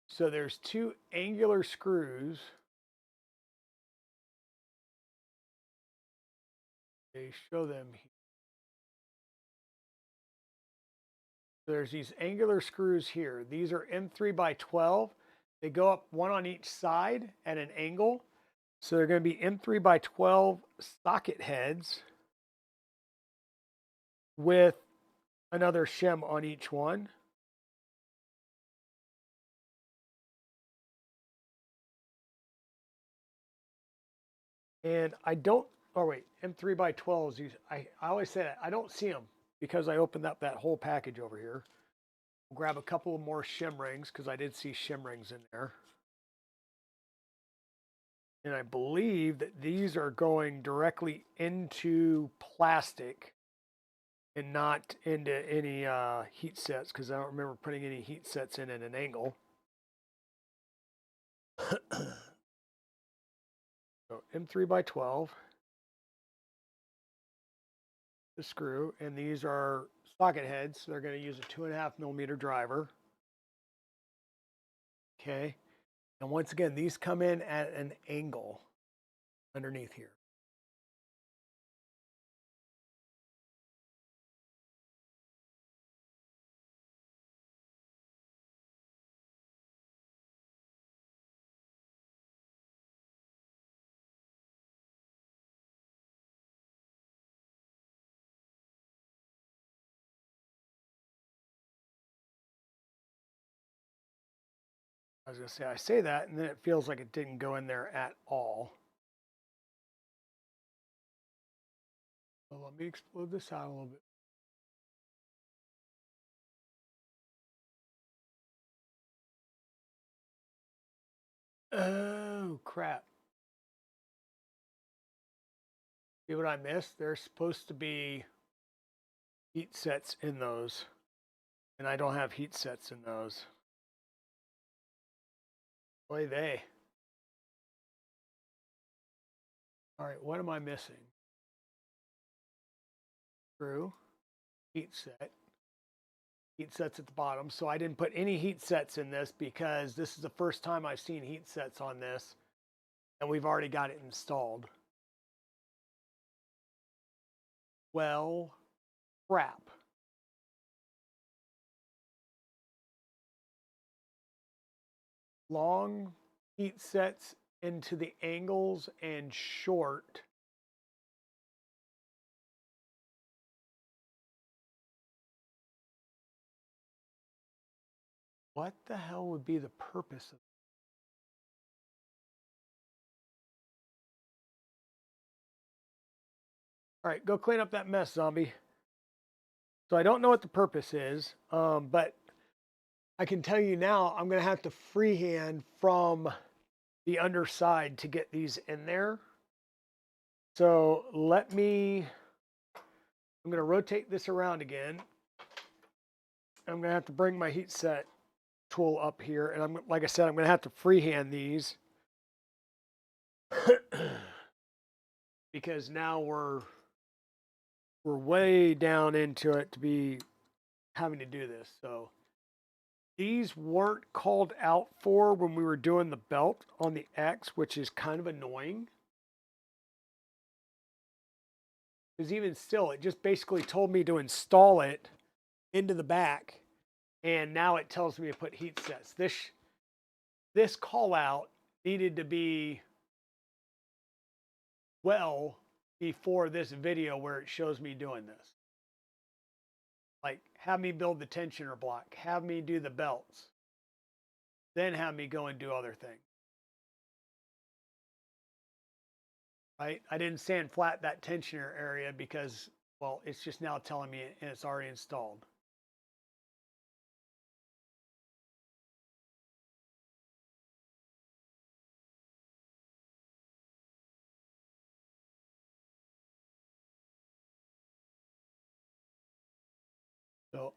So there's two angular screws. They show them here. There's these angular screws here. These are M3x12. They go up one on each side at an angle. So they're going to be M3x12 socket heads with another shim on each one. And I don't, oh wait, M3x12s, I always say that. I don't see them because I opened up that whole package over here. We'll grab a couple of more shim rings because I did see shim rings in there. And I believe that these are going directly into plastic and not into any heat sets, because I don't remember putting any heat sets in at an angle. So M3x12, the screw, and these are socket heads. So they're going to use a 2.5mm driver. Okay. And once again, these come in at an angle underneath here. I was going to say, I say that, and then it feels like it didn't go in there at all. So let me explode this out a little bit. Oh, crap. See what I missed? There's supposed to be heat sets in those, and I don't have heat sets in those. Boy, they. All right, what am I missing? Screw, heat set. heat sets at the bottom. So I didn't put any heat sets in this because this is the first time I've seen heat sets on this, and we've already got it installed. Well, crap. Long heat sets into the angles and short. What the hell would be the purpose of? All right, go clean up that mess, zombie. So I don't know what the purpose is, but I can tell you now I'm going to have to freehand from the underside to get these in there. So I'm going to rotate this around again. I'm going to have to bring my heat set tool up here. And like I said, I'm going to have to freehand these because now we're way down into it to be having to do this. So these weren't called out for when we were doing the belt on the X, which is kind of annoying. Because even still, it just basically told me to install it into the back, and now it tells me to put heat sets. This call out needed to be well before this video where it shows me doing this. Like, have me build the tensioner block, have me do the belts, then have me go and do other things. Right? I didn't sand flat that tensioner area because, well, it's just now telling me and it's already installed. So,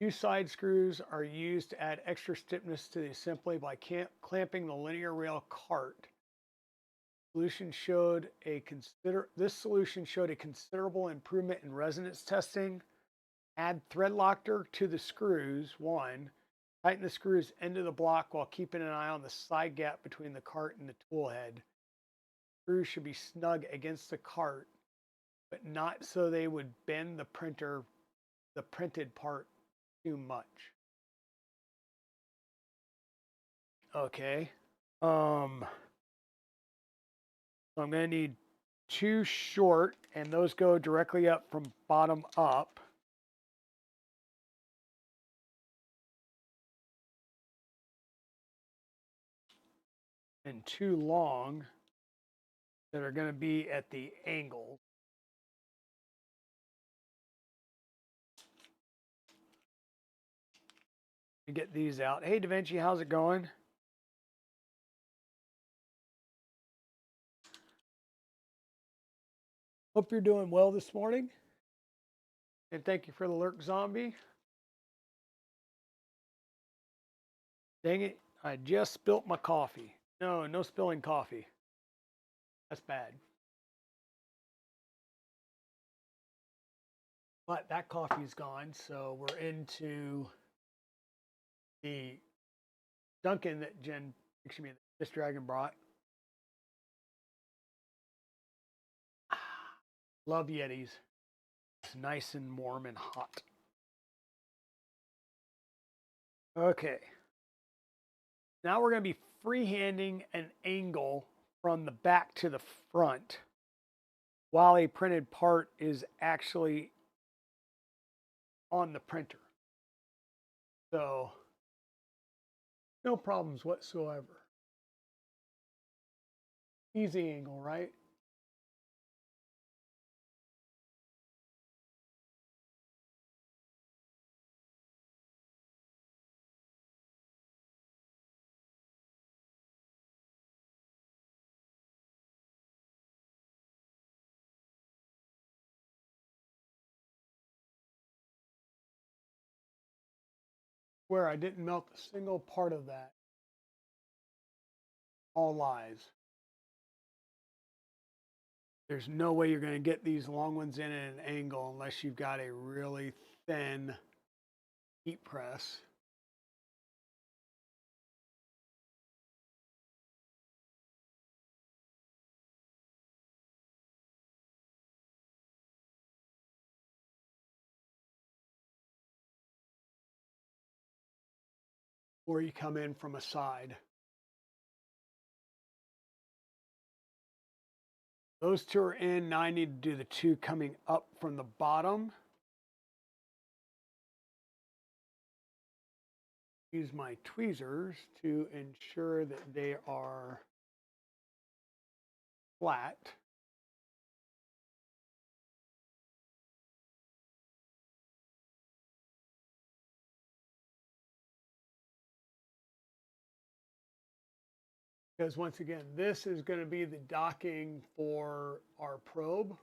two side screws are used to add extra stiffness to the assembly by clamping the linear rail cart. This solution showed a considerable improvement in resonance testing. Add thread locker to the screws. 1. Tighten the screws into the block while keeping an eye on the side gap between the cart and the tool head. Screws should be snug against the cart, but not so they would bend the printed part too much. Okay. So I'm going to need 2 short, and those go directly up from bottom up. And 2 long that are going to be at the angle. Get these out. Hey, Da Vinci, how's it going? Hope you're doing well this morning. And thank you for the lurk, zombie. Dang it, I just spilt my coffee. No spilling coffee. That's bad. But that coffee's gone, so we're into the Dunkin' that this Dragon brought. Love Yetis. It's nice and warm and hot. Okay. Now we're going to be freehanding an angle from the back to the front while a printed part is actually on the printer. So, no problems whatsoever. Easy angle, right? Where I didn't melt a single part of that. All lies. There's no way you're going to get these long ones in at an angle unless you've got a really thin heat press. Or you come in from a side. Those two are in. Now I need to do the two coming up from the bottom. Use my tweezers to ensure that they are flat. Because once again, this is going to be the docking for our probe.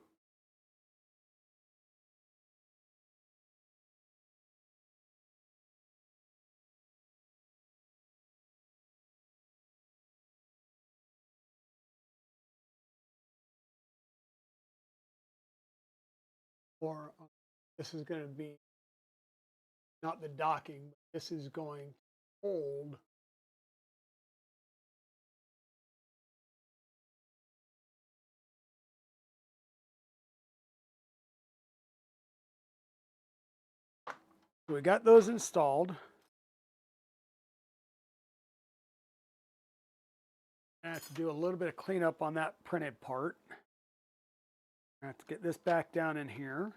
Or this is going to be not the docking, but this is going to hold so we got those installed. I have to do a little bit of cleanup on that printed part. I have to get this back down in here.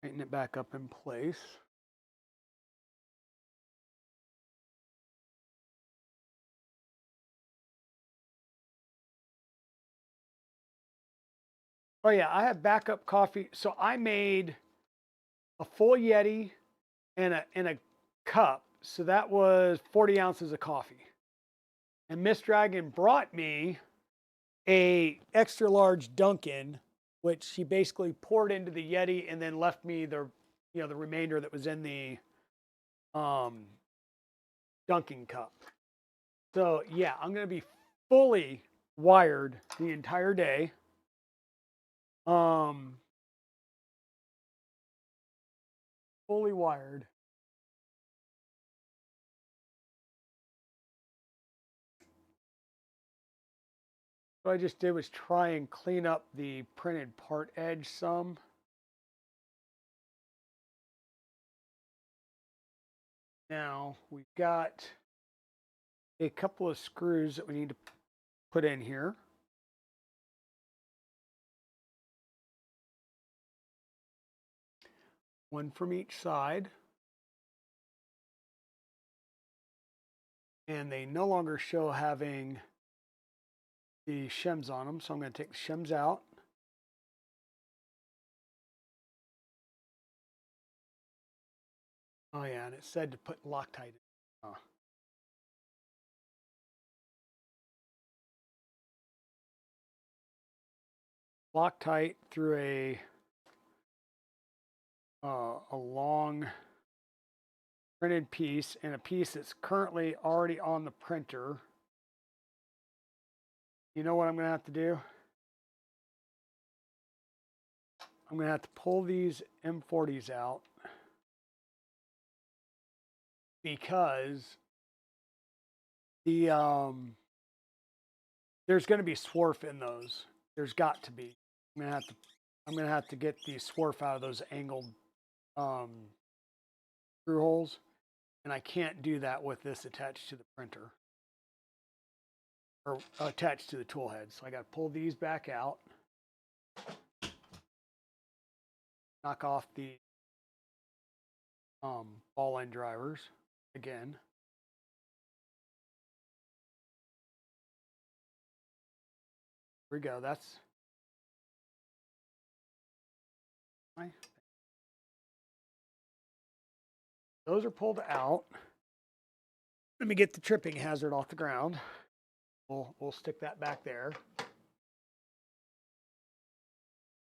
Tighten it back up in place. Oh yeah, I have backup coffee. So I made a full Yeti and a cup. So that was 40 ounces of coffee. And Miss Dragon brought me a extra large Dunkin', which she basically poured into the Yeti and then left me the the remainder that was in the Dunkin' cup. So yeah, I'm gonna be fully wired the entire day. Fully wired. What I just did was try and clean up the printed part edge some. Now we've got a couple of screws that we need to put in here. One from each side. And they no longer show having the shims on them, so I'm going to take the shims out. Oh yeah, and it said to put Loctite in. Oh. Loctite through a long printed piece and a piece that's currently already on the printer. You know what I'm going to have to do? I'm going to have to pull these M40s out because the there's going to be swarf in those. There's got to be. I'm going to have to get the swarf out of those angled screw holes, and I can't do that with this attached to the printer or attached to the tool head. So I got to pull these back out, knock off the ball end drivers again. Here we go. That's those are pulled out. Let me get the tripping hazard off the ground. We'll stick that back there.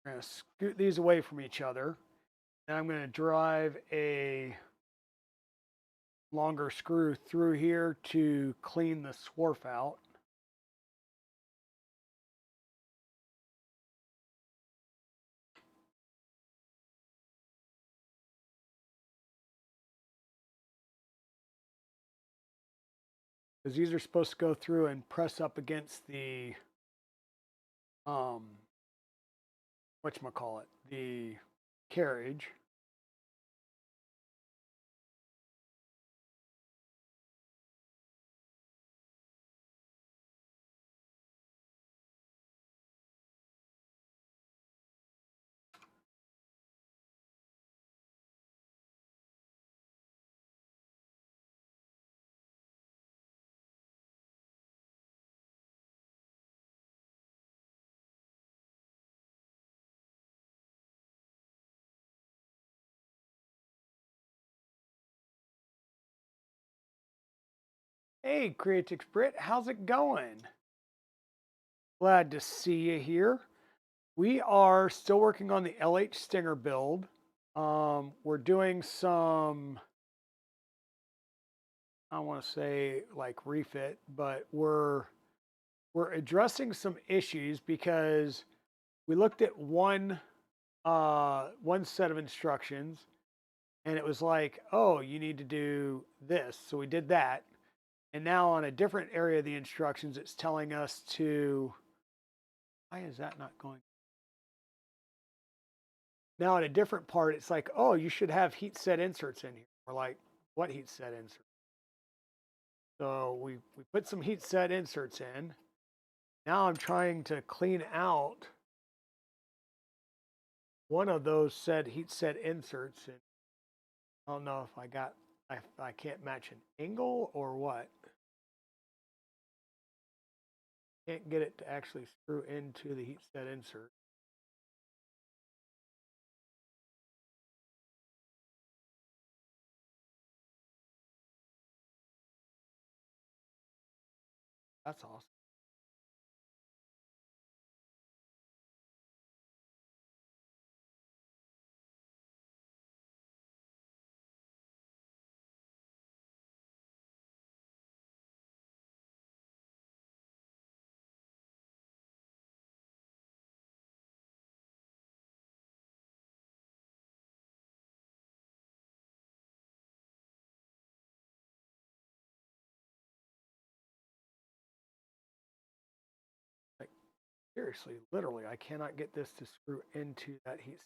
I'm going to scoot these away from each other. And I'm going to drive a longer screw through here to clean the swarf out. because these are supposed to go through and press up against the whatchamacallit, the carriage. Hey, Creatix Brit, how's it going? Glad to see you here. We are still working on the LH Stinger build. We're doing some, I don't want to say like refit, but we're addressing some issues because we looked at one set of instructions and it was like, oh, you need to do this. So we did that. And now on a different area of the instructions, it's telling us to, why is that not going? Now in a different part, it's like, oh, you should have heat set inserts in here. We're like, what heat set insert? So we put some heat set inserts in. Now I'm trying to clean out one of those said heat set inserts. And I don't know if I can't match an angle or what. Can't get it to actually screw into the heat set insert. That's awesome. Like seriously, literally, I cannot get this to screw into that heat.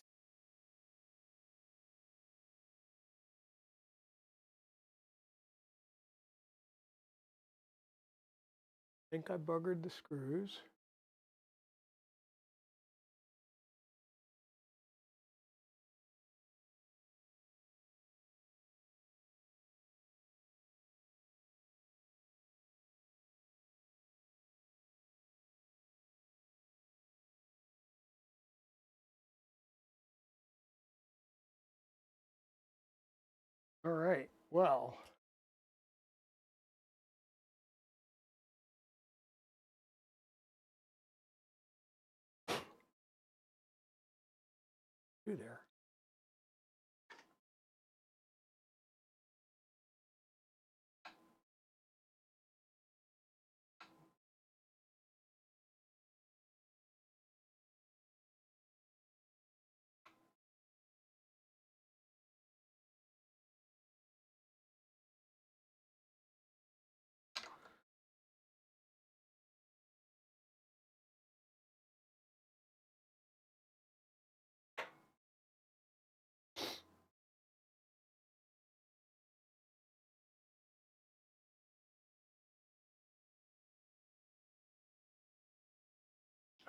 I think I buggered the screws. All right, well, do there.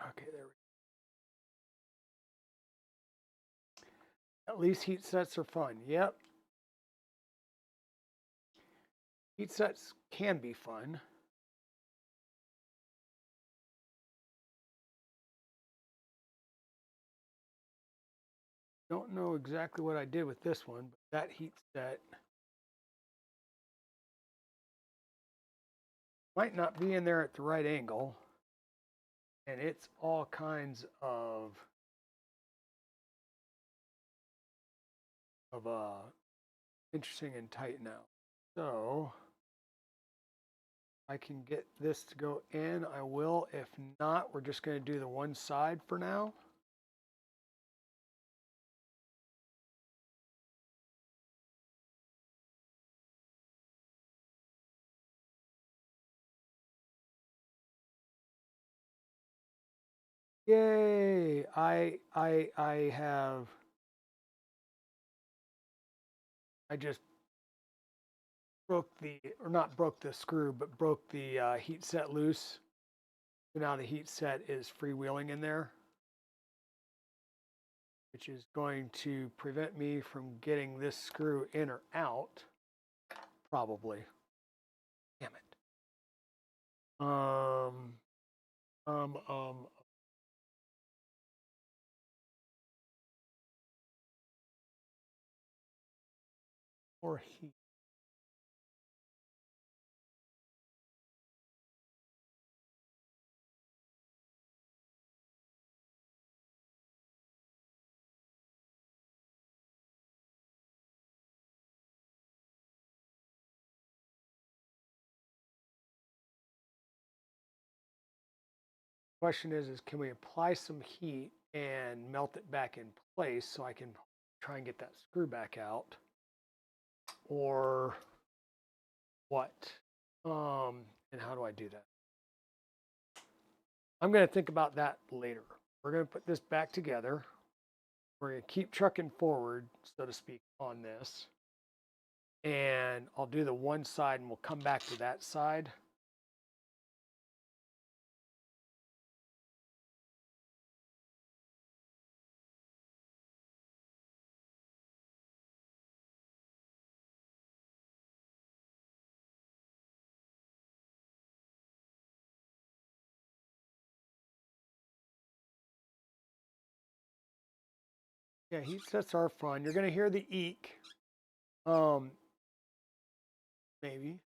Okay, there we go. At least heat sets are fun. Yep. Heat sets can be fun. Don't know exactly what I did with this one, but that heat set might not be in there at the right angle. And it's all kinds of interesting and tight now. So I can get this to go in, I will. If not, we're just going to do the one side for now. Yay! I just broke the, or not broke the screw, but broke the heat set loose. So now the heat set is freewheeling in there, which is going to prevent me from getting this screw in or out, probably. Damn it. Um, um, or heat. Question is can we apply some heat and melt it back in place so I can try and get that screw back out, or what? And how do I do that? I'm going to think about that later. We're going to put this back together. We're going to keep trucking forward, so to speak, on this. And I'll do the one side and we'll come back to that side. Yeah, heat sets are fun. You're going to hear the eek. Maybe.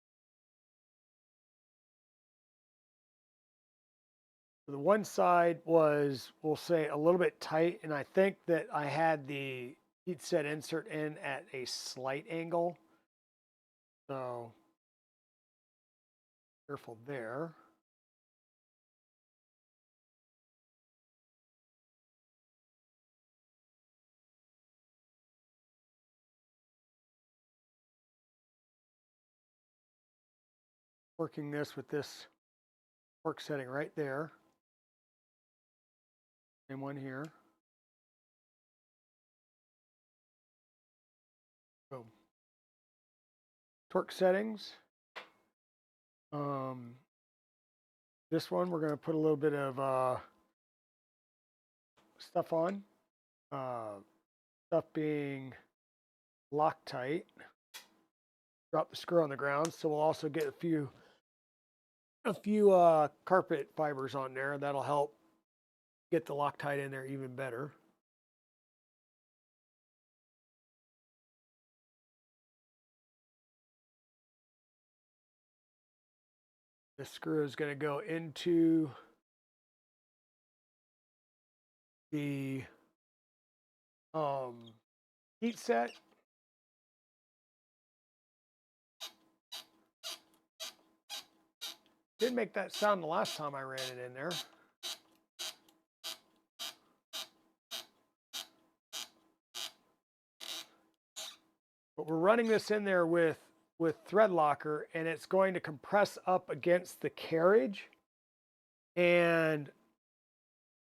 The one side was, we'll say, a little bit tight, and I think that I had the heat set insert in at a slight angle. So, careful there. Working this with this torque setting right there. And one here. Boom. Torque settings. This one we're going to put a little bit of stuff on. Stuff being Loctite. Drop the screw on the ground, so we'll also get a few carpet fibers on there. That'll help get the Loctite in there even better. This screw is going to go into the heat set. Did make that sound the last time I ran it in there. But we're running this in there with thread locker, and it's going to compress up against the carriage, and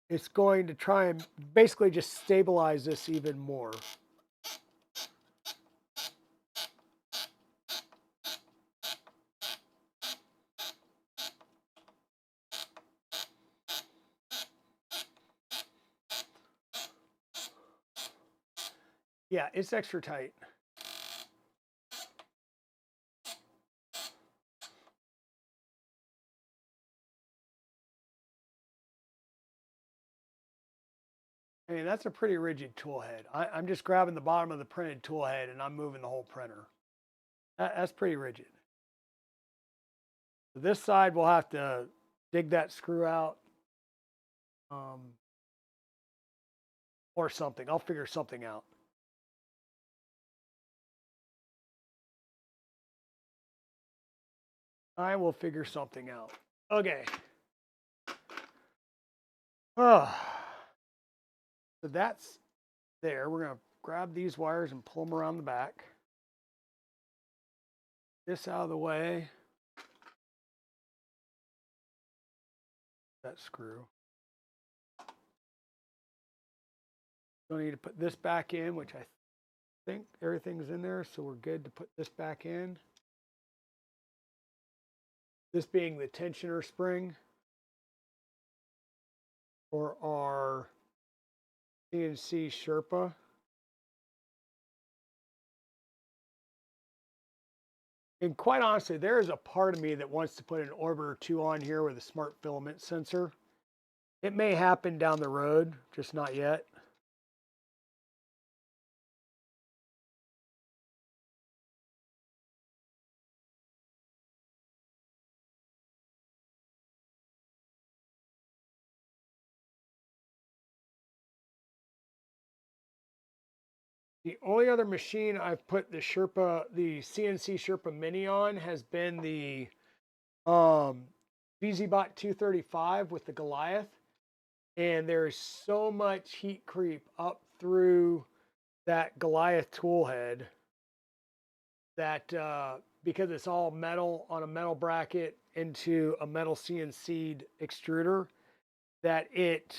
it's going to try and basically just stabilize this even more. Yeah, it's extra tight. I mean, that's a pretty rigid tool head. I'm just grabbing the bottom of the printed tool head and I'm moving the whole printer. That's pretty rigid. So this side, we'll have to dig that screw out or something. I'll figure something out. I will figure something out. Okay. Oh. So that's there. We're going to grab these wires and pull them around the back. This out of the way. That screw. Don't need to put this back in, which I think everything's in there, so we're good to put this back in. This being the tensioner spring for our CNC Sherpa. And quite honestly, there is a part of me that wants to put an orbit or two on here with a smart filament sensor. It may happen down the road, just not yet. The only other machine I've put the CNC Sherpa Mini on has been the VZBot 235 with the Goliath. And there's so much heat creep up through that Goliath tool head that because it's all metal on a metal bracket into a metal CNC'd extruder, that it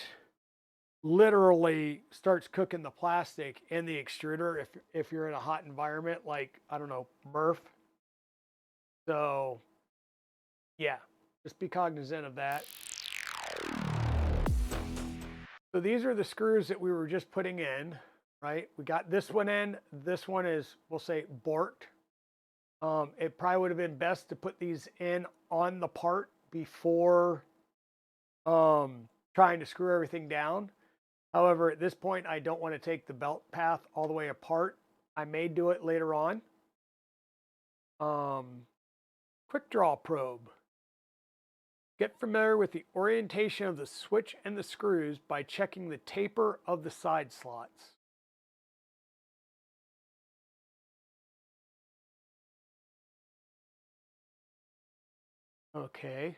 literally starts cooking the plastic in the extruder if you're in a hot environment like, I don't know, Murph. So yeah, just be cognizant of that. So these are the screws that we were just putting in, right? We got this one in. This one is, we'll say, borked. It probably would have been best to put these in on the part before trying to screw everything down. However, at this point, I don't want to take the belt path all the way apart. I may do it later on. Quick draw probe. Get familiar with the orientation of the switch and the screws by checking the taper of the side slots. Okay.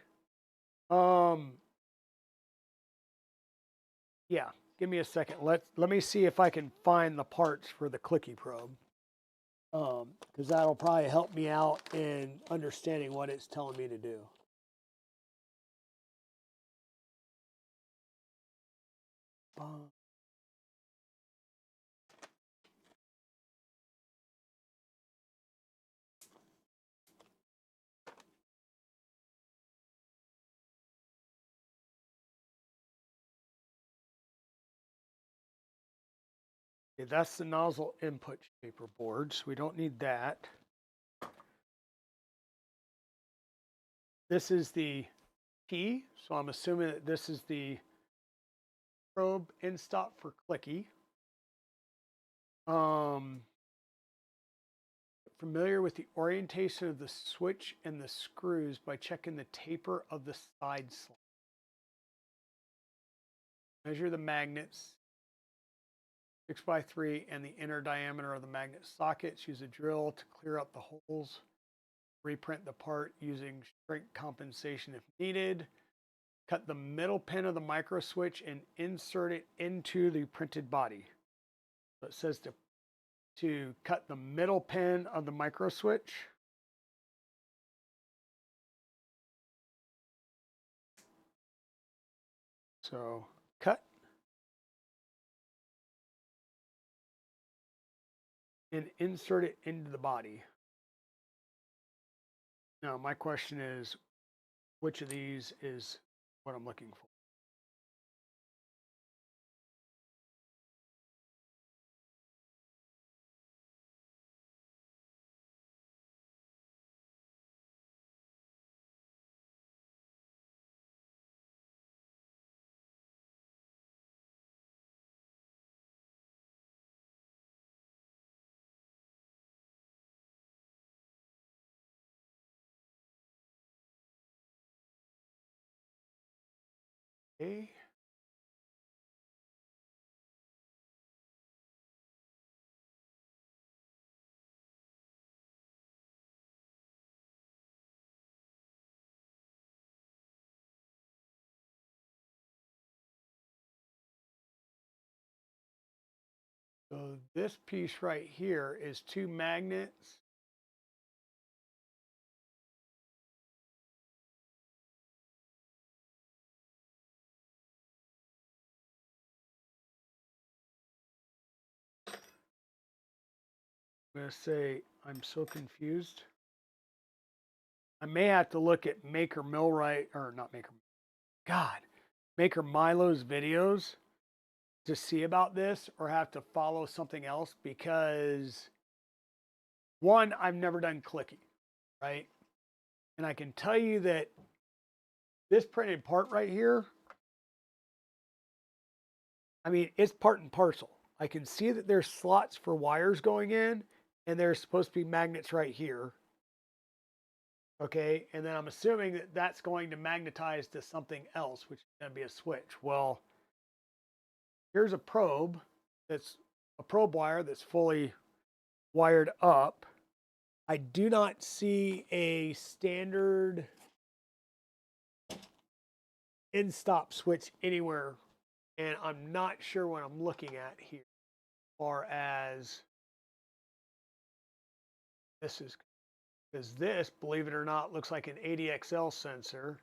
Yeah, give me a second. Let me see if I can find the parts for the clicky probe. Because that'll probably help me out in understanding what it's telling me to do. Okay, that's the nozzle input shaper board, so we don't need that. This is the key, so I'm assuming that this is the probe in stop for clicky. Familiar with the orientation of the switch and the screws by checking the taper of the side slot. Measure the magnets 6x3 and the inner diameter of the magnet sockets. Use a drill to clear up the holes. Reprint the part using shrink compensation if needed. Cut the middle pin of the micro switch and insert it into the printed body. So it says to cut the middle pin of the micro switch. So cut and insert it into the body. Now my question is, which of these is what I'm looking for? Okay. So this piece right here is two magnets. I'm going to say I'm so confused. I may have to look at Maker Millwright, or not Maker, God, Maker Milo's videos to see about this, or have to follow something else, because one, I've never done clicky, right? And I can tell you that this printed part right here, I mean, it's part and parcel. I can see that there's slots for wires going in, and there's supposed to be magnets right here. Okay, and then I'm assuming that that's going to magnetize to something else, which is going to be a switch. Well, here's a probe that's a probe wire that's fully wired up. I do not see a standard end stop switch anywhere, and I'm not sure what I'm looking at here as far as this is, because this, believe it or not, looks like an ADXL sensor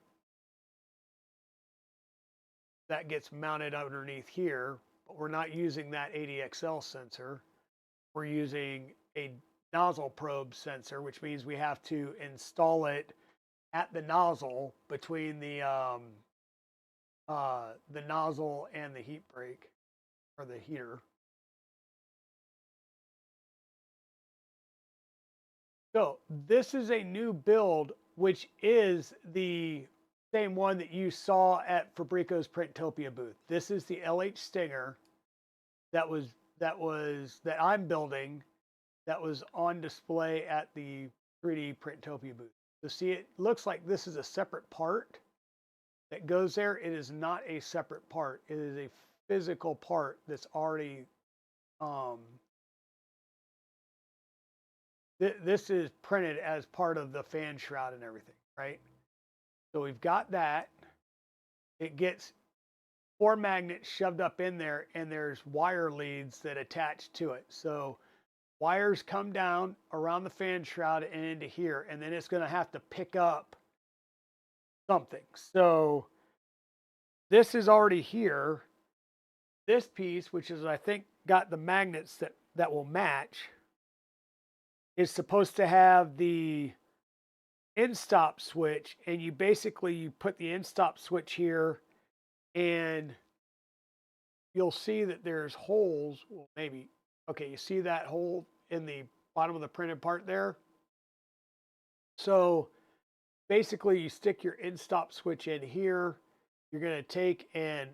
that gets mounted underneath here, but we're not using that ADXL sensor. We're using a nozzle probe sensor, which means we have to install it at the nozzle between the nozzle and the heat break, or the heater. So this is a new build, which is the same one that you saw at Fabrico's Printopia booth. This is the LH Stinger that I'm building, that was on display at the 3D Printopia booth. So see, it looks like this is a separate part that goes there. It is not a separate part. It is a physical part that's already this is printed as part of the fan shroud and everything, right? So we've got that. It gets 4 magnets shoved up in there, and there's wire leads that attach to it. So wires come down around the fan shroud and into here, and then it's going to have to pick up something. So this is already here. This piece, which is, I think, got the magnets that will match, is supposed to have the end stop switch, and you put the end stop switch here, and you'll see that there's holes. Well, maybe, okay, you see that hole in the bottom of the printed part there? So basically, you stick your end stop switch in here. You're going to take and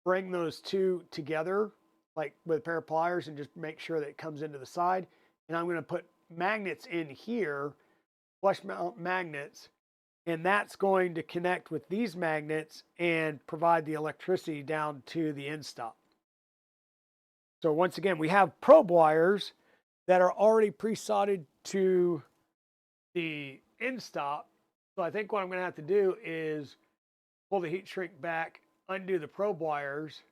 bring those two together, like with a pair of pliers, and just make sure that it comes into the side. And I'm going to put magnets in here, flush mount magnets, and that's going to connect with these magnets and provide the electricity down to the end stop. So once again, we have probe wires that are already pre-soldered to the end stop. So I think what I'm going to have to do is pull the heat shrink back, undo the probe wires,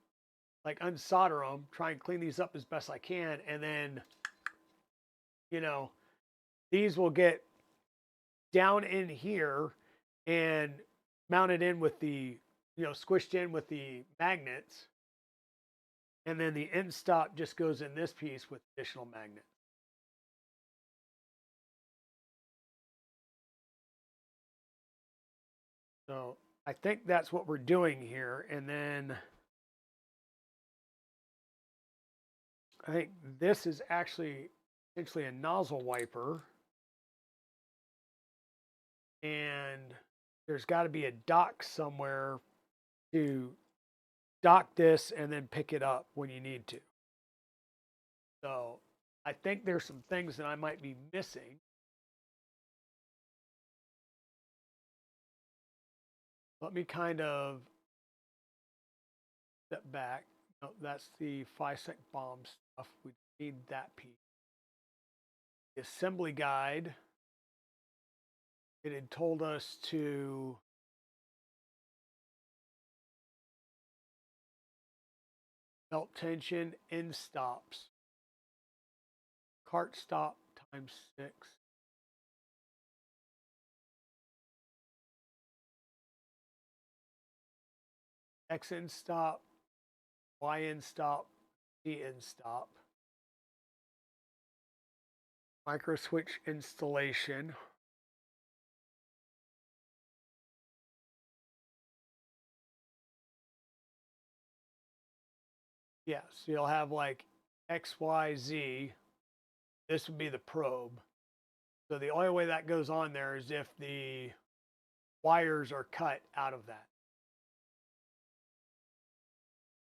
like unsolder them, try and clean these up as best I can, and then, you know, these will get down in here and mounted in with the, squished in with the magnets. And then the end stop just goes in this piece with additional magnets. So I think that's what we're doing here. And then I think this is actually essentially a nozzle wiper. And there's got to be a dock somewhere to dock this and then pick it up when you need to. So I think there's some things that I might be missing. Let me kind of step back. No, that's the 5-sec bomb stuff. We need that piece. The assembly guide, it had told us to belt tension end stops. Cart stop ×6. X end stop, Y end stop, Z end stop. Micro switch installation. Yes, so you'll have like X, Y, Z. This would be the probe. So the only way that goes on there is if the wires are cut out of that.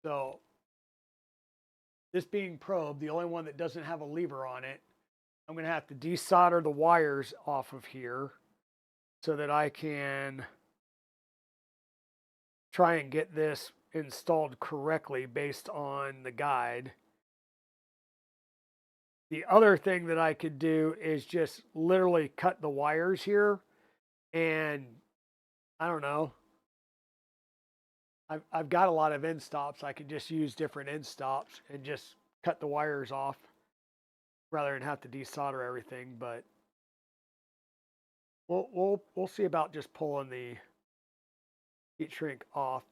So this being probe, the only one that doesn't have a lever on it, I'm going to have to desolder the wires off of here so that I can try and get this installed correctly based on the guide. The other thing that I could do is just literally cut the wires here, and I don't know. I've got a lot of end stops. I could just use different end stops and just cut the wires off rather than have to desolder everything. But we'll see about just pulling the heat shrink off.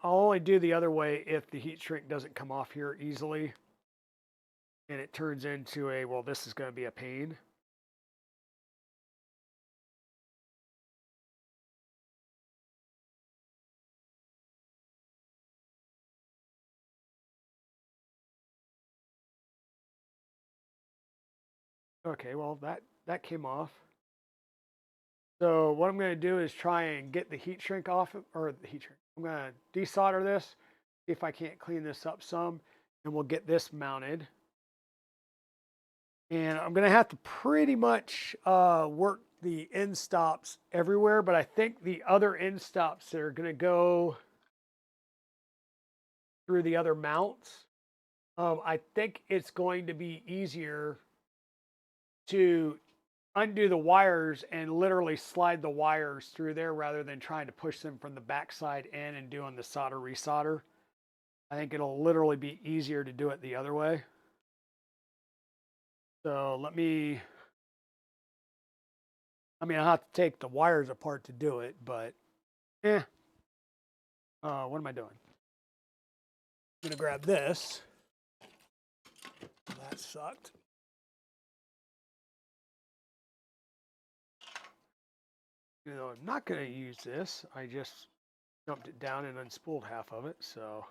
I'll only do the other way if the heat shrink doesn't come off here easily and it turns into a, well, this is going to be a pain. Okay, well, that came off. So what I'm going to do is try and get the heat shrink off, or the heat shrink. I'm going to desolder this, see if I can't clean this up some, and we'll get this mounted. And I'm going to have to pretty much work the end stops everywhere, but I think the other end stops that are going to go through the other mounts, I think it's going to be easier to undo the wires and literally slide the wires through there rather than trying to push them from the backside in and doing the solder resolder. I think it'll literally be easier to do it the other way. So let me, I mean, I'll have to take the wires apart to do it, but what am I doing? I'm gonna grab this. That sucked. You know, I'm not gonna use this. I just jumped it down and unspooled half of it, so.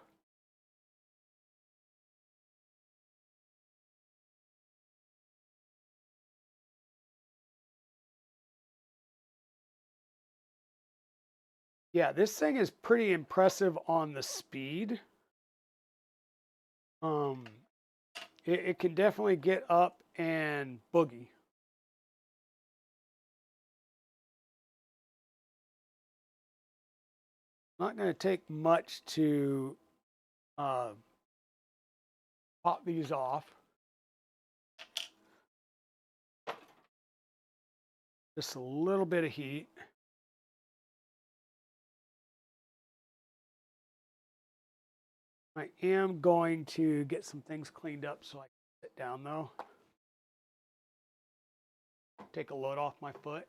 Yeah, this thing is pretty impressive on the speed. It can definitely get up and boogie. Not going to take much to pop these off. Just a little bit of heat. I am going to get some things cleaned up so I can sit down though. Take a load off my foot.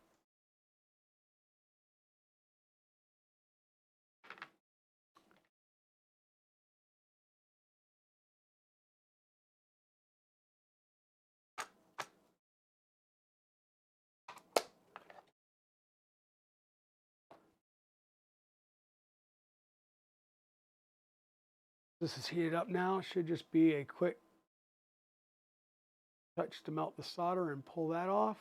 This is heated up now. Should just be a quick touch to melt the solder and pull that off.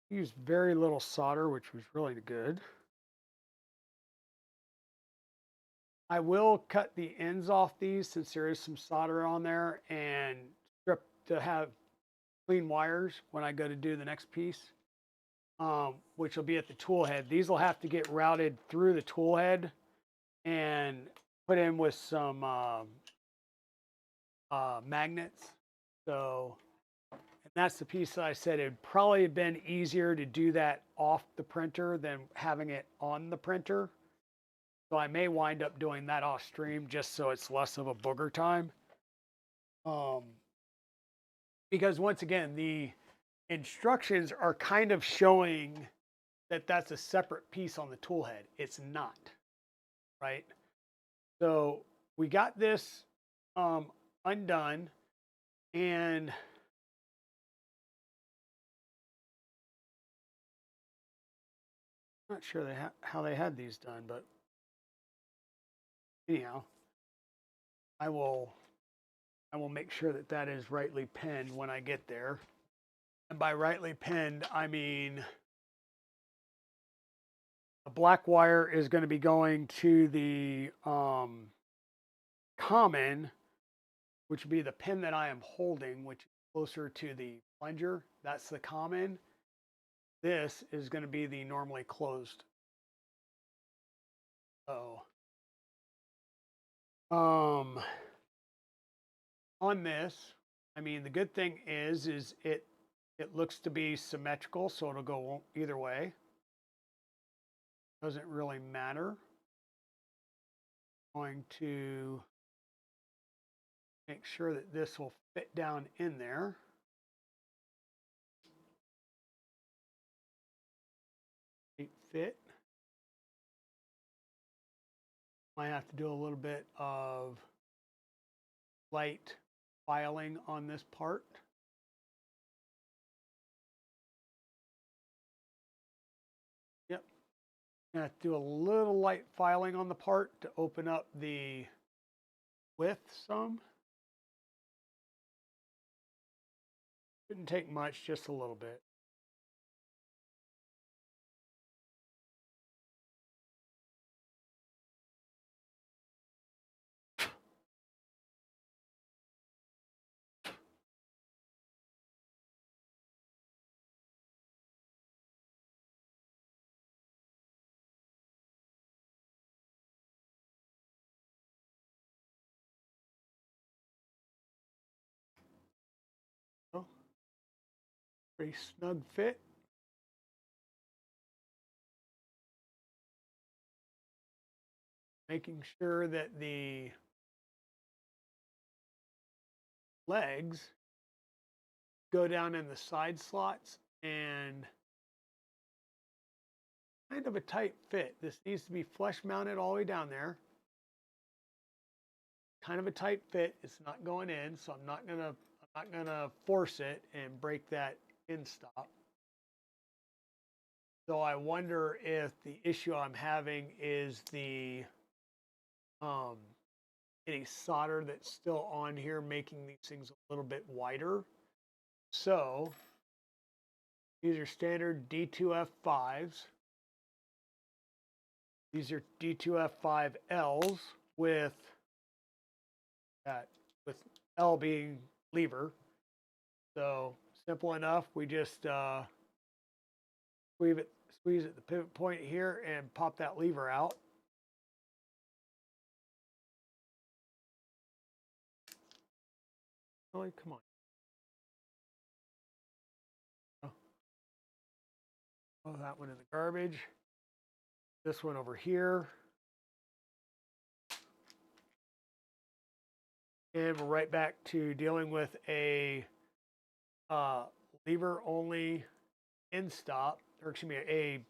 Used very little solder, which was really good. I will cut the ends off these since there is some solder on there and strip to have clean wires when I go to do the next piece, which will be at the tool head. These will have to get routed through the tool head and put in with some magnets. So, and that's the piece that I said it'd probably have been easier to do that off the printer than having it on the printer. So I may wind up doing that off stream just so it's less of a booger time. Because once again, the instructions are kind of showing that that's a separate piece on the tool head. It's not, right? So we got this undone, and I'm not sure how they had these done, but anyhow, I will make sure that that is rightly pinned when I get there. And by rightly pinned, I mean the black wire is going to be going to the common, which would be the pin that I am holding, which is closer to the plunger. That's the common. This is going to be the normally closed. So, on this, I mean, the good thing is it looks to be symmetrical, so it'll go either way. Doesn't really matter. Going to make sure that this will fit down in there. Fit. Might have to do a little bit of light filing on this part. Yep. Gonna have to do a little light filing on the part to open up the width some. Shouldn't take much, just a little bit. Oh, pretty snug fit. Making sure that the legs go down in the side slots, and kind of a tight fit. This needs to be flush mounted all the way down there. Kind of a tight fit. It's not going in, so I'm not gonna force it and break that in stop. So I wonder if the issue I'm having is the any solder that's still on here, making these things a little bit wider. So these are standard D2F5s. These are D2F5Ls with L being lever. So simple enough. We just squeeze at the pivot point here and pop that lever out. Really, come on. Oh, that one in the garbage. This one over here. And we're right back to dealing with a lever only end stop, or excuse me, a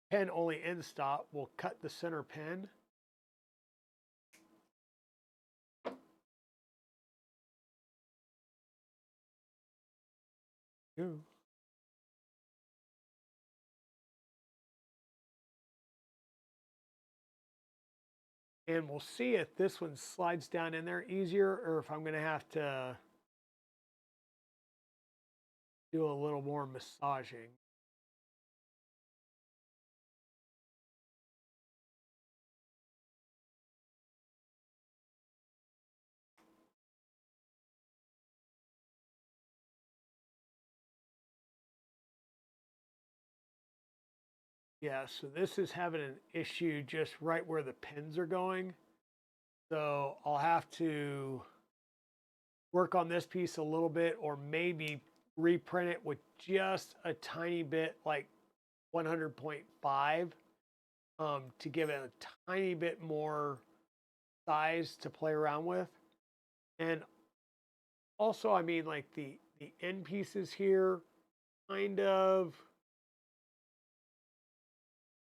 pin only end stop. We'll cut the center pin. Ooh. And we'll see if this one slides down in there easier, or if I'm going to have to do a little more massaging. Yeah, so this is having an issue just right where the pins are going. So I'll have to work on this piece a little bit, or maybe reprint it with just a tiny bit, like 100.5, to give it a tiny bit more size to play around with. And also, I mean, like the end pieces here, kind of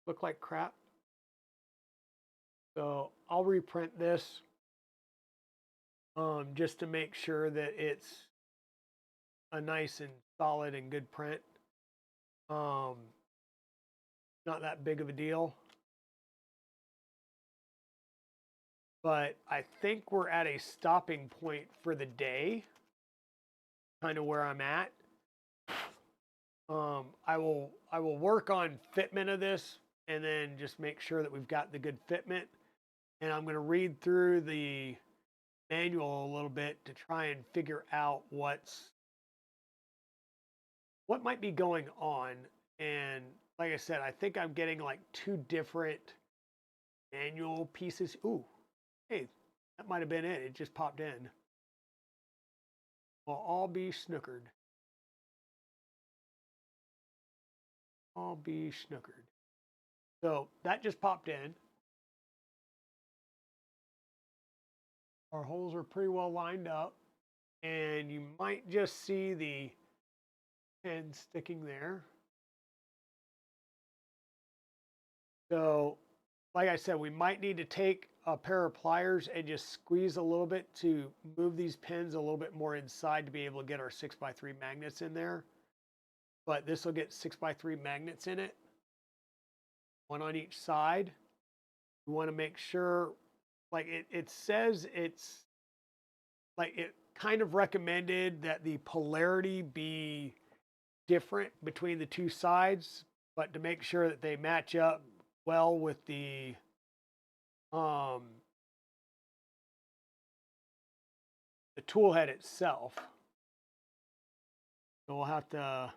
look like crap. So I'll reprint this just to make sure that it's a nice and solid and good print. Not that big of a deal. But I think we're at a stopping point for the day, kind of where I'm at. I will work on fitment of this and then just make sure that we've got the good fitment. And I'm going to read through the manual a little bit to try and figure out what might be going on. And like I said, I think I'm getting like 2 different manual pieces. Ooh, hey, that might have been it. It just popped in. Well, I'll be snookered. I'll be snookered. So that just popped in. Our holes are pretty well lined up. And you might just see the pen sticking there. So, like I said, we might need to take a pair of pliers and just squeeze a little bit to move these pins a little bit more inside to be able to get our 6x3 magnets in there. But this will get 6x3 magnets in it, 1 on each side. You want to make sure, like it says, it's like it kind of recommended that the polarity be different between the 2 sides, but to make sure that they match up well with the tool head itself. So we'll have to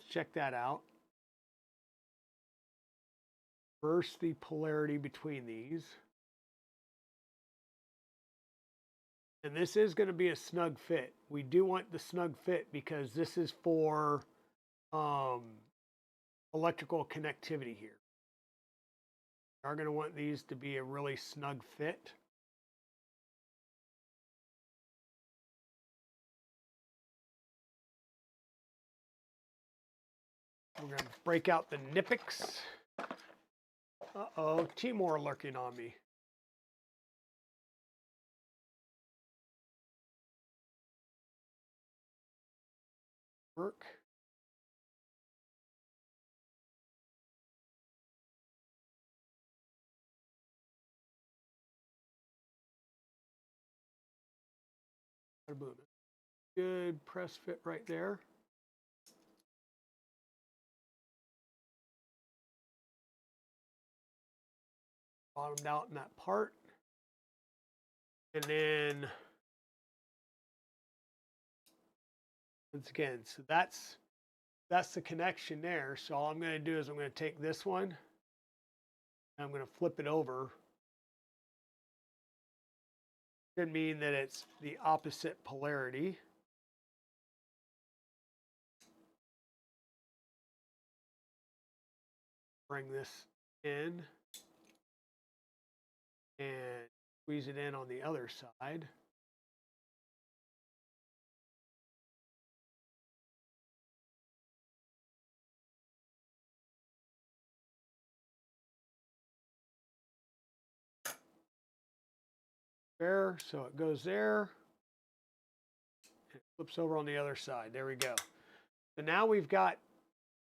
check that out. Reverse the polarity between these. And this is going to be a snug fit. We do want the snug fit because this is for electrical connectivity here. We are going to want these to be a really snug fit. We're going to break out the Nipix. Uh-oh, Timor lurking on me. Work. Good press fit right there. Bottomed out in that part. And then, once again, so that's the connection there. So all I'm going to do is I'm going to take this one and I'm going to flip it over. Could mean that it's the opposite polarity. Bring this in and squeeze it in on the other side. There, so it goes there. It flips over on the other side. There we go. So now we've got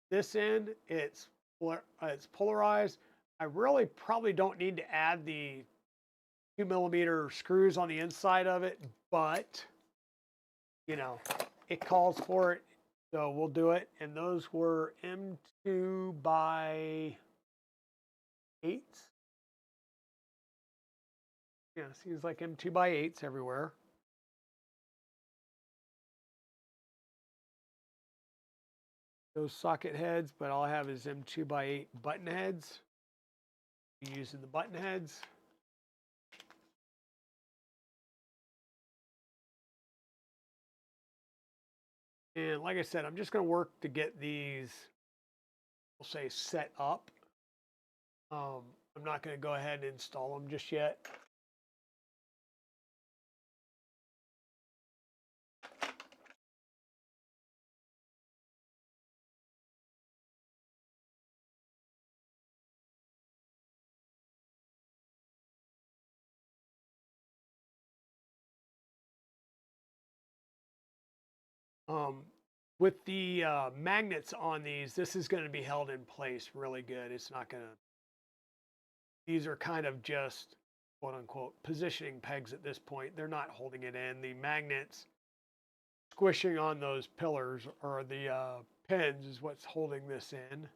this end. It's polarized. I really probably don't need to add the 2mm screws on the inside of it, but you know, it calls for it, so we'll do it. And those were M2 by 8s. Yeah, seems like M2 by 8s everywhere. Those socket heads, but all I have is M2 by 8 button heads. Using the button heads. And like I said, I'm just going to work to get these, we'll say, set up. I'm not going to go ahead and install them just yet. Um, with the magnets on these, this is going to be held in place really good. It's not going to, these are kind of just quote unquote positioning pegs at this point. They're not holding it in. The magnets squishing on those pillars or the pins is what's holding this in.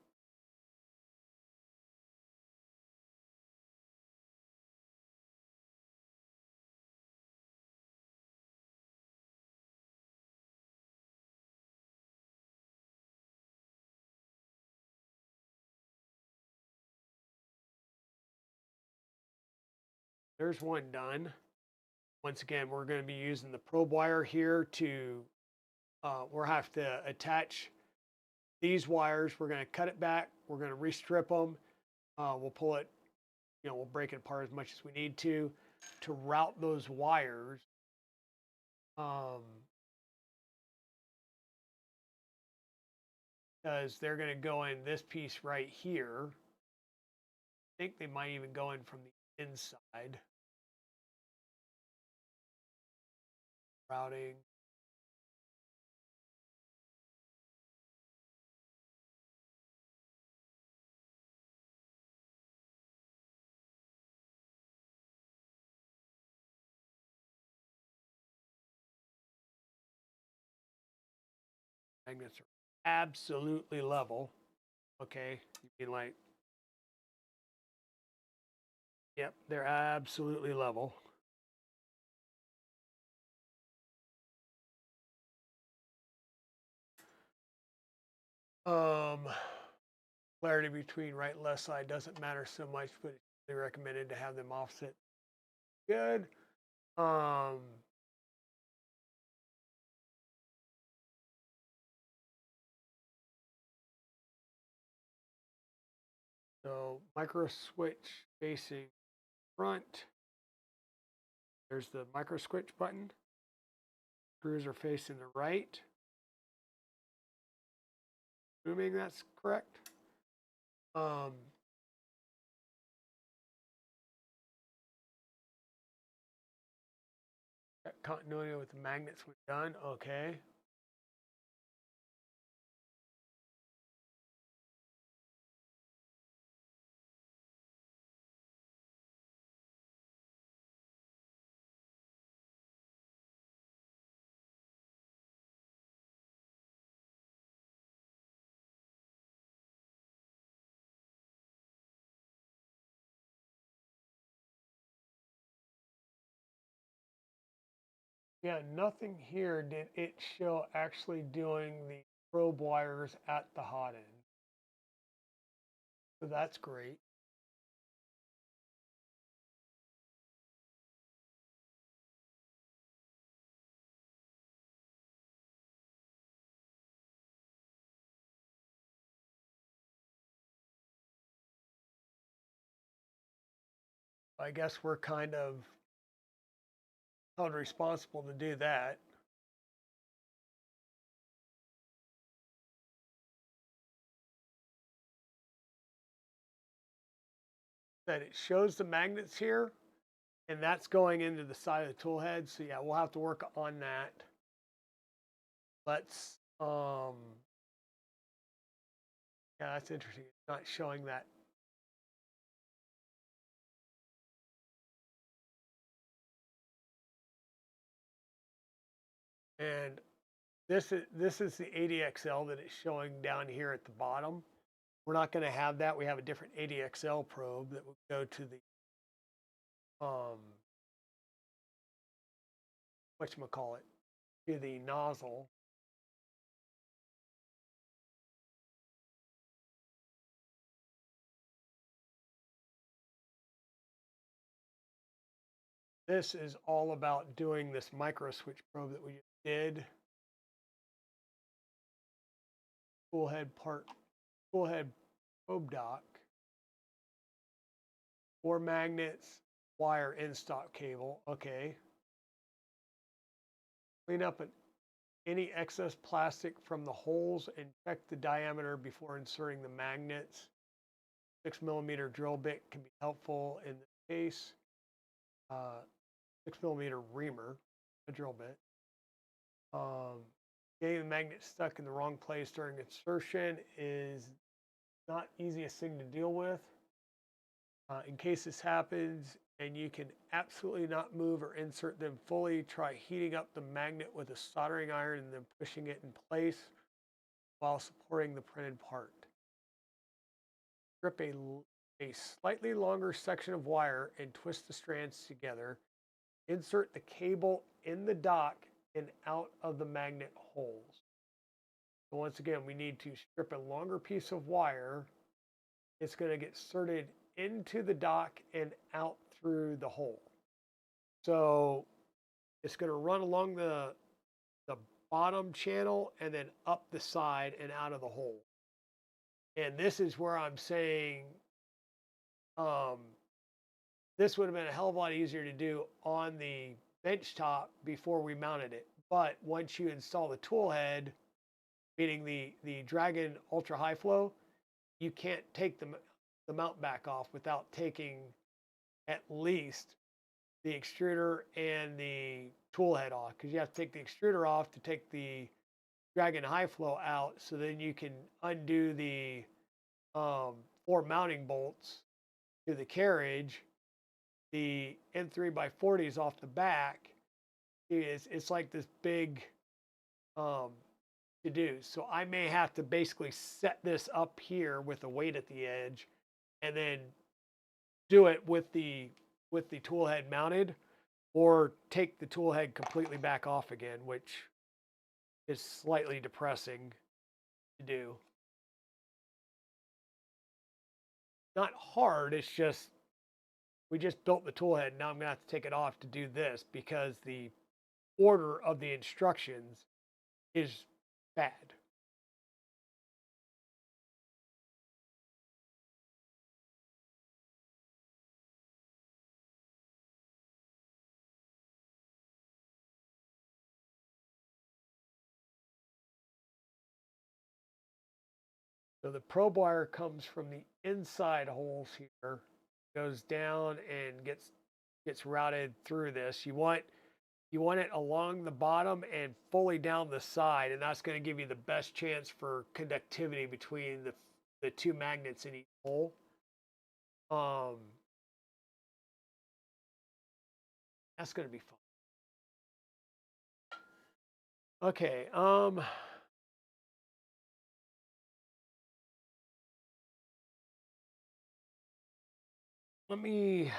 There's one done. Once again, we're going to be using the probe wire here to, we'll have to attach these wires. We're going to cut it back. We're going to restrip them. We'll pull it, we'll break it apart as much as we need to route those wires. Because they're going to go in this piece right here. I think they might even go in from the inside. Routing. Magnets are absolutely level. Okay, you mean like, yep, they're absolutely level. Clarity between right and left side doesn't matter so much, but it's really recommended to have them offset good. So micro switch facing front. There's the micro switch button. Screws are facing the right. Assuming that's correct. Got continuity with the magnets was done. Okay. Yeah, nothing here did it show actually doing the probe wires at the hot end. So that's great. I guess we're kind of held responsible to do that. That it shows the magnets here, and that's going into the side of the tool head. So yeah, we'll have to work on that. Let's yeah, that's interesting. It's not showing that. And this is the ADXL that it's showing down here at the bottom. We're not going to have that. We have a different ADXL probe that will go to the whatchamacallit, to the nozzle. This is all about doing this micro switch probe that we just did. Tool head probe dock. 4 magnets, wire in stock cable. Okay. Clean up any excess plastic from the holes and check the diameter before inserting the magnets. 6mm drill bit can be helpful in this case. 6mm reamer, a drill bit. Getting the magnet stuck in the wrong place during insertion is not easiest thing to deal with. In case this happens and you can absolutely not move or insert them fully, try heating up the magnet with a soldering iron and then pushing it in place while supporting the printed part. Strip a slightly longer section of wire and twist the strands together. Insert the cable in the dock and out of the magnet holes. So once again, we need to strip a longer piece of wire. It's going to get inserted into the dock and out through the hole. So it's going to run along the bottom channel and then up the side and out of the hole. And this is where I'm saying this would have been a hell of a lot easier to do on the bench top before we mounted it. But once you install the tool head, meaning the Dragon Ultra High Flow, you can't take the mount back off without taking at least the extruder and the tool head off, because you have to take the extruder off to take the Dragon High Flow out, so then you can undo the 4 mounting bolts to the carriage. The N3x40s off the back it's like this big to do. So I may have to basically set this up here with a weight at the edge and then do it with the tool head mounted, or take the tool head completely back off again, which is slightly depressing to do. Not hard, it's just we just built the tool head. Now I'm gonna have to take it off to do this because the order of the instructions is bad. So the probe wire comes from the inside holes here, goes down and gets routed through this. You want it along the bottom and fully down the side, and that's going to give you the best chance for conductivity between the 2 magnets in each hole. That's going to be fun. Okay, let me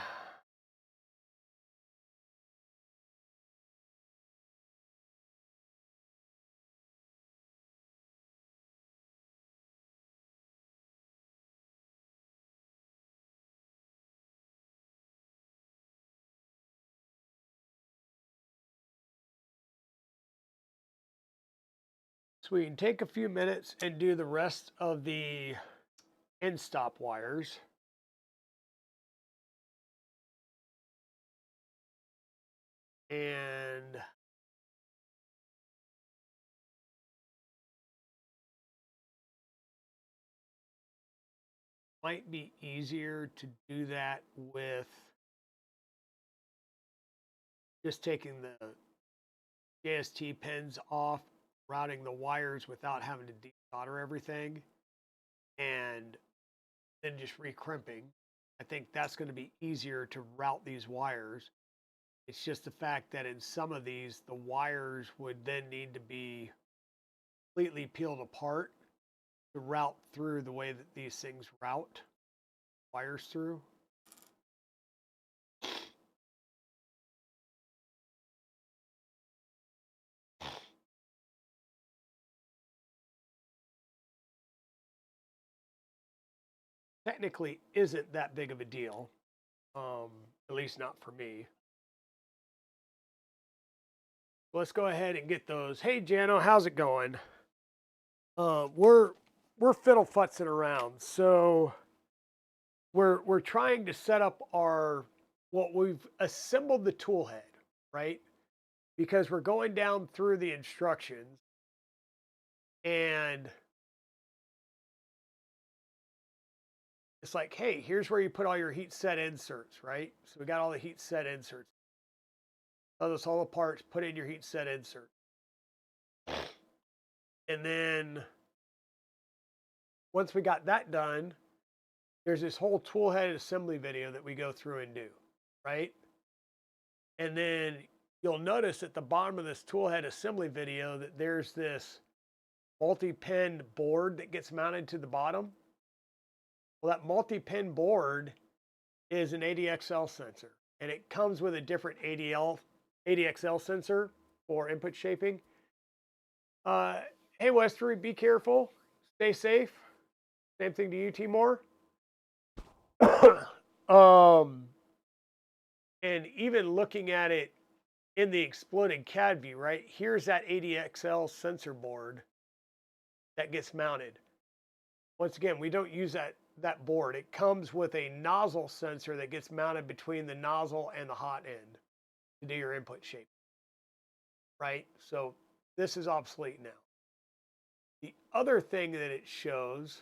so we can take a few minutes and do the rest of the end stop wires. And might be easier to do that with just taking the JST pins off, routing the wires without having to desolder everything, and then just recrimping. I think that's going to be easier to route these wires. It's just the fact that in some of these, the wires would then need to be completely peeled apart to route through the way that these things route wires through. Technically isn't that big of a deal, at least not for me. Let's go ahead and get those. Hey Jano, how's it going? We're fiddle futzing around, so we're trying to set up we've assembled the tool head, right? Because we're going down through the instructions, and it's like, hey, here's where you put all your heat set inserts, right? So we got all the heat set inserts. Those all the parts, put in your heat set insert. And then once we got that done, there's this whole toolhead assembly video that we go through and do, right? And then you'll notice at the bottom of this toolhead assembly video that there's this multi-pin board that gets mounted to the bottom. Well, that multi-pin board is an ADXL sensor, and it comes with a different ADXL sensor for input shaping. Hey, Westery, be careful. Stay safe. Same thing to you, Timor. And even looking at it in the exploded CAD view, right? Here's that ADXL sensor board that gets mounted. Once again, we don't use that board. It comes with a nozzle sensor that gets mounted between the nozzle and the hot end to do your input shape, right? So this is obsolete now. The other thing that it shows,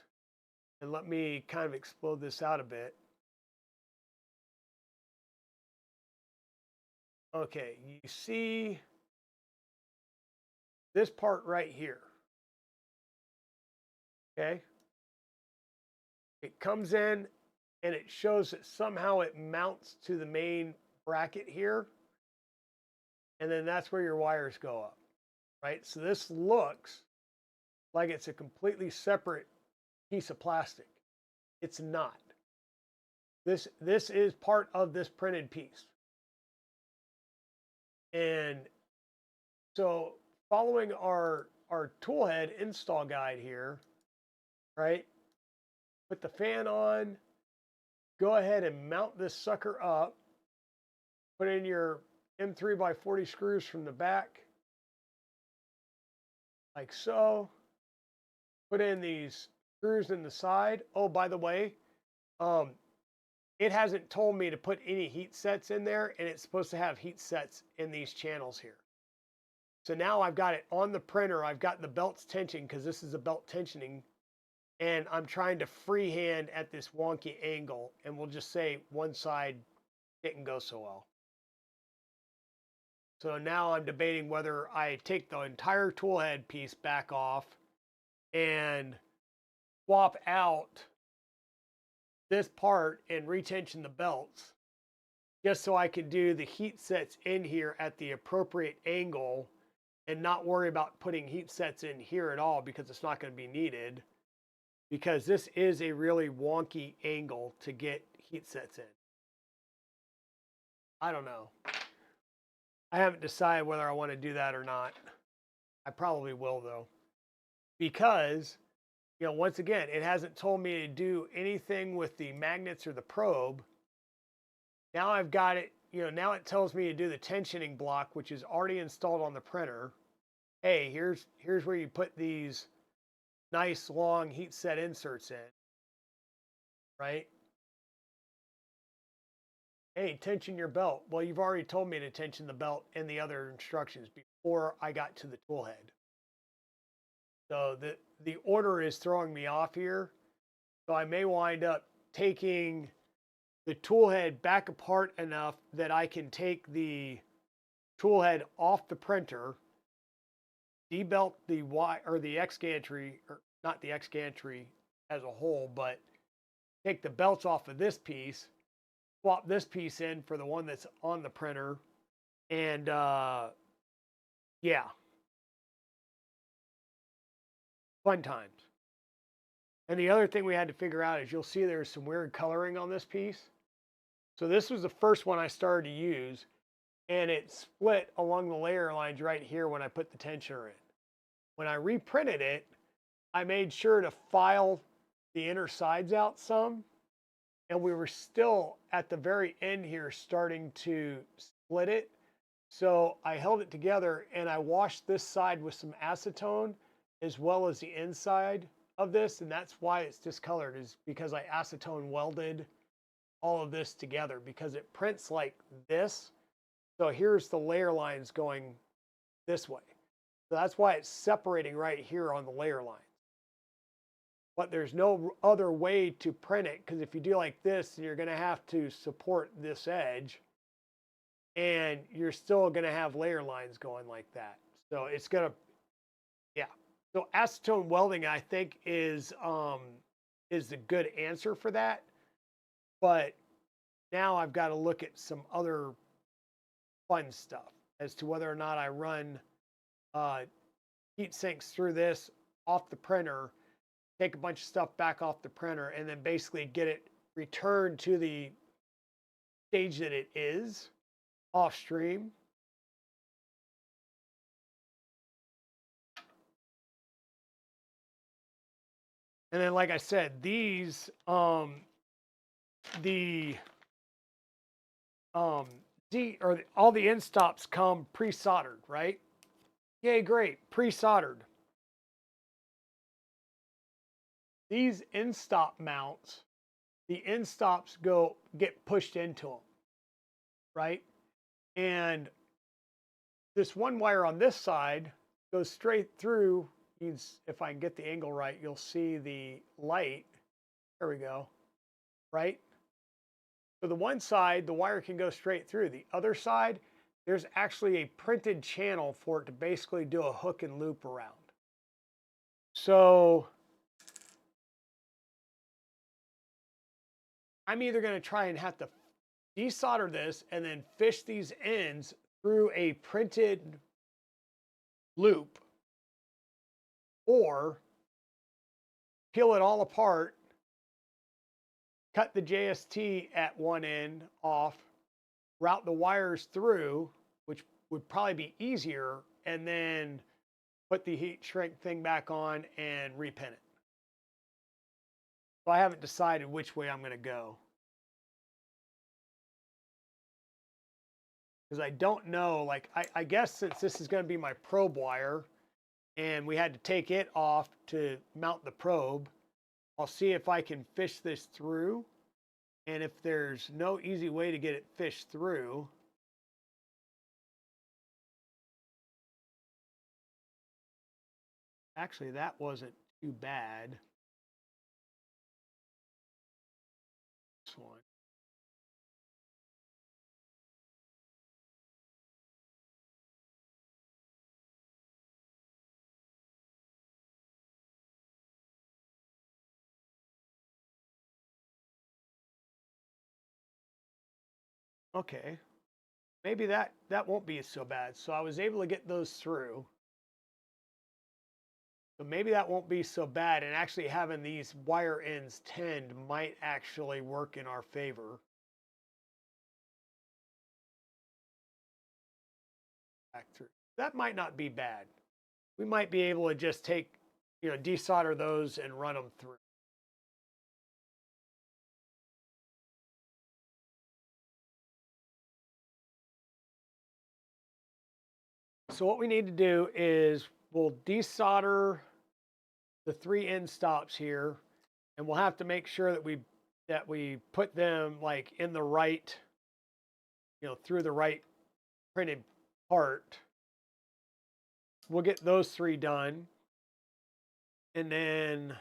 and let me kind of explode this out a bit. Okay, you see this part right here. Okay. It comes in and it shows that somehow it mounts to the main bracket here. And then that's where your wires go up, right? So this looks like it's a completely separate piece of plastic. It's not. This is part of this printed piece. And so following our toolhead install guide here, right? Put the fan on, go ahead and mount this sucker up, put in your M3x40 screws from the back, like so. Put in these screws in the side. Oh, by the way, it hasn't told me to put any heat sets in there, and it's supposed to have heat sets in these channels here. So now I've got it on the printer. I've got the belts tension because this is a belt tensioning, and I'm trying to freehand at this wonky angle, and we'll just say one side didn't go so well. So now I'm debating whether I take the entire toolhead piece back off and swap out this part and retension the belts just so I can do the heat sets in here at the appropriate angle and not worry about putting heat sets in here at all because it's not going to be needed, because this is a really wonky angle to get heat sets in. I don't know. I haven't decided whether I want to do that or not. I probably will though, because once again, it hasn't told me to do anything with the magnets or the probe. Now I've got it, now it tells me to do the tensioning block, which is already installed on the printer. Hey, here's where you put these nice long heat set inserts in, right? Hey, tension your belt. Well, you've already told me to tension the belt in the other instructions before I got to the toolhead. So the order is throwing me off here. So I may wind up taking the toolhead back apart enough that I can take the toolhead off the printer, debelt the the X gantry, or not the X gantry as a whole, but take the belts off of this piece, swap this piece in for the one that's on the printer, and yeah. Fun times. And the other thing we had to figure out is you'll see there's some weird coloring on this piece. So this was the first one I started to use, and it split along the layer lines right here when I put the tensioner in. When I reprinted it, I made sure to file the inner sides out some, and we were still at the very end here starting to split it. So I held it together and I washed this side with some acetone as well as the inside of this, and that's why it's discolored, is because I acetone welded all of this together because it prints like this. So here's the layer lines going this way. So that's why it's separating right here on the layer line. But there's no other way to print it, because if you do like this, you're going to have to support this edge, and you're still going to have layer lines going like that. So it's going to, yeah. So acetone welding, I think, is the good answer for that. But now I've got to look at some other fun stuff as to whether or not I run uh, heat sinks through this off the printer, take a bunch of stuff back off the printer, and then basically get it returned to the stage that it is off stream. And then, like I said, these the all the end stops come pre-soldered, right? Yay, great, pre-soldered. These end stop mounts, the end stops get pushed into them, right? And this one wire on this side goes straight through. If I can get the angle right, you'll see the light. There we go, right? So the one side, the wire can go straight through. The other side, there's actually a printed channel for it to basically do a hook and loop around. So I'm either going to try and have to desolder this and then fish these ends through a printed loop, or peel it all apart, cut the JST at one end off, route the wires through, which would probably be easier, and then put the heat shrink thing back on and repin it. So I haven't decided which way I'm going to go, because I don't know. Like, I guess since this is going to be my probe wire and we had to take it off to mount the probe, I'll see if I can fish this through. And if there's no easy way to get it fished through, actually, that wasn't too bad. This one. Okay, maybe that won't be so bad. So I was able to get those through. So maybe that won't be so bad. And actually having these wire ends tend might actually work in our favor. Back through. That might not be bad. We might be able to just take, desolder those and run them through. So what we need to do is we'll desolder the three end stops here, and we'll have to make sure that we put them like in the right, through the right printed part. We'll get those three done, and then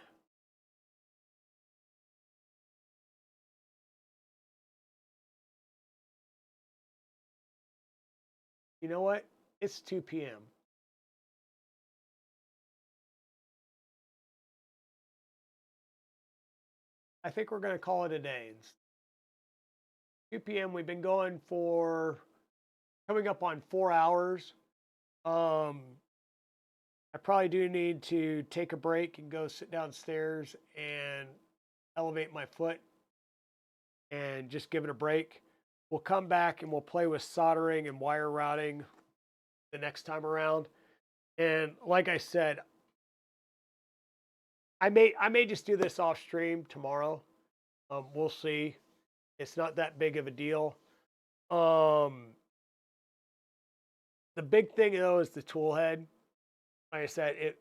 you know what? It's 2 p.m. I think we're going to call it a day. It's 2 p.m. We've been going for coming up on 4 hours. I probably do need to take a break and go sit downstairs and elevate my foot and just give it a break. We'll come back and we'll play with soldering and wire routing the next time around. And like I said, I may just do this off stream tomorrow. We'll see. It's not that big of a deal. The big thing though is the tool head. Like I said,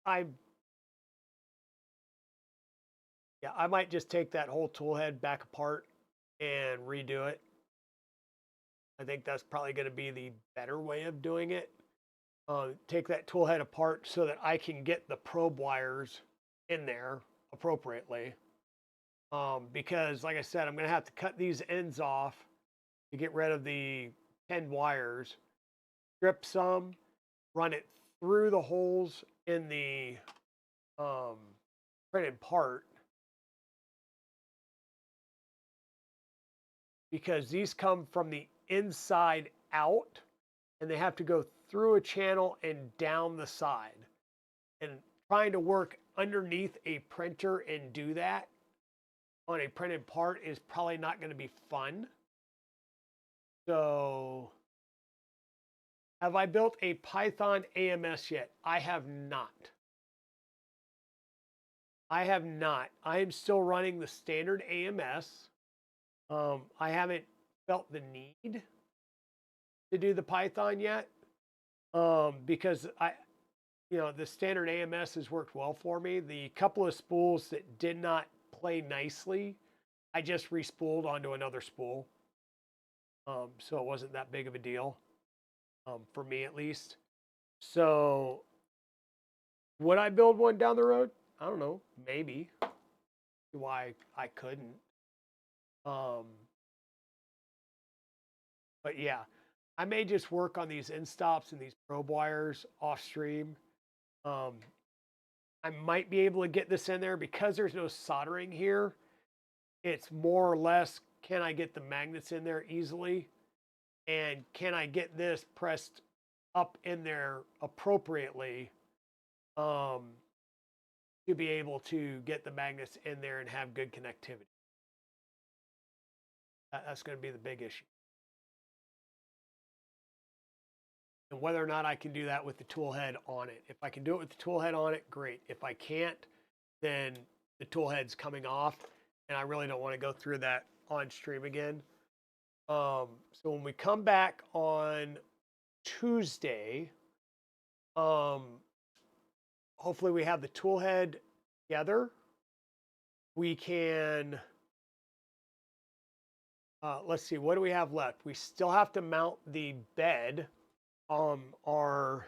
I might just take that whole tool head back apart and redo it. I think that's probably going to be the better way of doing it. Take that tool head apart so that I can get the probe wires in there appropriately. Because like I said, I'm going to have to cut these ends off to get rid of the 10 wires, strip some, run it through the holes in the printed part, because these come from the inside out and they have to go through a channel and down the side. And trying to work underneath a printer and do that on a printed part is probably not going to be fun. So, have I built a Python AMS yet? I have not. I have not. I am still running the standard AMS. I haven't felt the need to do the Python yet, because the standard AMS has worked well for me. The couple of spools that did not play nicely, I just respooled onto another spool. So it wasn't that big of a deal, for me at least. So would I build one down the road? I don't know, maybe. Why I couldn't. But yeah, I may just work on these end stops and these probe wires off stream. I might be able to get this in there because there's no soldering here. It's more or less, can I get the magnets in there easily? And can I get this pressed up in there appropriately, to be able to get the magnets in there and have good connectivity? That's going to be the big issue. And whether or not I can do that with the tool head on it. If I can do it with the tool head on it, great. If I can't, then the tool head's coming off, and I really don't want to go through that on stream again. So when we come back on Tuesday, hopefully we have the tool head together. We can, let's see, what do we have left? We still have to mount the bed. Our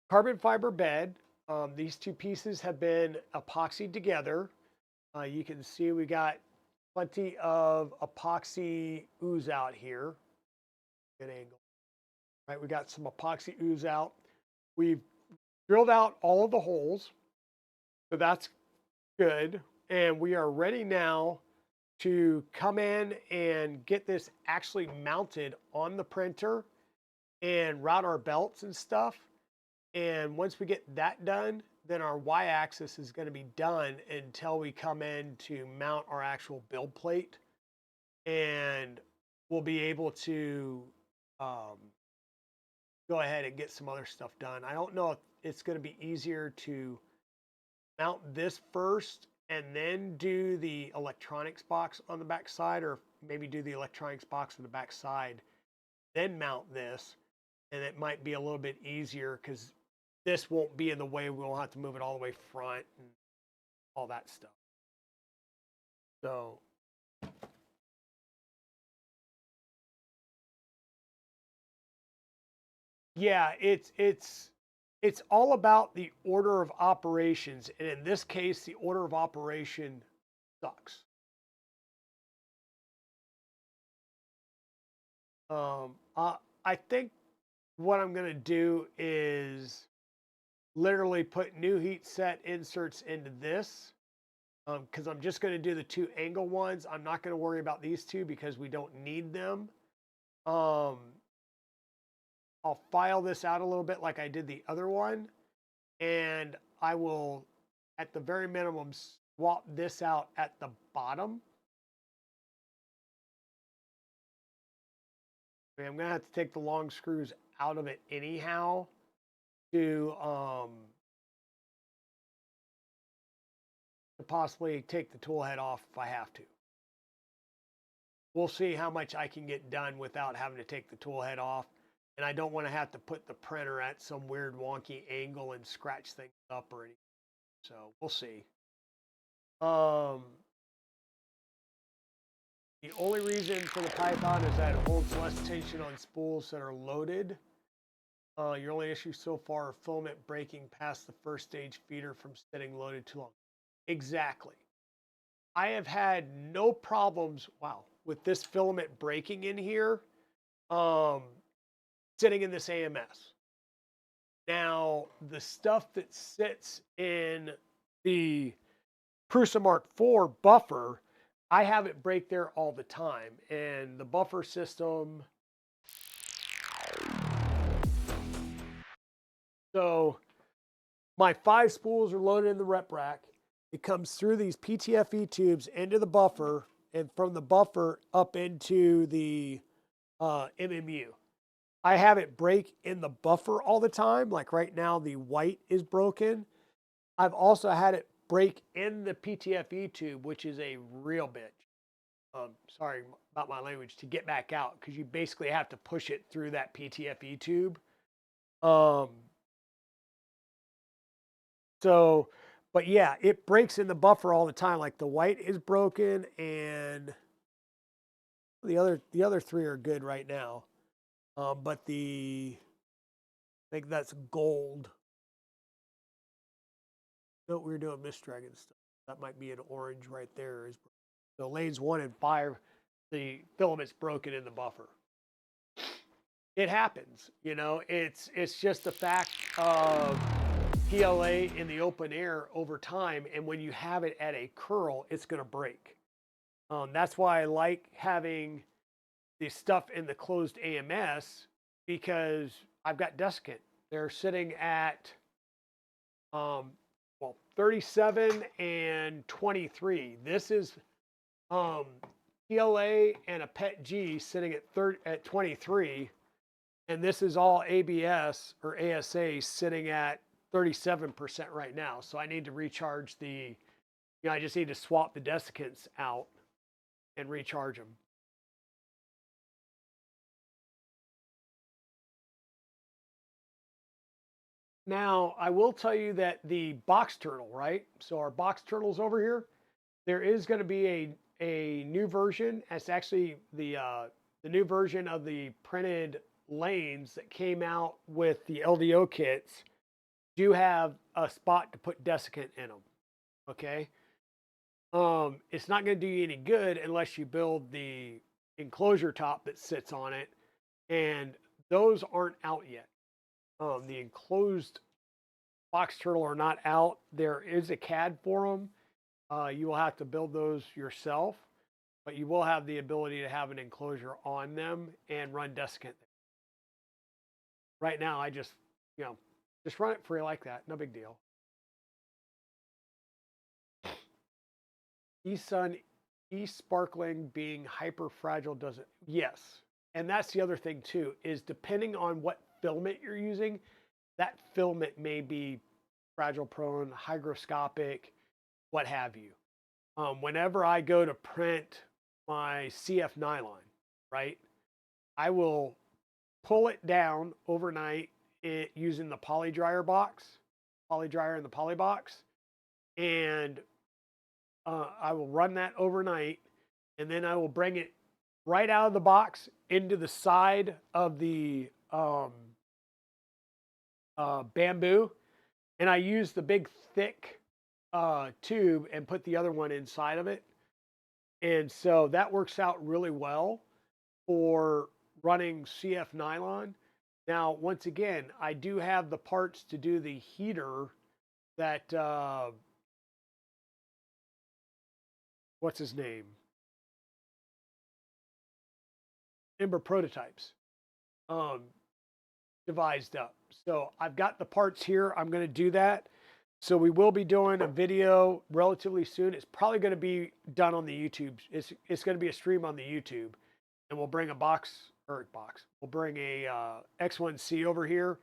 carbon fiber bed. These two pieces have been epoxied together. You can see we got plenty of epoxy ooze out here. Good angle. Right, we got some epoxy ooze out. We've drilled out all of the holes, so that's good. And we are ready now to come in and get this actually mounted on the printer and route our belts and stuff. And once we get that done, then our Y-axis is going to be done until we come in to mount our actual build plate. And we'll be able to go ahead and get some other stuff done. I don't know if it's going to be easier to mount this first and then do the electronics box on the back side, or maybe do the electronics box on the back side, then mount this. And it might be a little bit easier because this won't be in the way. We won't have to move it all the way front and all that stuff. So yeah, it's all about the order of operations, and in this case, the order of operation sucks. I think what I'm gonna do is literally put new heat set inserts into this, because I'm just gonna do the two angle ones. I'm not gonna worry about these two because we don't need them. I'll file this out a little bit like I did the other one, and I will, at the very minimum, swap this out at the bottom. I mean, I'm gonna have to take the long screws out of it anyhow to possibly take the tool head off if I have to. We'll see how much I can get done without having to take the tool head off. And I don't want to have to put the printer at some weird wonky angle and scratch things up or anything. So we'll see. The only reason for the Python is that it holds less tension on spools that are loaded. Your only issue so far are filament breaking past the first stage feeder from sitting loaded too long. Exactly. I have had no problems, wow, with this filament breaking in here, sitting in this AMS. Now, the stuff that sits in the Prusa Mark IV buffer, I have it break there all the time. And the buffer system, so my 5 spools are loaded in the rep rack. It comes through these PTFE tubes into the buffer, and from the buffer up into the MMU. I have it break in the buffer all the time. Like right now, the white is broken. I've also had it break in the PTFE tube, which is a real bitch. Sorry about my language, to get back out, because you basically have to push it through that PTFE tube. Um, so, but yeah, it breaks in the buffer all the time. Like the white is broken, and the other 3 are good right now. But I think that's gold. No, we were doing Mist Dragon stuff. That might be an orange right there. So lanes 1 and 5, the filament's broken in the buffer. It happens, you know. It's just the fact of PLA in the open air over time, and when you have it at a curl, it's going to break. That's why I like having the stuff in the closed AMS, because I've got desiccant. They're sitting at 37 and 23. This is PLA and a PET G sitting at 23, and this is all ABS or ASA sitting at 37% right now. So I need to recharge I just need to swap the desiccants out and recharge them. Now, I will tell you that the box turtle, right? So our box turtles over here, there is going to be a new version. It's actually the new version of the printed lanes that came out with the LDO kits do have a spot to put desiccant in them. Okay. It's not going to do you any good unless you build the enclosure top that sits on it, and those aren't out yet. The enclosed box turtle are not out. There is a CAD for them. You will have to build those yourself, but you will have the ability to have an enclosure on them and run desiccant. Right now, I just run it free like that. No big deal. E-Sun, E-Sparkling being hyper fragile doesn't. Yes. And that's the other thing too, is depending on what filament you're using, that filament may be fragile prone, hygroscopic, what have you. Whenever I go to print my CF nylon, right, I will pull it down overnight using the poly dryer in the poly box, and I will run that overnight, and then I will bring it right out of the box into the side of the bamboo, and I use the big thick tube and put the other one inside of it. And so that works out really well for running CF nylon. Now, once again, I do have the parts to do the heater that, what's his name? Ember Prototypes devised up. So I've got the parts here. I'm going to do that. So we will be doing a video relatively soon. It's probably going to be done on the YouTube. It's going to be a stream on the YouTube, and we'll bring a We'll bring a X1C over here,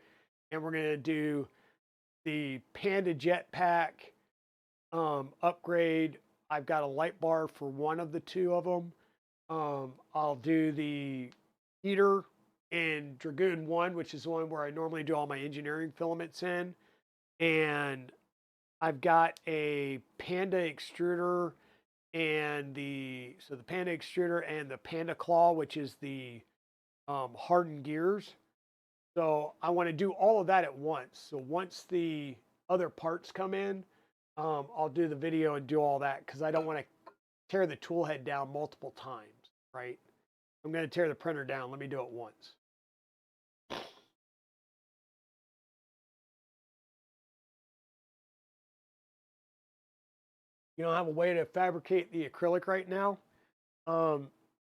and we're going to do the Panda Jetpack upgrade. I've got a light bar for one of the 2 of them. I'll do the heater in Dragoon 1, which is the one where I normally do all my engineering filaments in. And I've got a Panda extruder and the Panda extruder and the Panda claw, which is the hardened gears. So I want to do all of that at once. So once the other parts come in, I'll do the video and do all that, because I don't want to tear the tool head down multiple times, right? I'm going to tear the printer down. Let me do it once. you don't have a way to fabricate the acrylic right now, um,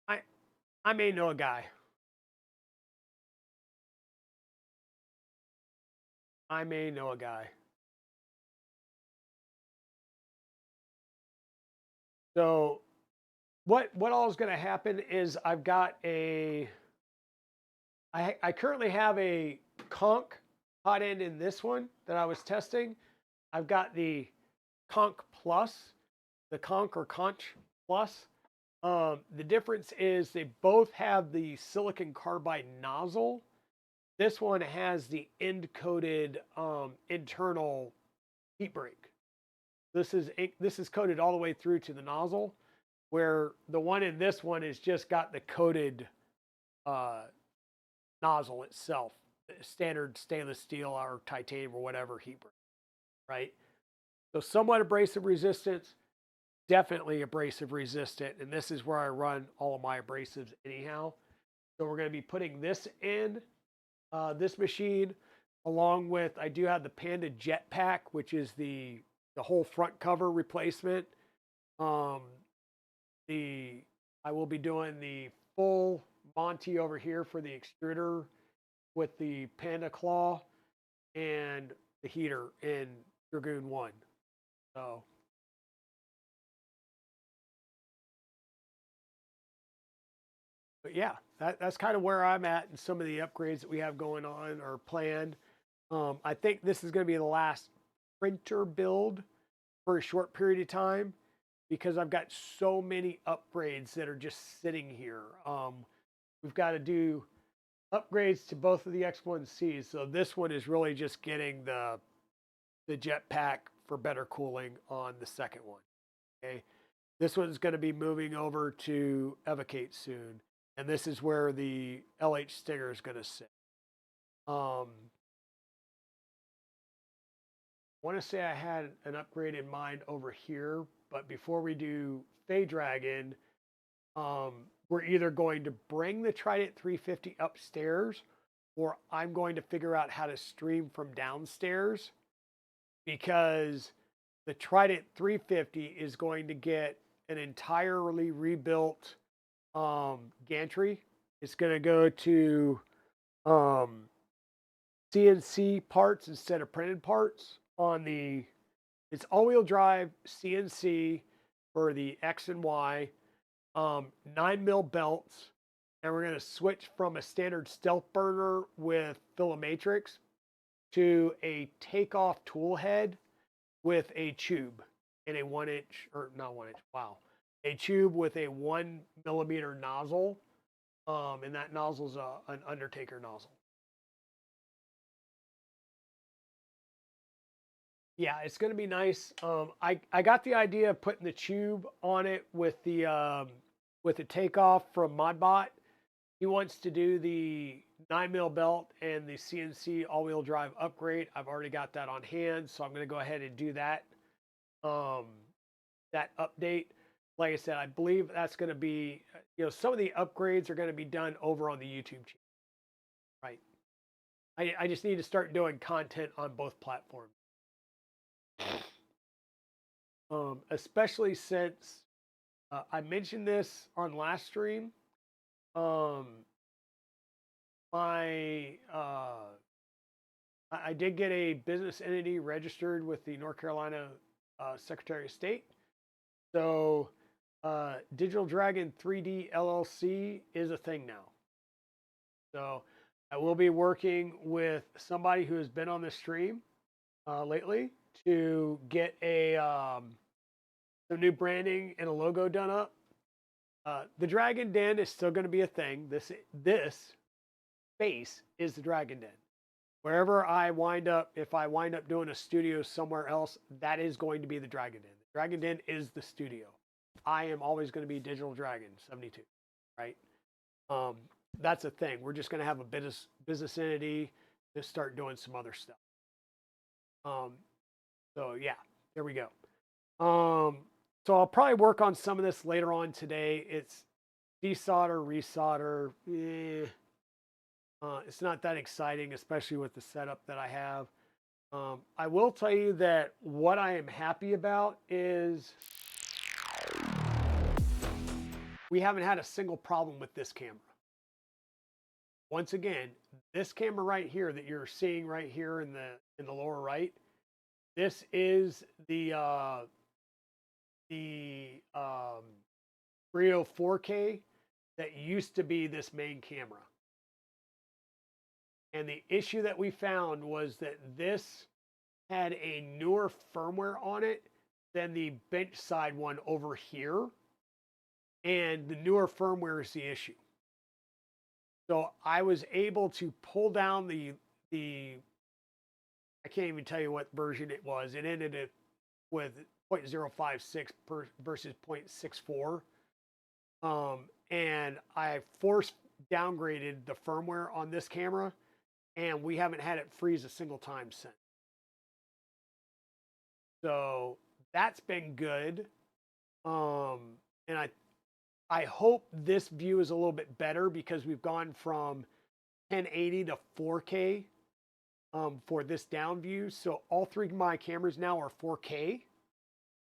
I I may know a guy. I may know a guy. So what all is going to happen is I currently have a conch hot end in this one that I was testing. I've got the conch plus, the conch or conch plus. The difference is they both have the silicon carbide nozzle. This one has the end coated internal heat break. This is coated all the way through to the nozzle, where the one in this one is just got the coated uh, nozzle itself, standard stainless steel or titanium or whatever heat break, right? So somewhat abrasive resistance, definitely abrasive resistant, and this is where I run all of my abrasives anyhow. So we're going to be putting this in this machine, along with I do have the Panda Jetpack, which is the whole front cover replacement. Um, the I will be doing the full Monty over here for the extruder with the Panda Claw and the heater in Dragoon 1. So, but yeah, that's kind of where I'm at, and some of the upgrades that we have going on or planned. I think this is going to be the last printer build for a short period of time because I've got so many upgrades that are just sitting here. We've got to do upgrades to both of the X1Cs. So this one is really just getting the jetpack for better cooling on the second one. Okay. This one's going to be moving over to Evocate soon. And this is where the LH Stinger is going to sit. I want to say I had an upgrade in mind over here, but before we do Fey Dragon, we're either going to bring the Trident 350 upstairs or I'm going to figure out how to stream from downstairs because the Trident 350 is going to get an entirely rebuilt gantry. It's going to go to CNC parts instead of printed parts on it's all-wheel drive CNC for the X and Y, 9 mil belts, and we're going to switch from a standard stealth burner with Filomatrix to a takeoff tool head with a tube and a 1 inch, or not 1 inch, wow, a tube with a 1 millimeter nozzle, and that nozzle's an Undertaker nozzle. Yeah, it's going to be nice. I got the idea of putting the tube on it with the takeoff from Modbot. He wants to do the 9 mil belt and the CNC all-wheel drive upgrade. I've already got that on hand, so I'm going to go ahead and do that. That update. Like I said, I believe that's going to be, some of the upgrades are going to be done over on the YouTube channel. Right. I just need to start doing content on both platforms. Especially since I mentioned this on last stream. My I did get a business entity registered with the North Carolina Secretary of State. So Digital Dragon 3D LLC is a thing now. So I will be working with somebody who has been on the stream lately to get some new branding and a logo done up. The Dragon Den is still going to be a thing. This space is the Dragon Den. Wherever I wind up, if I wind up doing a studio somewhere else, that is going to be the Dragon Den. The Dragon Den is the studio. I am always going to be Digital Dragon 72, right? That's a thing. We're just going to have a business entity to start doing some other stuff. So yeah, there we go. So I'll probably work on some of this later on today. It's desolder, resolder. It's not that exciting, especially with the setup that I have. I will tell you that what I am happy about is we haven't had a single problem with this camera. Once again, this camera right here that you're seeing right here in the lower right, this is the Brio 4K that used to be this main camera. And the issue that we found was that this had a newer firmware on it than the bench side one over here. And the newer firmware is the issue. So I was able to pull down the I can't even tell you what version it was. It ended it with 0.056 versus 0.64. And I force downgraded the firmware on this camera, and we haven't had it freeze a single time since. So that's been good. And I hope this view is a little bit better because we've gone from 1080 to 4K for this down view. So all three of my cameras now are 4K.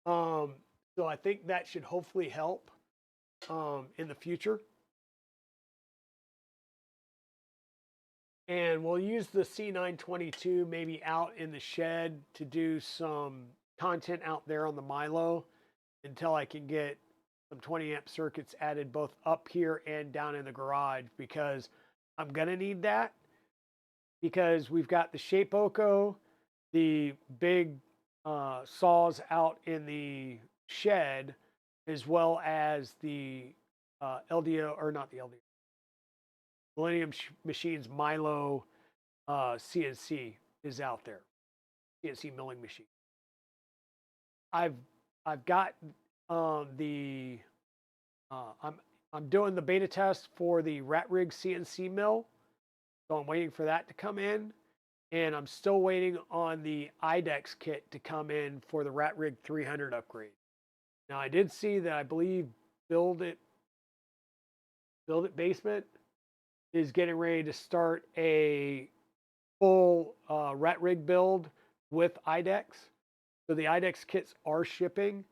So I think that should hopefully help in the future. And we'll use the C922 maybe out in the shed to do some content out there on the Milo until I can get some 20 amp circuits added both up here and down in the garage, because I'm going to need that, because we've got the Shapeoko, the big saws out in the shed, as well as the LDO, or not the LDO, Millennium Machines Milo CNC is out there, CNC milling machine. I've got I'm doing the beta test for the Rat Rig CNC mill, so I'm waiting for that to come in, and I'm still waiting on the IDEX kit to come in for the Rat Rig 300 upgrade. Now I did see that I believe Build It Basement is getting ready to start a full Rat Rig build with IDEX. So the IDEX kits are shipping,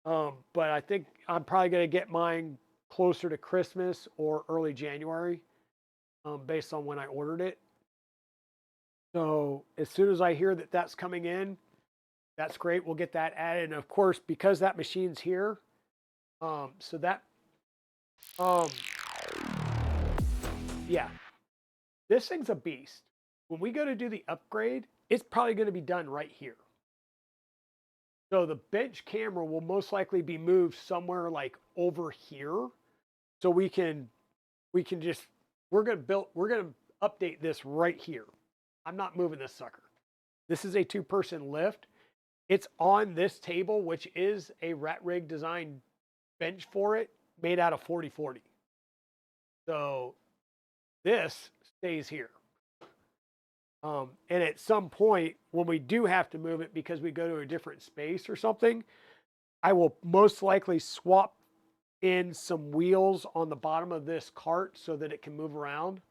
but I think I'm probably going to get mine closer to Christmas or early January, based on when I ordered it. So as soon as I hear that that's coming in, that's great. We'll get that added. And of course, because that machine's here, so that, yeah, this thing's a beast. When we go to do the upgrade, it's probably going to be done right here. So the bench camera will most likely be moved somewhere like over here. So we're going to update this right here. I'm not moving this sucker. This is a 2-person lift. It's on this table, which is a Rat Rig design bench for it, made out of 40/40. So this stays here. And at some point, when we do have to move it because we go to a different space or something, I will most likely swap in some wheels on the bottom of this cart so that it can move around.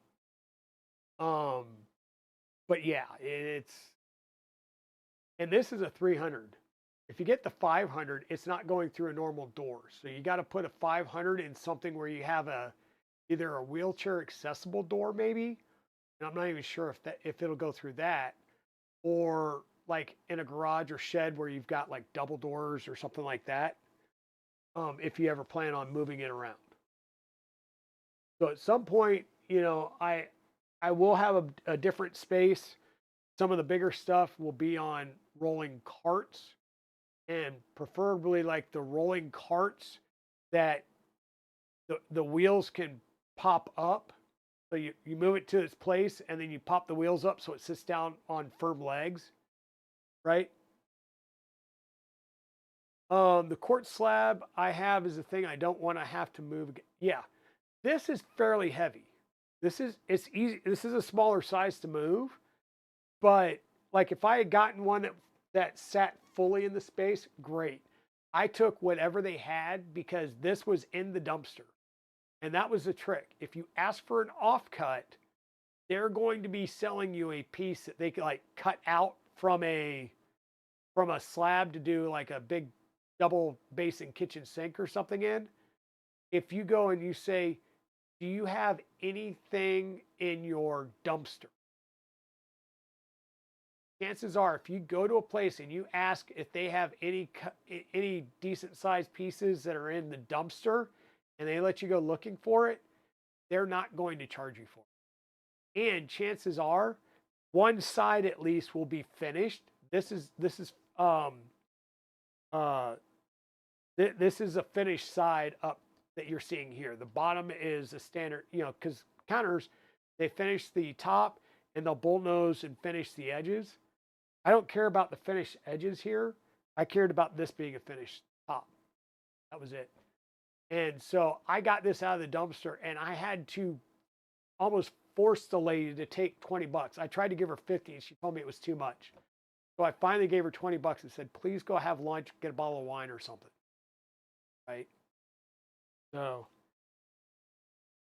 But yeah, and this is a 300. If you get the 500, it's not going through a normal door. So you got to put a 500 in something where you have either a wheelchair accessible door maybe. And I'm not even sure if it'll go through that, or like in a garage or shed where you've got like double doors or something like that. If you ever plan on moving it around. So at some point, I will have a different space. Some of the bigger stuff will be on rolling carts, and preferably like the rolling carts that the wheels can pop up. So you move it to its place, and then you pop the wheels up so it sits down on firm legs, right? The quartz slab I have is the thing I don't want to have to move again. Yeah, this is fairly heavy. It's easy. This is a smaller size to move, but like if I had gotten one that sat fully in the space, great. I took whatever they had because this was in the dumpster. And that was the trick. If you ask for an offcut, they're going to be selling you a piece that they can like cut out from a slab to do like a big double basin kitchen sink or something in, if you go and you say, do you have anything in your dumpster? Chances are, if you go to a place and you ask if they have any decent sized pieces that are in the dumpster and they let you go looking for it, they're not going to charge you for it. And chances are, one side at least will be finished. This is a finished side up that you're seeing here. The bottom is a standard, because counters, they finish the top and they'll bullnose and finish the edges. I don't care about the finished edges here. I cared about this being a finished top. That was it. And so I got this out of the dumpster and I had to almost force the lady to take 20 bucks. I tried to give her 50 and she told me it was too much. So I finally gave her 20 bucks and said, please go have lunch, get a bottle of wine or something. Right? So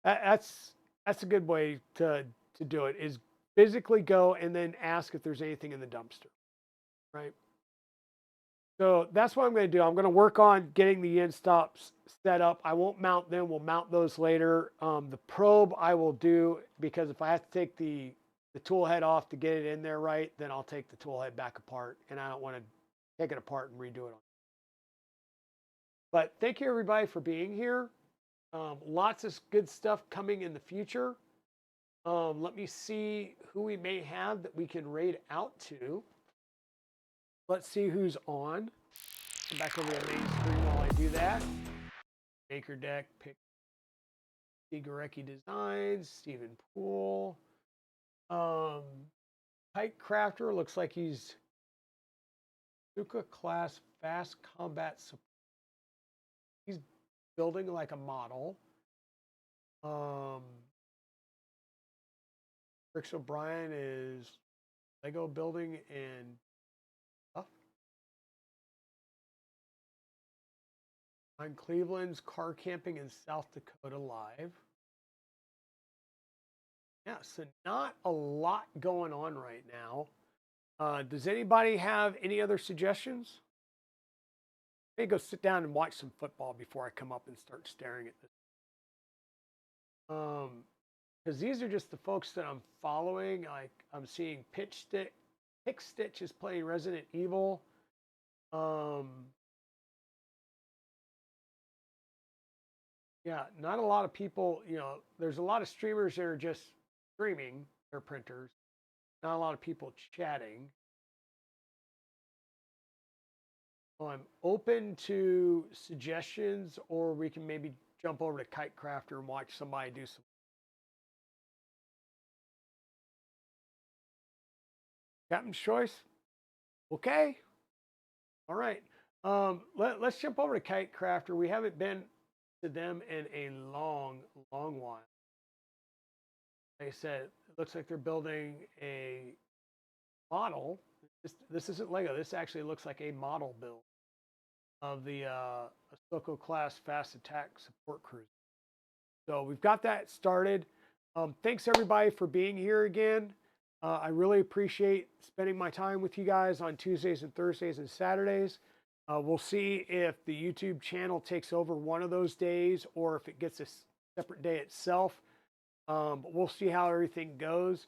that's a good way to do it, is physically go and then ask if there's anything in the dumpster. Right? So that's what I'm going to do. I'm going to work on getting the end stops set up. I won't mount them. We'll mount those later. The probe I will do, because if I have to take the tool head off to get it in there right, then I'll take the tool head back apart, and I don't want to take it apart and redo it. But thank you everybody for being here. Lots of good stuff coming in the future. Let me see who we may have that we can raid out to. Let's see who's on. Come back over to the main screen while I do that. Maker Deck, pick Gorecki Designs, Stephen Poole. Kite Crafter looks like he's Suka class fast combat support. He's building like a model. Rix O'Brien is Lego building and stuff. On Cleveland's car camping in South Dakota live. Yeah, so not a lot going on right now. Does anybody have any other suggestions? Maybe go sit down and watch some football before I come up and start staring at this. Because these are just the folks that I'm following. Like I'm seeing Pick Stitch is playing Resident Evil. Yeah, not a lot of people, there's a lot of streamers that are just streaming their printers. Not a lot of people chatting. So I'm open to suggestions, or we can maybe jump over to Kite Crafter and watch somebody do some. Captain's choice. Okay. All right. Let's jump over to Kite Crafter. We haven't been to them in a long while. Like I said, it looks like they're building a model. This isn't Lego. This actually looks like a model build of the Ahsoka class fast attack support cruiser. So we've got that started. Thanks everybody for being here again. I really appreciate spending my time with you guys on Tuesdays and Thursdays and Saturdays. We'll see if the YouTube channel takes over one of those days or if it gets a separate day itself. But we'll see how everything goes.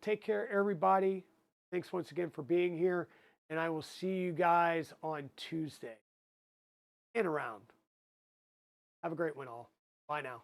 Take care, everybody. Thanks once again for being here. And I will see you guys on Tuesday and around. Have a great one all. Bye now.